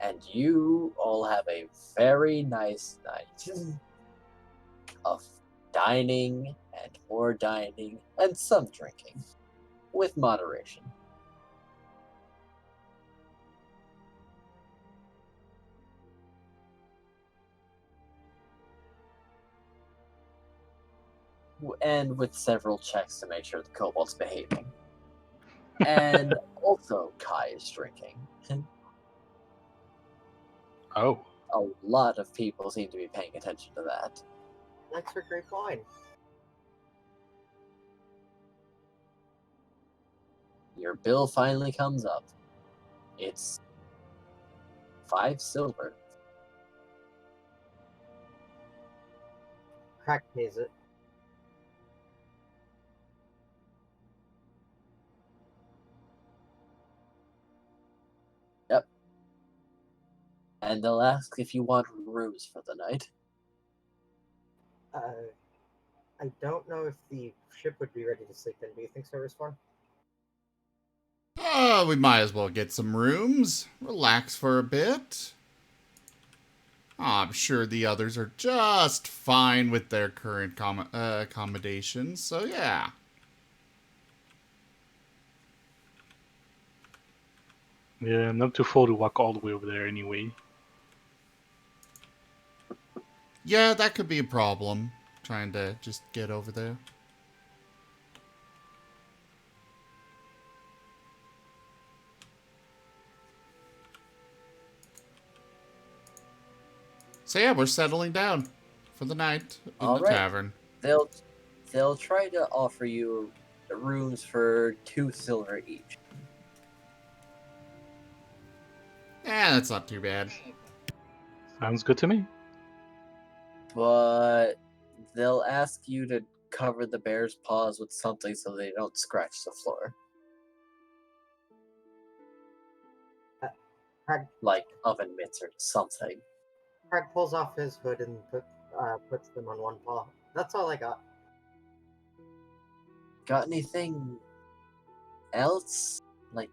And you all have a very nice night of dining and more dining and some drinking with moderation. And with several checks to make sure the kobold's behaving. And also Kai is drinking. Oh. A lot of people seem to be paying attention to that. Thanks for great wine. Your bill finally comes up. It's 5 silver. Craig pays it. Yep. And they'll ask if you want rooms for the night. I don't know if the ship would be ready to sleep in. Do you think so, Risforn? We might as well get some rooms, relax for a bit. I'm sure the others are just fine with their current accommodations, so yeah. Yeah, I'm not too full to walk all the way over there anyway. Yeah, that could be a problem, trying to just get over there. So yeah, we're settling down for the night in All the right. tavern. They'll try to offer you rooms for 2 silver each. That's not too bad. Sounds good to me. But they'll ask you to cover the bear's paws with something so they don't scratch the floor. Craig, Like oven mitts or something. Craig pulls off his hood and puts them on one paw. That's all I got. Got anything else? Like,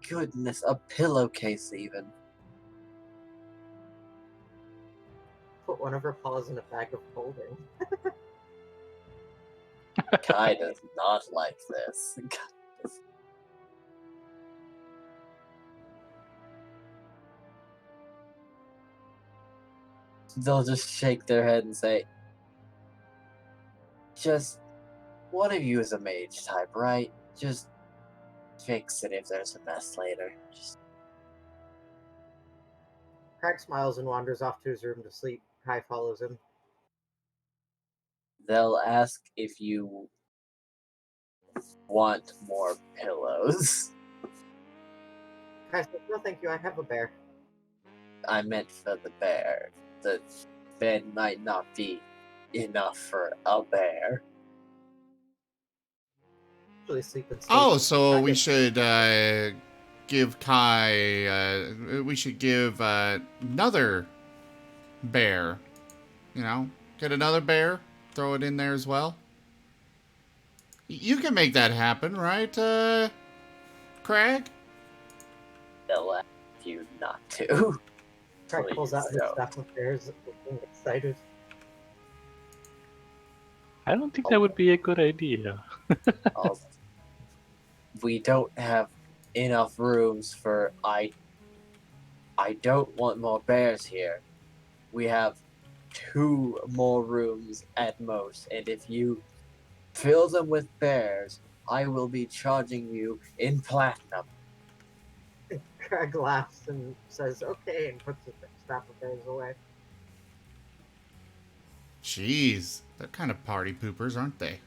goodness, a pillowcase even. Put one of her paws in a bag of holding. Kai does not like this. They'll just shake their head and say, just, one of you is a mage type, right? Just fix it if there's a mess later. Just Craig smiles and wanders off to his room to sleep. Kai follows him. they'll ask if you want more pillows. Guys, no thank you, I have a bear. I meant for the bear. The bed might not be enough for a bear. Actually sleep and sleep. Oh, so we Crag is- should give Kai. We should give another bear. You know, get another bear, throw it in there as well. You can make that happen, right, Craig? They'll ask you not to. Crag pulls out Please his don't. staff of bears, looking excited. I don't think that would be a good idea. Also, we don't have enough rooms for I don't want more bears here. We have 2 more rooms at most, and if you fill them with bears, I will be charging you in platinum. Crag laughs and says, okay, and puts his staff of bears away. Jeez, they're kind of party poopers, aren't they?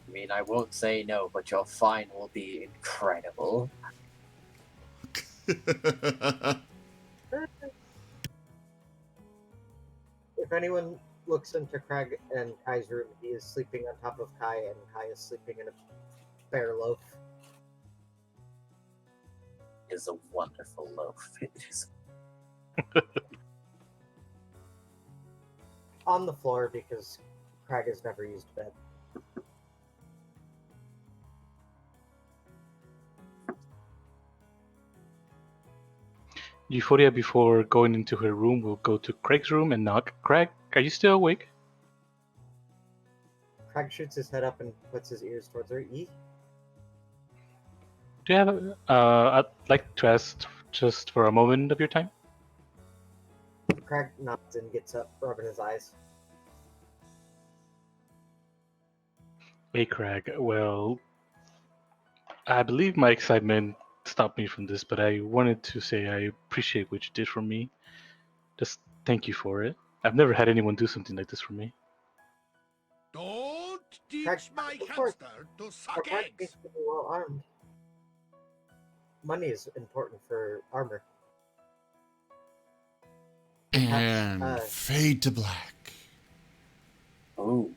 I mean, I won't say no, but your fine will be incredible. If anyone looks into Crag and Kai's room, he is sleeping on top of Kai, and Kai is sleeping in a bear loaf. Is a wonderful loaf. It is. On the floor because Crag has never used bed. Euphoria, before going into her room, will go to Craig's room and knock. Craig, are you still awake? Crag shoots his head up and puts his ears towards her. E? Do you have I'd like to ask just for a moment of your time? Crag nods and gets up, rubbing his eyes. Hey, Craig. Well, I believe my excitement stopped me from this, but I wanted to say I appreciate what you did for me. Just thank you for it. I've never had anyone do something like this for me. Don't teach Crag, my of course. hamster to Our suck Crag needs eggs. to be well armed. Money is important for armor. And fade to black. Oh.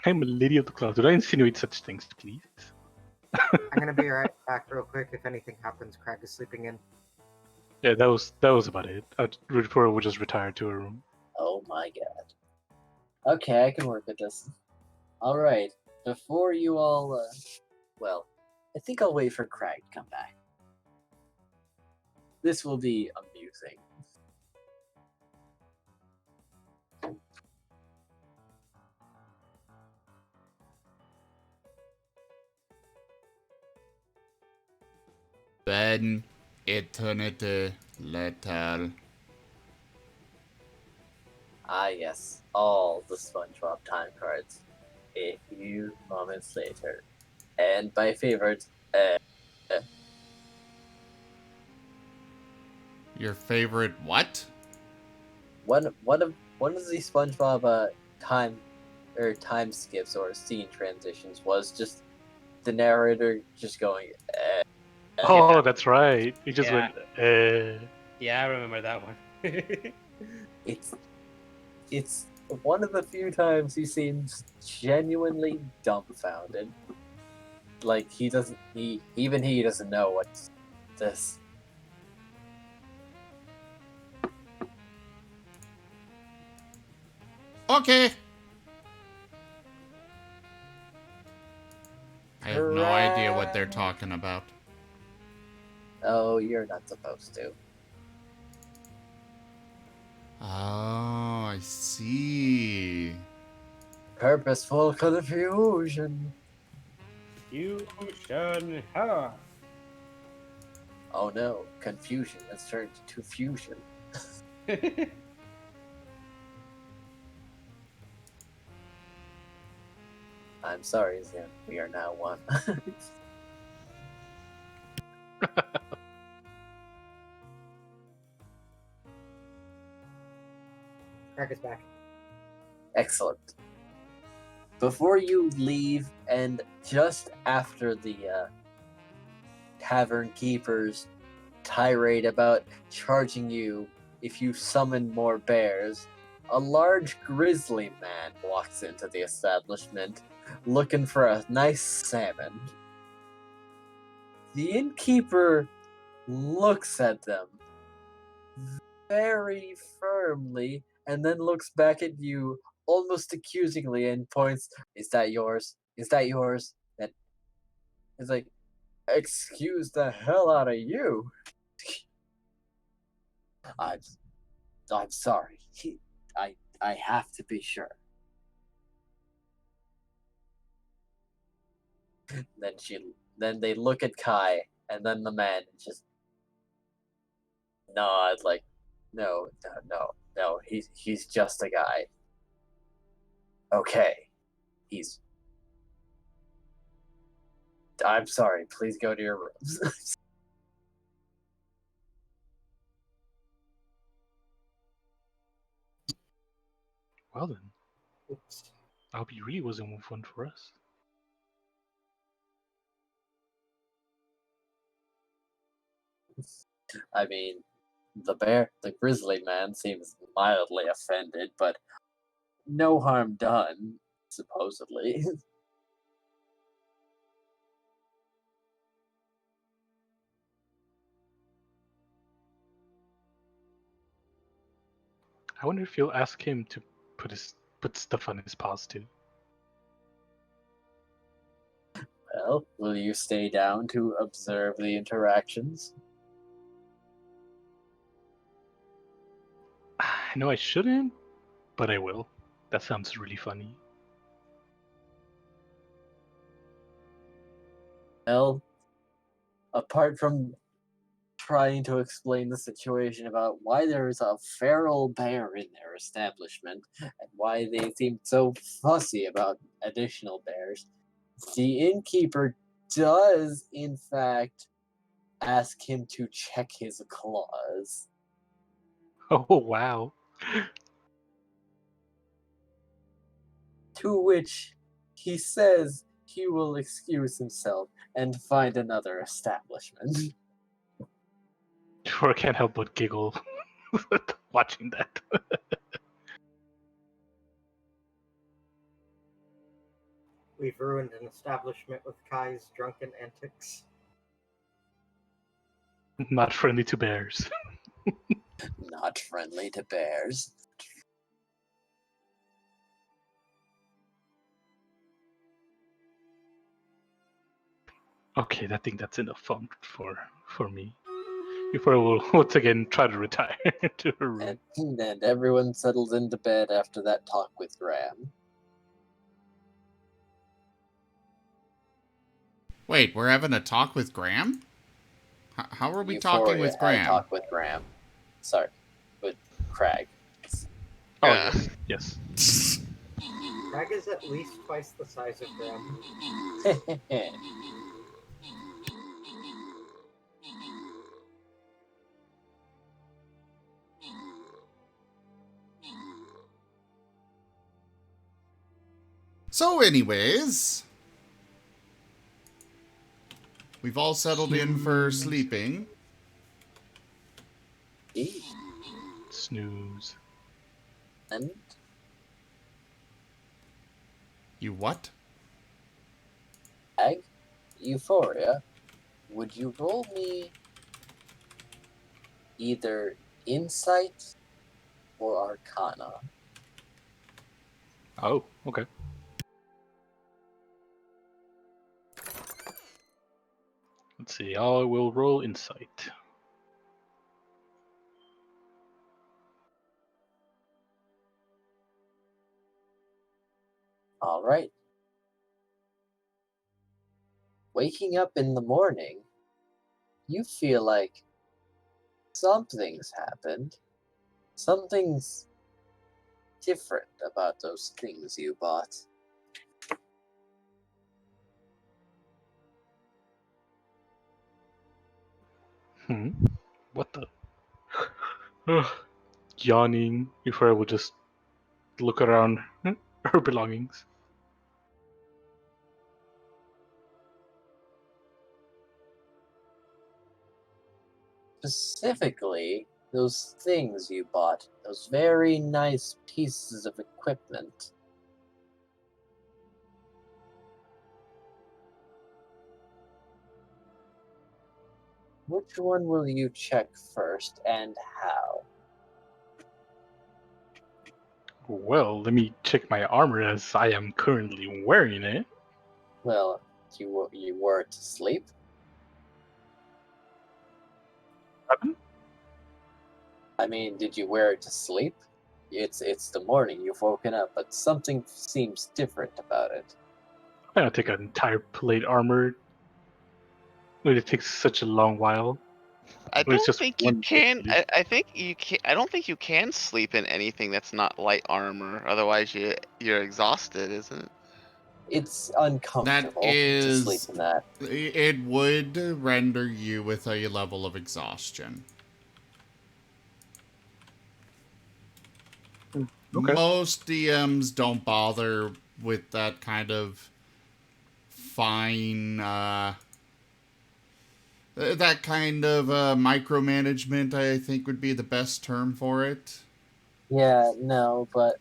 I'm a lady of the cloud. Do I insinuate such things, please? I'm gonna be right back real quick. If anything happens, Crag is sleeping in. Yeah, that was about it. Euphoria would just retire to her room. Oh my god. Okay, I can work with this. Alright, before you all, well, I think I'll wait for Craig to come back. This will be amusing. Ben eternity later. Ah yes, all the SpongeBob time cards. A few moments later. And my favorite, Your favorite what? one of the SpongeBob time skips or scene transitions was just the narrator just going Oh, that's right. He just Yeah. went. Yeah, I remember that one. it's one of the few times he seems genuinely dumbfounded. Like he doesn't know what's this. Okay. I have no idea what they're talking about. Oh, you're not supposed to. Oh, I see. Purposeful confusion. Fusion, huh? Oh no, confusion has turned to fusion. I'm sorry, Zim. We are now one. Craig is back. Excellent. Before you leave, and just after the tavern keeper's tirade about charging you if you summon more bears, a large grizzly man walks into the establishment looking for a nice salmon. The innkeeper looks at them very firmly and then looks back at you almost accusingly and points, "Is that yours? Is that yours?" And it's like, "Excuse the hell out of you." I'm sorry. I have to be sure. Then they look at Kai, and then the man just nods like, no, he's just a guy. Okay, I'm sorry. Please go to your rooms. Well then, Oops. I hope he really wasn't more fun for us. I mean, the grizzly man seems mildly offended, but no harm done, supposedly. I wonder if you'll ask him to put stuff on his paws too. Well, will you stay down to observe the interactions? I know I shouldn't, but I will. That sounds really funny. Well, apart from trying to explain the situation about why there is a feral bear in their establishment and why they seem so fussy about additional bears, the innkeeper does, in fact, ask him to check his claws. Oh wow. To which he says he will excuse himself and find another establishment. Sure, I can't help but giggle watching that. We've ruined an establishment with Kai's drunken antics. Not friendly to bears. Not friendly to bears. Okay, I think that's enough fun for me. Before I will once again try to retire to her room. And everyone settles into bed after that talk with Graham. Wait, we're having a talk with Graham? How are we talking Euphoria with had a Graham? talk with Graham. Sorry, with Crag. Oh Yeah. yes. Craig is at least twice the size of Graham. So anyways, we've all settled in for sleeping. Snooze. And You what? Ag, Euphoria, would you roll me either Insight or Arcana? Oh, okay. Let's see. I will roll insight. All right. Waking up in the morning, you feel like something's happened. Something's different about those things you bought. What the? Ugh. Yawning before I will just look around her belongings. Specifically, those things you bought, those very nice pieces of equipment. Which one will you check first, and how? Well, let me check my armor as I am currently wearing it. Well, you wore it to sleep? Pardon? I mean, did you wear it to sleep? It's the morning, you've woken up, but something seems different about it. I don't take an entire plate armor. It takes such a long while. I Well, it's don't just think you one can. bit. I think you can. I don't think you can sleep in anything that's not light armor. Otherwise, you're exhausted, isn't it? It's uncomfortable to sleep in that. It would render you with a level of exhaustion. Okay. Most DMs don't bother with that kind of fine, that kind of micromanagement, I think would be the best term for it. Yeah, no, but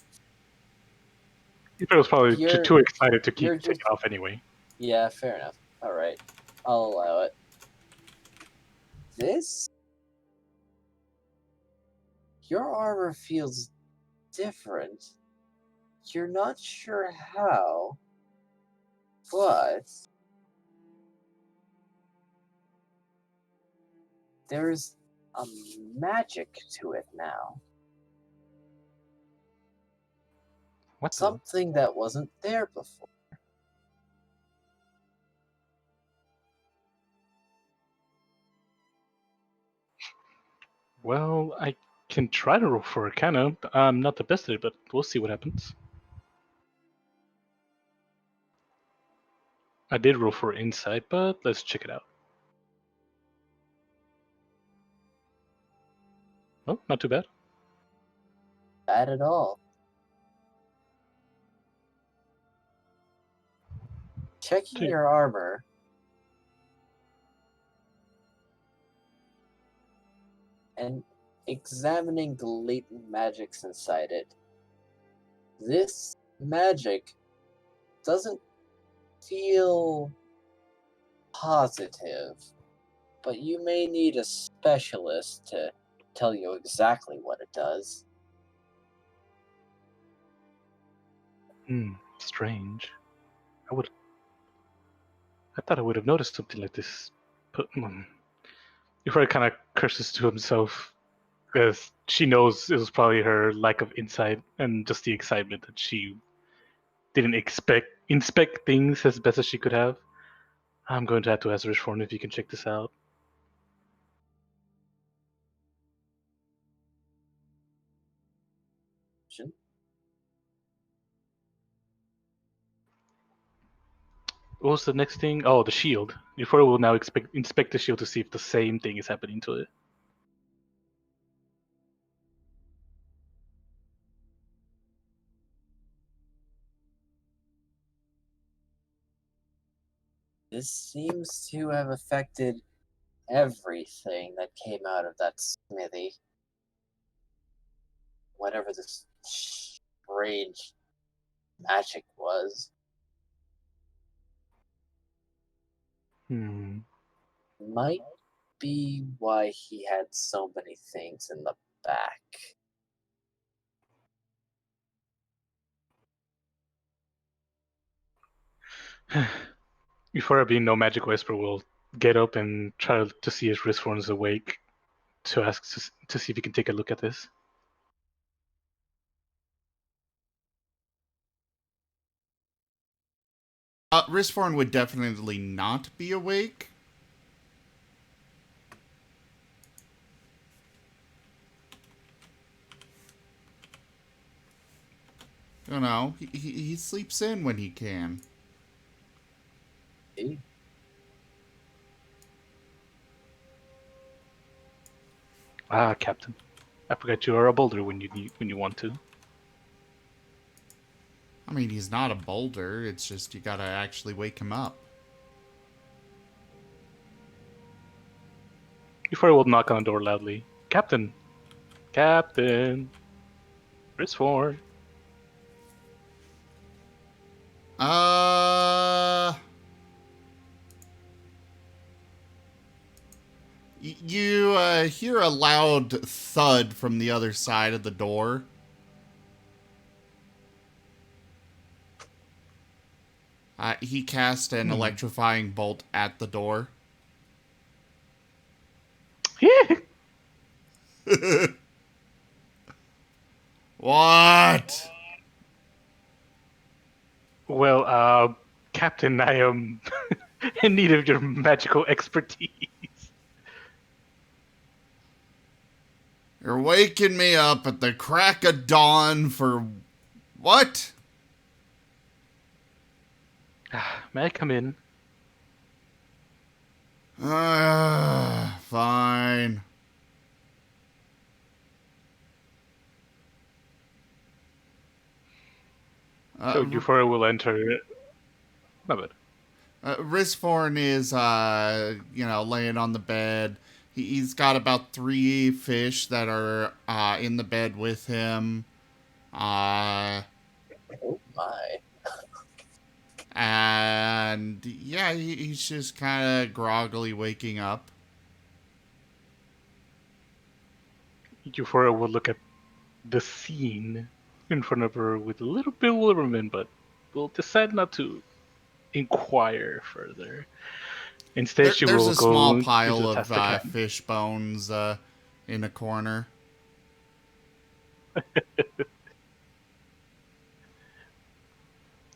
I was probably too excited to you're keep taking just off anyway. yeah, fair enough. All right, I'll allow it. This, your armor feels different. You're not sure how, but there's a magic to it now. What the? Something that wasn't there before. Well, I can try to roll for Arcana. I'm not the best at it, but we'll see what happens. I did roll for Insight, but let's check it out. Oh, not too bad. Bad at all. Checking your armor, and examining the latent magics inside it. This magic doesn't feel positive, but you may need a specialist to tell you exactly what it does. Strange. I thought I would have noticed something like this, but before it kind of curses to himself, because she knows it was probably her lack of insight and just the excitement that she didn't inspect things as best as she could have. I'm going to have to ask Risforn if you can check this out. What was the next thing? Oh, the shield. Before will now inspect the shield to see if the same thing is happening to it. This seems to have affected everything that came out of that smithy. Whatever this strange magic was. Might be why he had so many things in the back. Before being no magic whisper will get up and try to see if Risforn is awake to ask to see if he can take a look at this. Risforn would definitely not be awake. You know, he sleeps in when he can. Ah, Captain. I forgot you are a boulder when you want to. I mean, he's not a boulder. It's just you gotta actually wake him up. Before I will knock on the door loudly. Captain! Captain! Risforn! You hear a loud thud from the other side of the door. He cast an electrifying bolt at the door. What? Well, Captain, I am in need of your magical expertise. You're waking me up at the crack of dawn for what? May I come in? Fine. So Euphoria will enter. My bad. Risforn is, laying on the bed. He's got about 3 fish that are in the bed with him. Oh my. And yeah, he's just kind of groggily waking up. Euphoria will look at the scene in front of her with a little bewilderment, but will decide not to inquire further. Instead, she There's will a go small pile into the of task at hand. fish bones in a corner.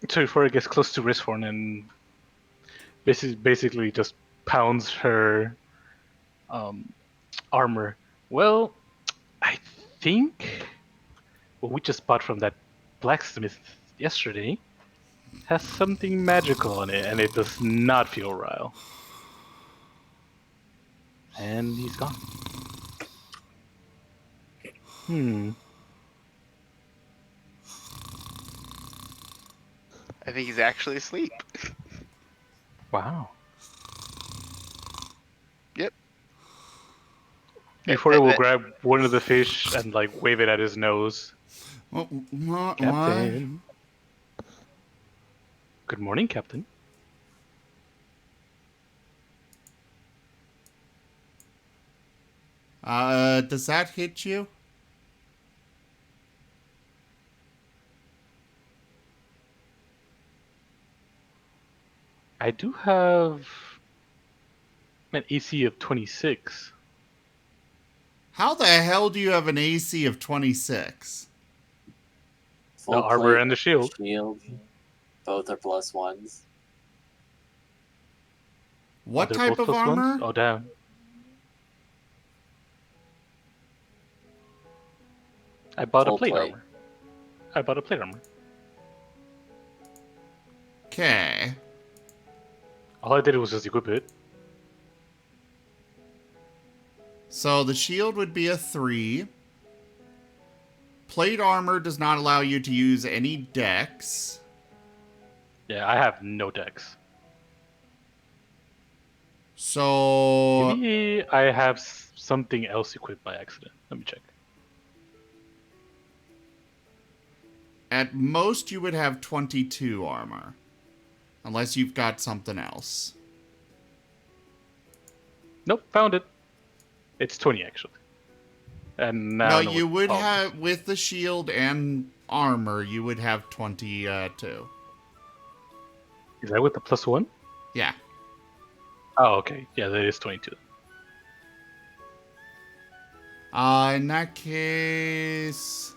So Euphoria gets close to Risforn and basically just pounds her armor. Well, I think what we just bought from that blacksmith yesterday has something magical on it, and it does not feel real. And he's gone. I think he's actually asleep. Wow. Yep. Euphoria will grab one of the fish and wave it at his nose. What? Captain. Good morning, Captain. Does that hit you? I do have an AC of 26. How the hell do you have an AC of 26? The armor and the shield. Both are +1s. What They're type both of +1s? armor? Oh, damn. I bought a plate armor. Okay. All I did was just equip it. So the shield would be a 3. Plate armor does not allow you to use any dex. Yeah, I have no dex. So Maybe I have something else equipped by accident. Let me check. at most you would have 22 armor. Unless you've got something else. Nope, found it. It's 20 actually. And now No, I know you what would the problem have, with the shield and armor, you would have 22. Is that with the +1? Yeah. Oh, okay. Yeah, that is 22. In that case...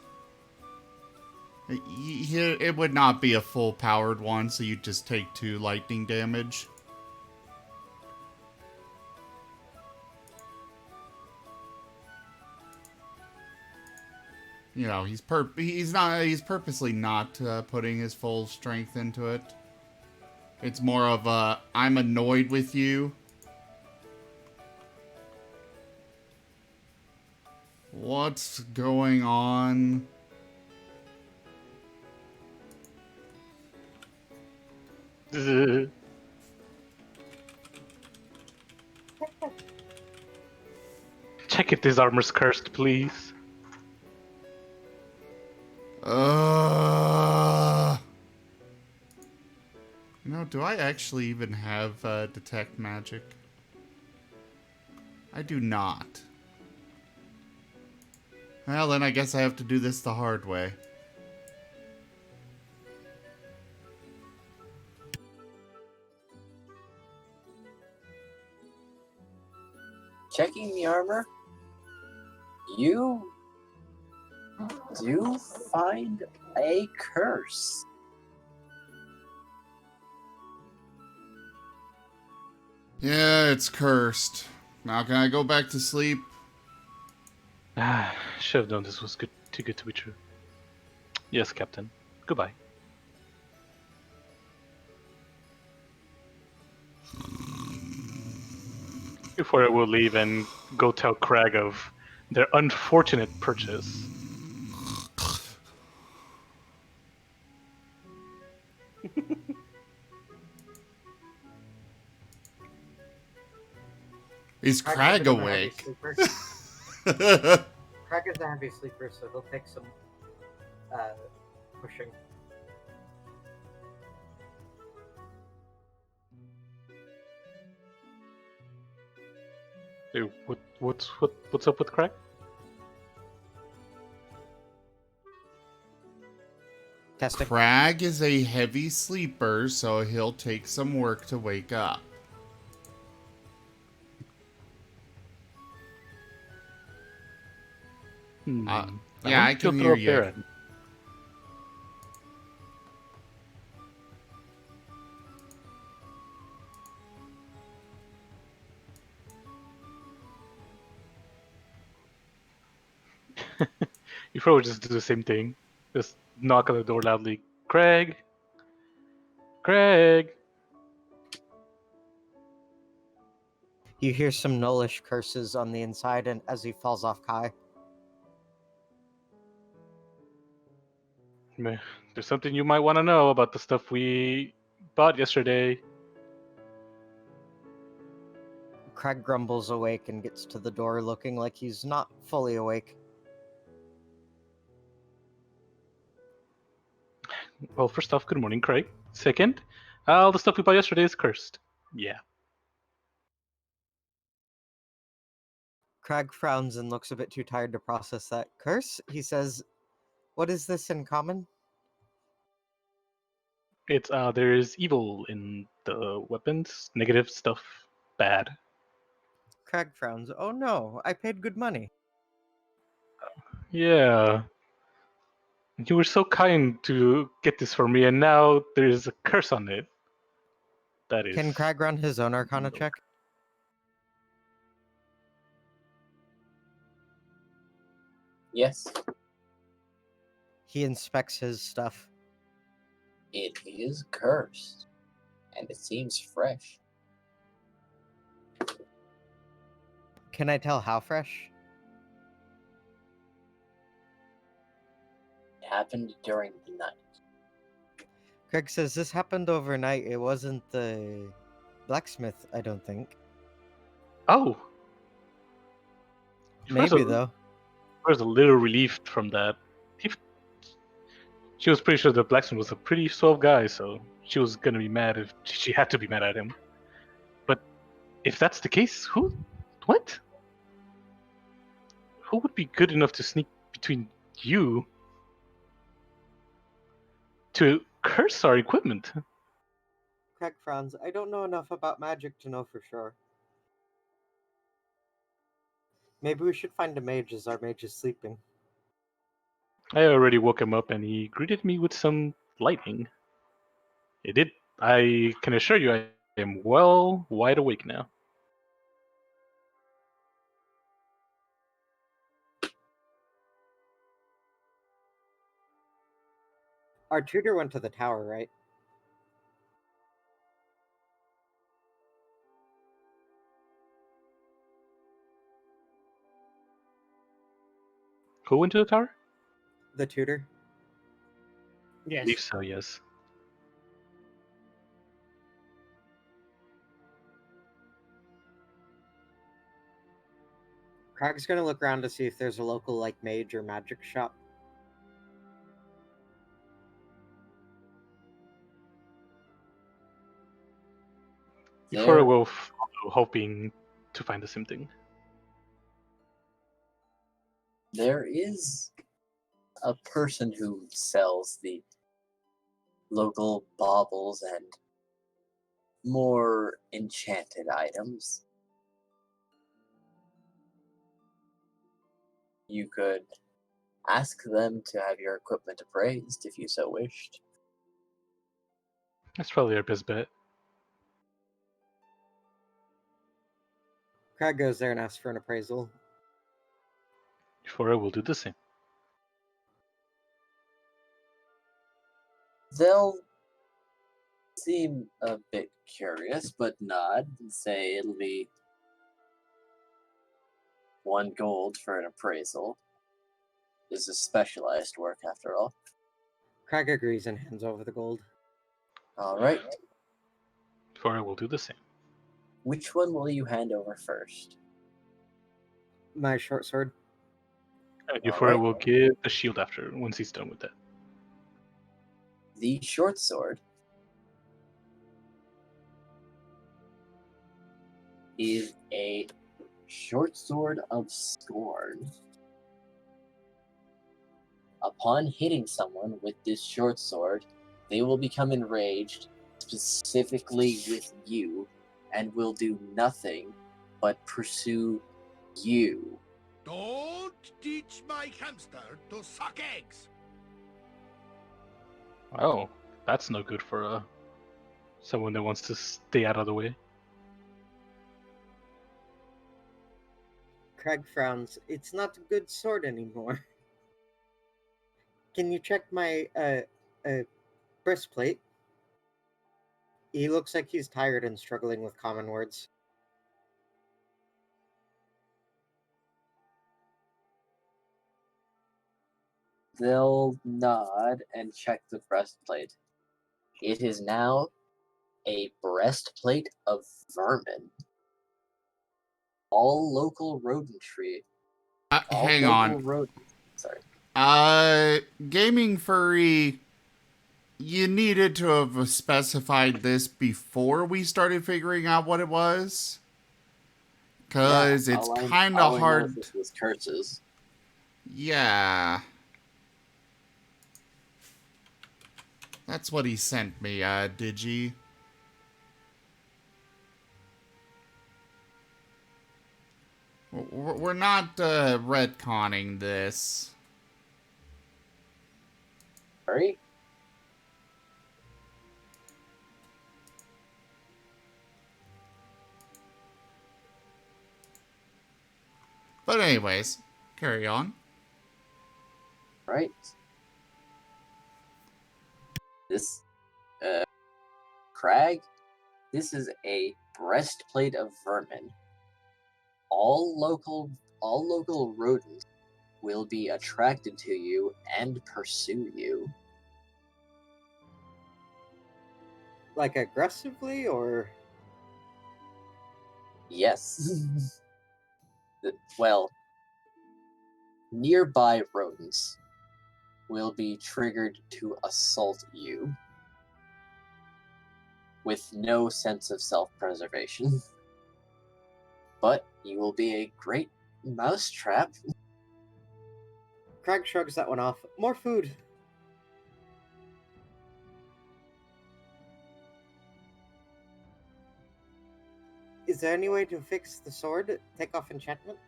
Here, it would not be a full powered one, so you'd just take 2 lightning damage. You know, he's purposely not putting his full strength into it. It's more of a, I'm annoyed with you. What's going on? Check if this armor's cursed, please. Do I actually even have detect magic? I do not. Well, then I guess I have to do this the hard way. Checking the armor, you do find a curse. Yeah, it's cursed. Now can I go back to sleep? Should have known this was too good to be true. Yes, Captain. Goodbye. Before I will leave and go tell Crag of their unfortunate purchase. Is Crag is a heavy awake? sleeper. Crag is a heavy sleeper, so he'll take some pushing. Dude, what's up with Crag? Testing. Crag is a heavy sleeper, so he'll take some work to wake up. Yeah, I can hear you. You probably just do the same thing. Just knock on the door loudly. Craig! Craig! You hear some nullish curses on the inside, and as he falls off Kai. There's something you might want to know about the stuff we bought yesterday. Craig grumbles awake and gets to the door looking like he's not fully awake. Well, first off, good morning, Craig. Second, all the stuff we bought yesterday is cursed. Yeah. Craig frowns and looks a bit too tired to process that curse. He says, "What is this in common?" It's there's evil in the weapons, negative stuff, bad. Craig frowns. "Oh no, I paid good money." Yeah. You were so kind to get this for me, and now there's a curse on it. That is. Can Craig run his own Arcana check? Yes, He inspects his stuff. it is cursed, and it seems fresh. Can I tell how fresh? It happened during the night. Craig says, "This happened overnight. It wasn't the blacksmith, I don't think." Oh! Maybe, though. I was a little relieved from that. She was pretty sure the blacksmith was a pretty suave guy, so she was gonna be mad if she had to be mad at him. But if that's the case, what? Who would be good enough to sneak between you to curse our equipment? Craig frowns. "I don't know enough about magic to know for sure. Maybe we should find a mage as our mage is sleeping." I already woke him up and he greeted me with some lightning. It did. I can assure you I am well wide awake now. Our tutor went to the tower, right? Who went to the tower? The tutor? I believe so, yes. Crag's gonna look around to see if there's a local, like, mage or magic shop. Before I There, will follow, hoping to find the same thing. there is a person who sells the local baubles and more enchanted items. You could ask them to have your equipment appraised if you so wished. That's probably our best bet. Crag goes there and asks for an appraisal. Before I will do the same. They'll seem a bit curious, but nod and say it'll be 1 gold for an appraisal. This is specialized work after all. Crag agrees and hands over the gold. Alright, Before I will do the same. which one will you hand over first? My short sword. Before I Alright. will give the shield after, once he's done with that. The short sword is a short sword of scorn. Upon hitting someone with this short sword, they will become enraged specifically with you and will do nothing but pursue you. Don't teach my hamster to suck eggs. Oh, that's no good for someone that wants to stay out of the way. Crag frowns. It's not a good sword anymore. Can you check my breastplate? He looks like he's tired and struggling with common words. They'll nod and check the breastplate. It is now a breastplate of vermin. All local rodentry. All Hang local on. Sorry. Gaming Furry, you needed to have specified this before we started figuring out what it was. Because it's kind of hard. This was curses. Yeah. That's what he sent me, Digi. We're not retconning this. Furry? But anyways, carry on. Right. This, Crag, this is a breastplate of vermin. All local rodents will be attracted to you and pursue you. Like aggressively, or? Yes. Well, nearby rodents will be triggered to assault you with no sense of self-preservation. But you will be a great mousetrap. Crag shrugs that one off. More food. Is there any way to fix the sword? Take off enchantment?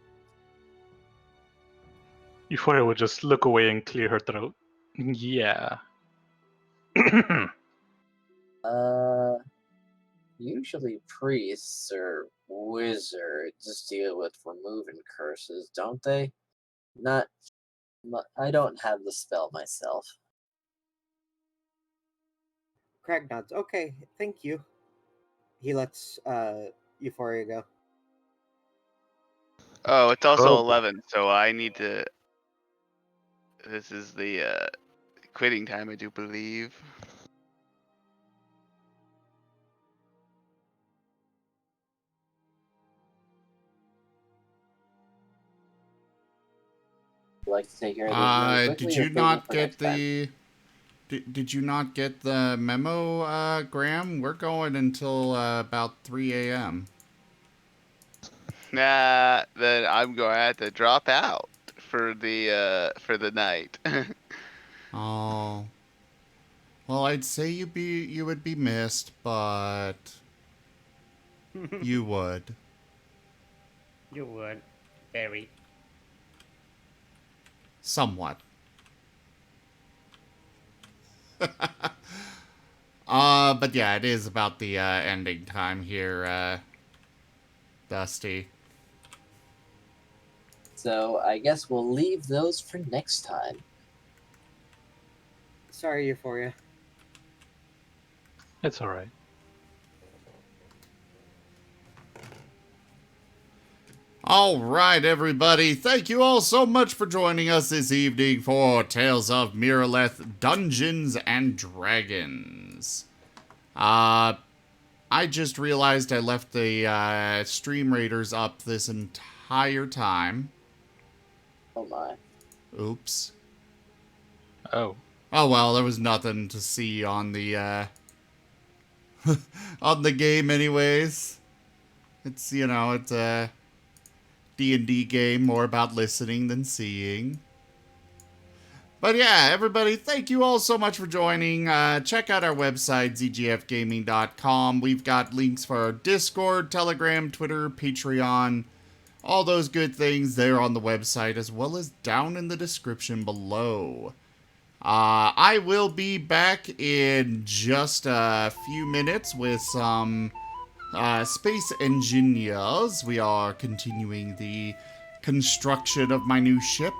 Euphoria would just look away and clear her throat. Yeah. Usually priests or wizards deal with removing curses, don't they? I don't have the spell myself. Crag nods. Okay, thank you. He lets Euphoria go. Oh, it's also Oh. 11, so I need to. This is the quitting time, I do believe. you like to take care of this really quickly? Did or you save it not for get next time? the... Did you not get the memo, Graham? We're going until about 3 a.m. Nah, then I'm going to have to drop out for the night. Oh. Well, I'd say you would be missed, but you would. You would. Very. Somewhat. But yeah, it is about the ending time here, Dusty. So I guess we'll leave those for next time. Sorry, Euphoria. It's all right. All right, everybody. Thank you all so much for joining us this evening for Tales of Miraleth Dungeons and Dragons. I just realized I left the stream raiders up this entire time. Oh my. Oops. Oh. Oh well, there was nothing to see on the on the game anyways. It's, you know, it's a D&D game, more about listening than seeing. But yeah, everybody, thank you all so much for joining. Check out our website, zgfgaming.com. We've got links for our Discord, Telegram, Twitter, Patreon, all those good things there on the website, as well as down in the description below. I will be back in just a few minutes with some Space Engineers. We are continuing the construction of my new ship.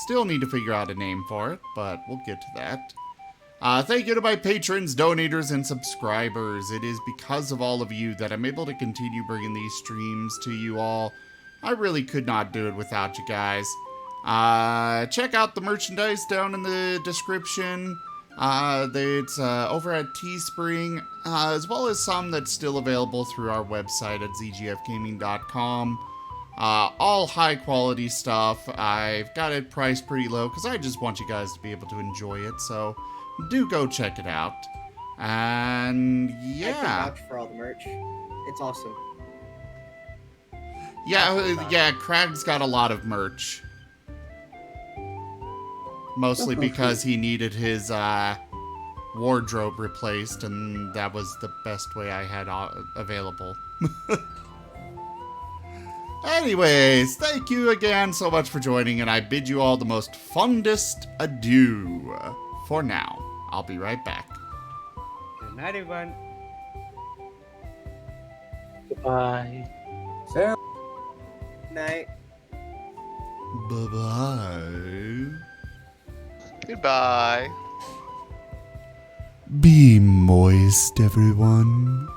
Still need to figure out a name for it, but we'll get to that. Thank you to my patrons, donators, and subscribers. It is because of all of you that I'm able to continue bringing these streams to you all. I really could not do it without you guys. Check out the merchandise down in the description. It's over at Teespring, as well as some that's still available through our website at zgfgaming.com. All high quality stuff. I've got it priced pretty low because I just want you guys to be able to enjoy it, so do go check it out. And I yeah. can vouch for all the merch. It's awesome. Yeah, Crag's got a lot of merch. Mostly because he needed his wardrobe replaced, and that was the best way I had available. Anyways, thank you again so much for joining, and I bid you all the most fondest adieu. For now, I'll be right back. Good night, everyone. Goodbye. Fair. Night. Bye-bye. Goodbye. Be moist, everyone.